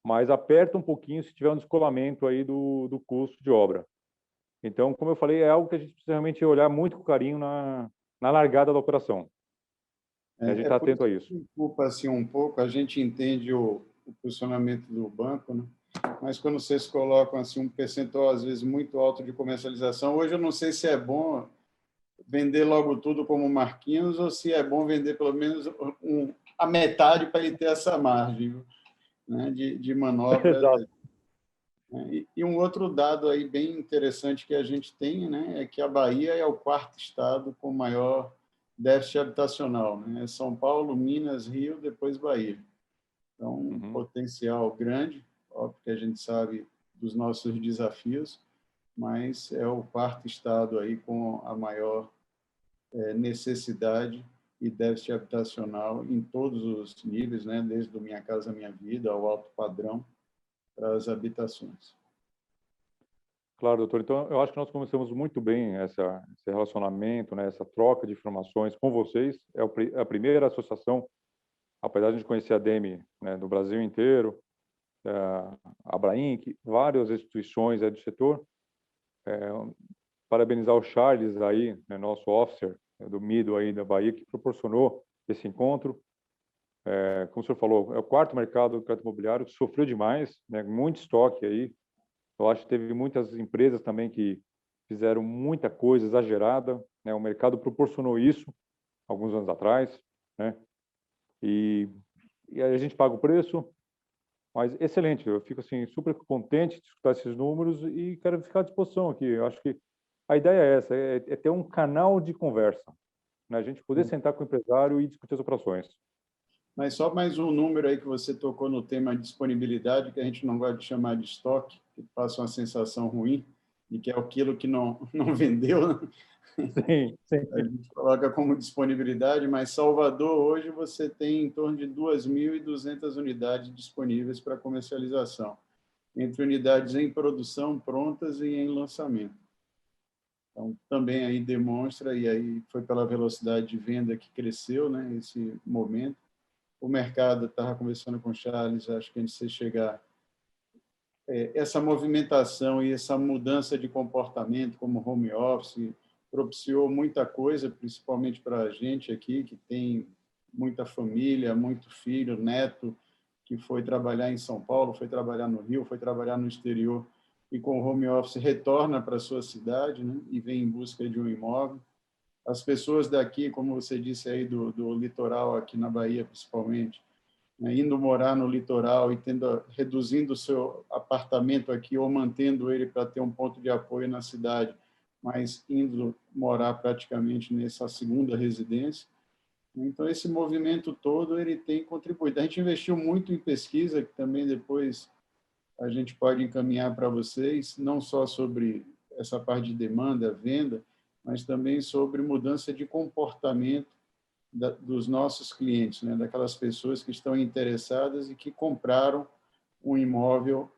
mas aperta um pouquinho se tiver um descolamento aí do custo de obra. Então, como eu falei, é algo que a gente precisa realmente olhar muito com carinho na largada da operação. A gente está atento a isso. Preocupa assim um pouco, a gente entende o posicionamento do banco, né? Mas quando vocês colocam assim um percentual às vezes muito alto de comercialização, hoje eu não sei se é bom vender logo tudo como Marquinhos ou se é bom vender pelo menos a metade para ele ter essa margem, né, de manobra. Exato. E um outro dado aí bem interessante que a gente tem, né, é que a Bahia é o 4º estado com maior déficit habitacional, né? São Paulo, Minas, Rio, depois Bahia. Então, um potencial grande, óbvio que a gente sabe dos nossos desafios, mas é o 4º estado aí com a maior necessidade e déficit habitacional em todos os níveis, né? Desde o Minha Casa Minha Vida ao alto padrão para as habitações. Claro, doutor. Então, eu acho que nós começamos muito bem esse relacionamento, né? Essa troca de informações com vocês. É a primeira associação, apesar de a gente conhecer a DEME, né, do Brasil inteiro, a Abrainc, várias instituições do setor. Parabenizar o Charles aí, né, nosso officer do MIDO aí da Bahia, que proporcionou esse encontro. Como o senhor falou, é o 4º mercado do crédito imobiliário, que sofreu demais, né, muito estoque aí. Eu acho que teve muitas empresas também que fizeram muita coisa exagerada, né? O mercado proporcionou isso alguns anos atrás, né? E aí a gente paga o preço, mas excelente. Eu fico assim super contente de escutar esses números e quero ficar à disposição aqui. Eu acho que a ideia é essa, é ter um canal de conversa, né? A gente poder sentar com o empresário e discutir as operações. Mas só mais um número aí que você tocou no tema disponibilidade, que a gente não gosta de chamar de estoque, que passa uma sensação ruim, e que é aquilo que não vendeu, né? Sim, sim. A gente coloca como disponibilidade, mas Salvador, hoje, você tem em torno de 2.200 unidades disponíveis para comercialização, entre unidades em produção, prontas e em lançamento. Então, também aí demonstra, e aí foi pela velocidade de venda que cresceu, né, esse momento. O mercado, estava conversando com o Charles, acho que antes de você chegar, essa movimentação e essa mudança de comportamento, como home office, propiciou muita coisa, principalmente para a gente aqui, que tem muita família, muito filho, neto, que foi trabalhar em São Paulo, foi trabalhar no Rio, foi trabalhar no exterior, e com o home office retorna para a sua cidade, né, e vem em busca de um imóvel. As pessoas daqui, como você disse aí, do litoral, aqui na Bahia, principalmente, né, indo morar no litoral e reduzindo o seu apartamento aqui ou mantendo ele para ter um ponto de apoio na cidade, mas indo morar praticamente nessa segunda residência. Então, esse movimento todo ele tem contribuído. A gente investiu muito em pesquisa, que também depois a gente pode encaminhar para vocês, não só sobre essa parte de demanda, venda, mas também sobre mudança de comportamento dos nossos clientes, né? Daquelas pessoas que estão interessadas e que compraram um imóvel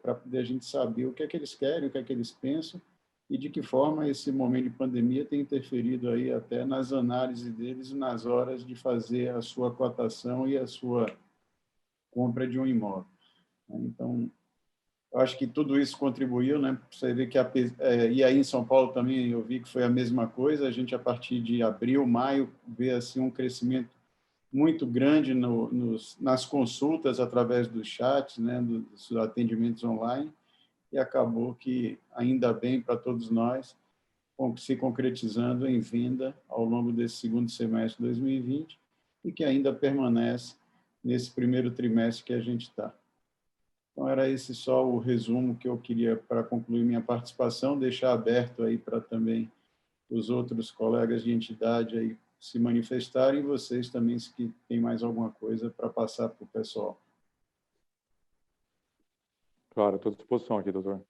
para poder a gente saber o que é que eles querem, o que é que eles pensam e de que forma esse momento de pandemia tem interferido aí até nas análises deles, nas horas de fazer a sua cotação e a sua compra de um imóvel. Então, eu acho que tudo isso contribuiu, né? Você vê que e aí em São Paulo também eu vi que foi a mesma coisa. A gente a partir de abril, maio, vê assim um crescimento muito grande nas consultas através dos chats, né? Dos atendimentos online, e acabou que ainda bem para todos nós se concretizando em venda ao longo desse segundo semestre de 2020 e que ainda permanece nesse primeiro trimestre que a gente está. Então, era esse só o resumo que eu queria para concluir minha participação, deixar aberto aí para também os outros colegas de entidade aí se manifestarem e vocês também, se tem mais alguma coisa para passar para o pessoal. Claro, estou à disposição aqui, doutor.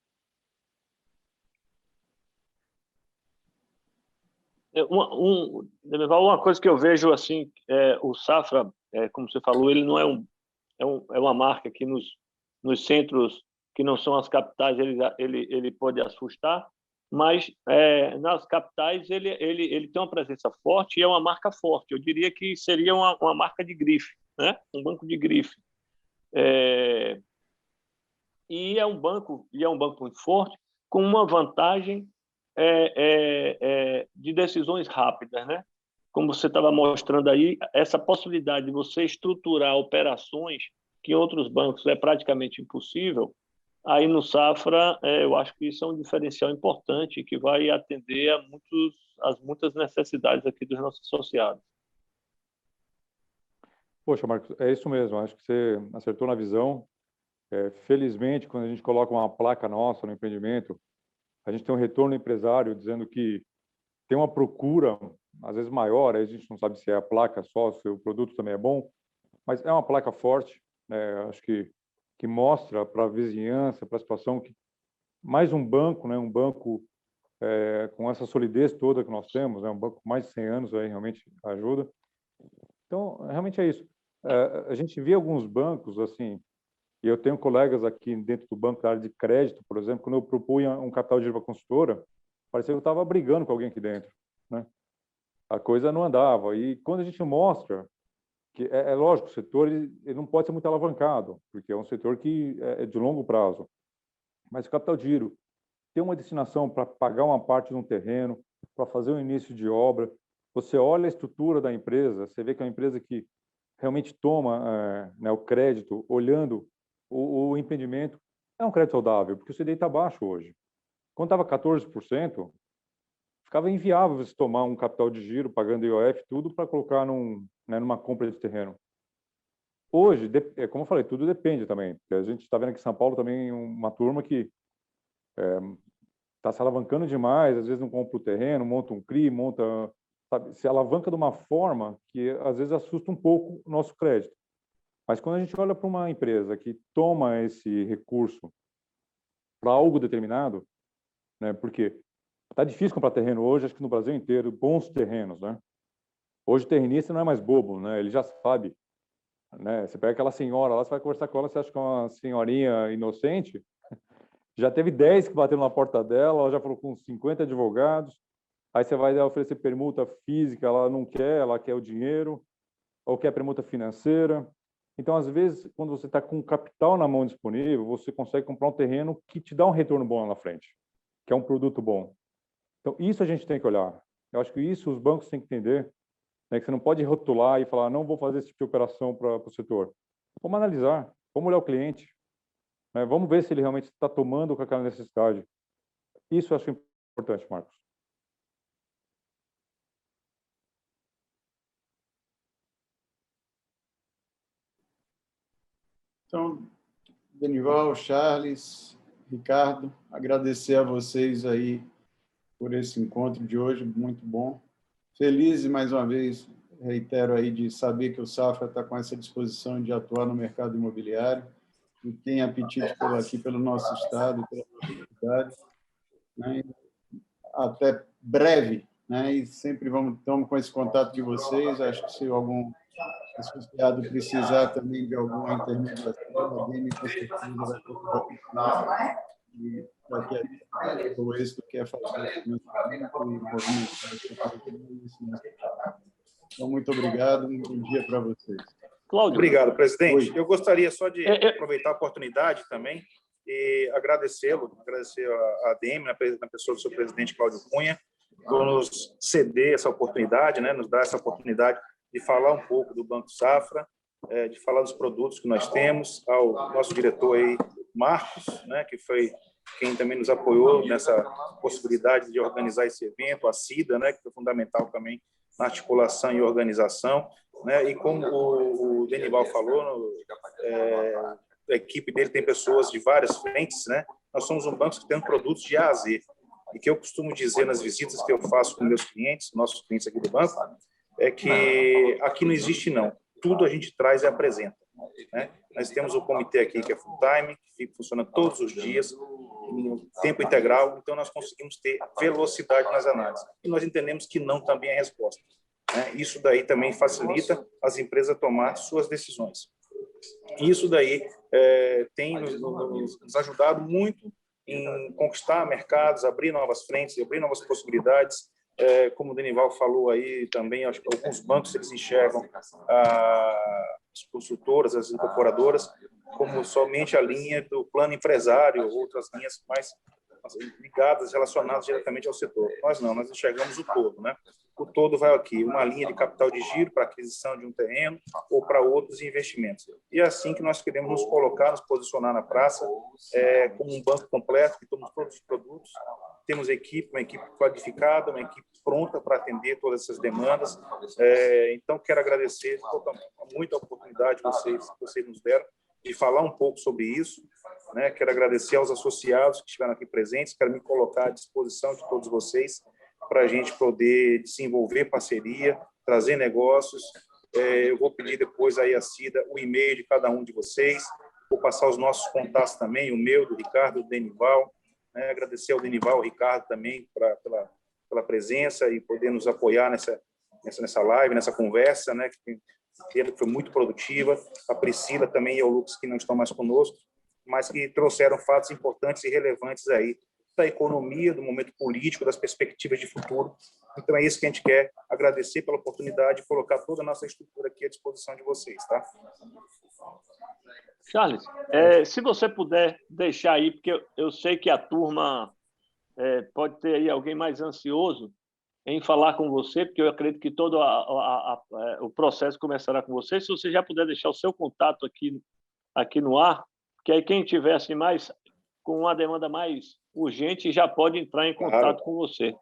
Uma coisa que eu vejo assim, o Safra, como você falou, ele não é uma marca que nos centros que não são as capitais ele pode assustar, mas nas capitais ele tem uma presença forte e é uma marca forte. Eu diria que seria uma marca de grife, né? Um banco de grife. E é um banco muito forte, com uma vantagem de decisões rápidas, né? Como você estava mostrando aí, essa possibilidade de você estruturar operações que em outros bancos é praticamente impossível, aí no Safra, eu acho que isso é um diferencial importante que vai atender às muitas necessidades aqui dos nossos associados. Poxa, Marcos, é isso mesmo. Acho que você acertou na visão. Felizmente, quando a gente coloca uma placa nossa no empreendimento, a gente tem um retorno empresário dizendo que tem uma procura, às vezes maior, aí a gente não sabe se é a placa só, se o produto também é bom, mas é uma placa forte, né? Acho que mostra para a vizinhança, para a situação que mais um banco, né? Um banco com essa solidez toda que nós temos, né? Um banco com mais de 100 anos aí realmente ajuda. Então, realmente é isso. A gente vê alguns bancos assim. E eu tenho colegas aqui dentro do banco da área de crédito, por exemplo, quando eu propunha um capital de giro para a consultora, parecia que eu estava brigando com alguém aqui dentro, né? A coisa não andava. E quando a gente mostra que é lógico, o setor ele não pode ser muito alavancado, porque é um setor que é de longo prazo. Mas o capital de giro tem uma destinação para pagar uma parte de um terreno, para fazer o início de obra. Você olha a estrutura da empresa, você vê que é uma empresa que realmente toma né, o crédito, olhando o empreendimento, é um crédito saudável, porque o CDI está baixo hoje. Quando estava 14%, ficava inviável você tomar um capital de giro, pagando IOF, tudo para colocar numa compra de terreno. Hoje, como eu falei, tudo depende também. Porque a gente está vendo aqui em São Paulo também uma turma que está se alavancando demais, às vezes não compra o terreno, monta um CRI, sabe, se alavanca de uma forma que às vezes assusta um pouco o nosso crédito. Mas quando a gente olha para uma empresa que toma esse recurso para algo determinado, né, porque está difícil comprar terreno hoje, acho que no Brasil inteiro, bons terrenos, né? Hoje o terrenista não é mais bobo, né? Ele já sabe, né? Você pega aquela senhora lá, você vai conversar com ela, você acha que é uma senhorinha inocente, já teve 10 que bateram na porta dela, ela já falou com 50 advogados, aí você vai oferecer permuta física, ela não quer, ela quer o dinheiro, ou quer permuta financeira. Então, às vezes, quando você está com capital na mão disponível, você consegue comprar um terreno que te dá um retorno bom lá na frente, que é um produto bom. Então, isso a gente tem que olhar. Eu acho que isso os bancos têm que entender, né, que você não pode rotular e falar, não vou fazer esse tipo de operação para o setor. Vamos analisar, vamos olhar o cliente, né, vamos ver se ele realmente está tomando com aquela necessidade. Isso eu acho importante, Marcos. Então, Denival, Charles, Ricardo, agradecer a vocês aí por esse encontro de hoje, muito bom. Feliz e, mais uma vez, reitero aí de saber que o Safra está com essa disposição de atuar no mercado imobiliário e tem apetite aqui pelo nosso estado, pela nossa cidade, né? Até breve, né? E sempre estamos com esse contato de vocês. Acho que se algum associado precisar também de alguma intermediação, alguém me com certeza vai procurar. E daqui a o êxito que é fazer o financiamento e movimentar. Então, muito obrigado, um bom dia para vocês. Cláudio. Obrigado, presidente. Oi. Eu gostaria só de aproveitar a oportunidade também e agradecer a ADM, na pessoa do seu presidente Cláudio Cunha, por nos ceder essa oportunidade, né, nos dar essa oportunidade de falar um pouco do Banco Safra, de falar dos produtos que nós temos, ao nosso diretor aí, Marcos, né, que foi quem também nos apoiou nessa possibilidade de organizar esse evento, a CIDA, né, que foi fundamental também na articulação e organização, né, e como o Denival falou, a equipe dele tem pessoas de várias frentes, né, nós somos um banco que tem produtos de A a Z, e que eu costumo dizer nas visitas que eu faço com meus clientes, nossos clientes aqui do banco, é que aqui não existe não, tudo a gente traz e apresenta, né? Nós temos o comitê aqui que é full time, que funciona todos os dias, em tempo integral, então nós conseguimos ter velocidade nas análises. E nós entendemos que não também é a resposta, né? Isso daí também facilita as empresas a tomar suas decisões. Isso daí tem nos ajudado muito em conquistar mercados, abrir novas frentes, abrir novas possibilidades. Como o Denival falou aí também, acho que alguns bancos eles enxergam as consultoras, as incorporadoras, como somente a linha do plano empresário, outras linhas mais ligadas, relacionadas diretamente ao setor. Nós não, nós enxergamos o todo, né? O todo vai aqui, uma linha de capital de giro para aquisição de um terreno ou para outros investimentos. E é assim que nós queremos nos colocar, nos posicionar na praça, como um banco completo, que temos todos os produtos, temos uma equipe qualificada, uma equipe pronta para atender todas essas demandas. Então, quero agradecer muito a oportunidade que vocês nos deram de falar um pouco sobre isso, né? Quero agradecer aos associados que estiveram aqui presentes, quero me colocar à disposição de todos vocês para a gente poder desenvolver parceria, trazer negócios. Eu vou pedir depois aí a Cida o e-mail de cada um de vocês, vou passar os nossos contatos também, o meu, do Ricardo, do Denival, né? Agradecer ao Denival, ao Ricardo também pela presença e poder nos apoiar nessa live, nessa conversa, né? Que foi muito produtiva, a Priscila também e o Lucas, que não estão mais conosco, mas que trouxeram fatos importantes e relevantes aí da economia, do momento político, das perspectivas de futuro. Então é isso que a gente quer, agradecer pela oportunidade de colocar toda a nossa estrutura aqui à disposição de vocês, tá? Charles, se você puder deixar aí, porque eu sei que a turma pode ter aí alguém mais ansioso em falar com você, porque eu acredito que todo o processo começará com você. Se você já puder deixar o seu contato aqui no ar, que aí quem tivesse com uma demanda mais urgente e já pode entrar em contato com você.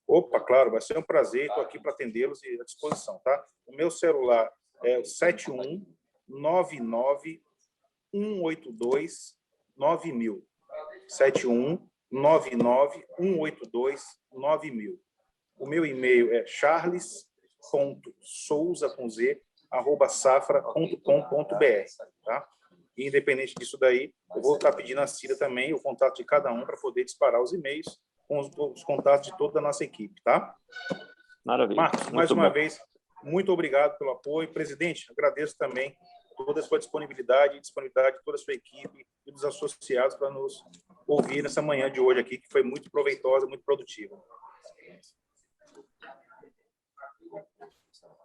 Opa, claro, vai ser um prazer, estou aqui para atendê-los e à disposição, tá? O meu celular é o 7199-182-9000. 7199-182-9000. O meu e-mail é charles.souza@safra.com.br, tá? E, independente disso daí, eu vou estar pedindo a Cida também o contato de cada um para poder disparar os e-mails com os contatos de toda a nossa equipe, tá? Maravilha. Marcos, mais uma vez, muito obrigado pelo apoio. Presidente, agradeço também toda a sua disponibilidade e disponibilidade de toda a sua equipe e dos associados para nos ouvir nessa manhã de hoje aqui, que foi muito proveitosa, muito produtiva.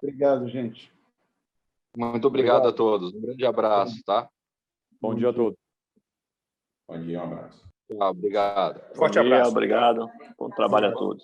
Obrigado, gente. Muito obrigado a todos. Um grande abraço, tá? Bom dia a todos. Bom dia, um abraço. Obrigado. Forte abraço. Obrigado. Bom trabalho a todos.